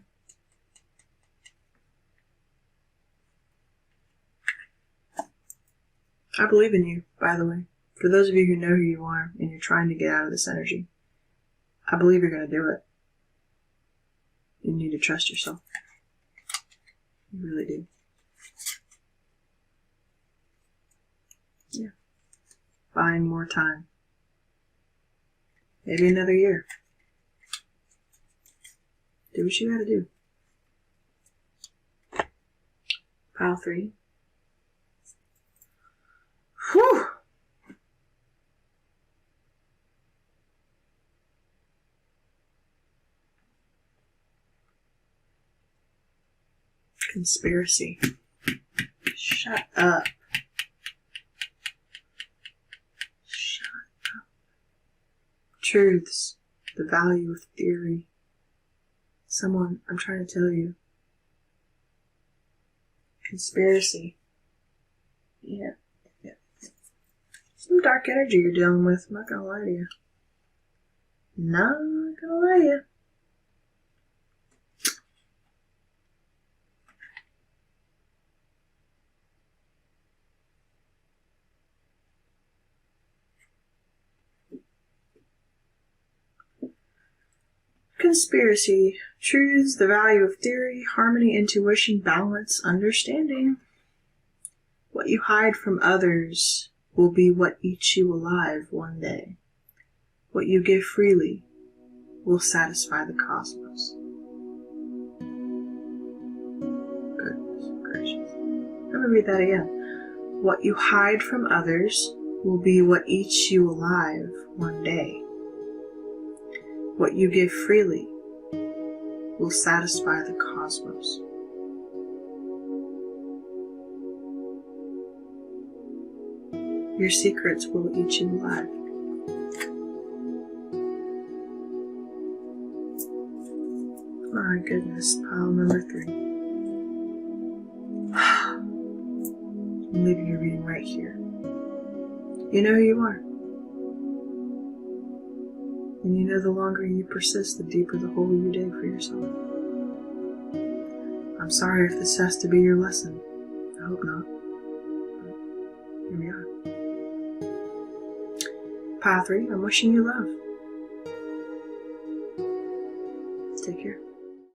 I believe in you, by the way. For those of you who know who you are and you're trying to get out of this energy, I believe you're going to do it. You need to trust yourself. You really do. Yeah. Buying more time. Maybe another year. Do what you gotta do. Pile 3. Whew! Conspiracy. Shut up. Shut up. Truths. The value of theory. Someone, I'm trying to tell you. Conspiracy. Yeah. Some dark energy you're dealing with. I'm not gonna lie to you. Not gonna lie to you. Conspiracy. Truths, the value of theory, harmony, intuition, balance, understanding. What you hide from others will be what eats you alive one day. What you give freely will satisfy the cosmos. Goodness gracious. Let me read that again. What you hide from others will be what eats you alive one day. What you give freely will satisfy the cosmos. Your secrets will eat you alive. My goodness, pile number 3. I'm leaving your reading right here. You know who you are. And you know the longer you persist, the deeper the hole you dig for yourself. I'm sorry if this has to be your lesson. I hope not. Here we are. Pile 3, I'm wishing you love. Take care.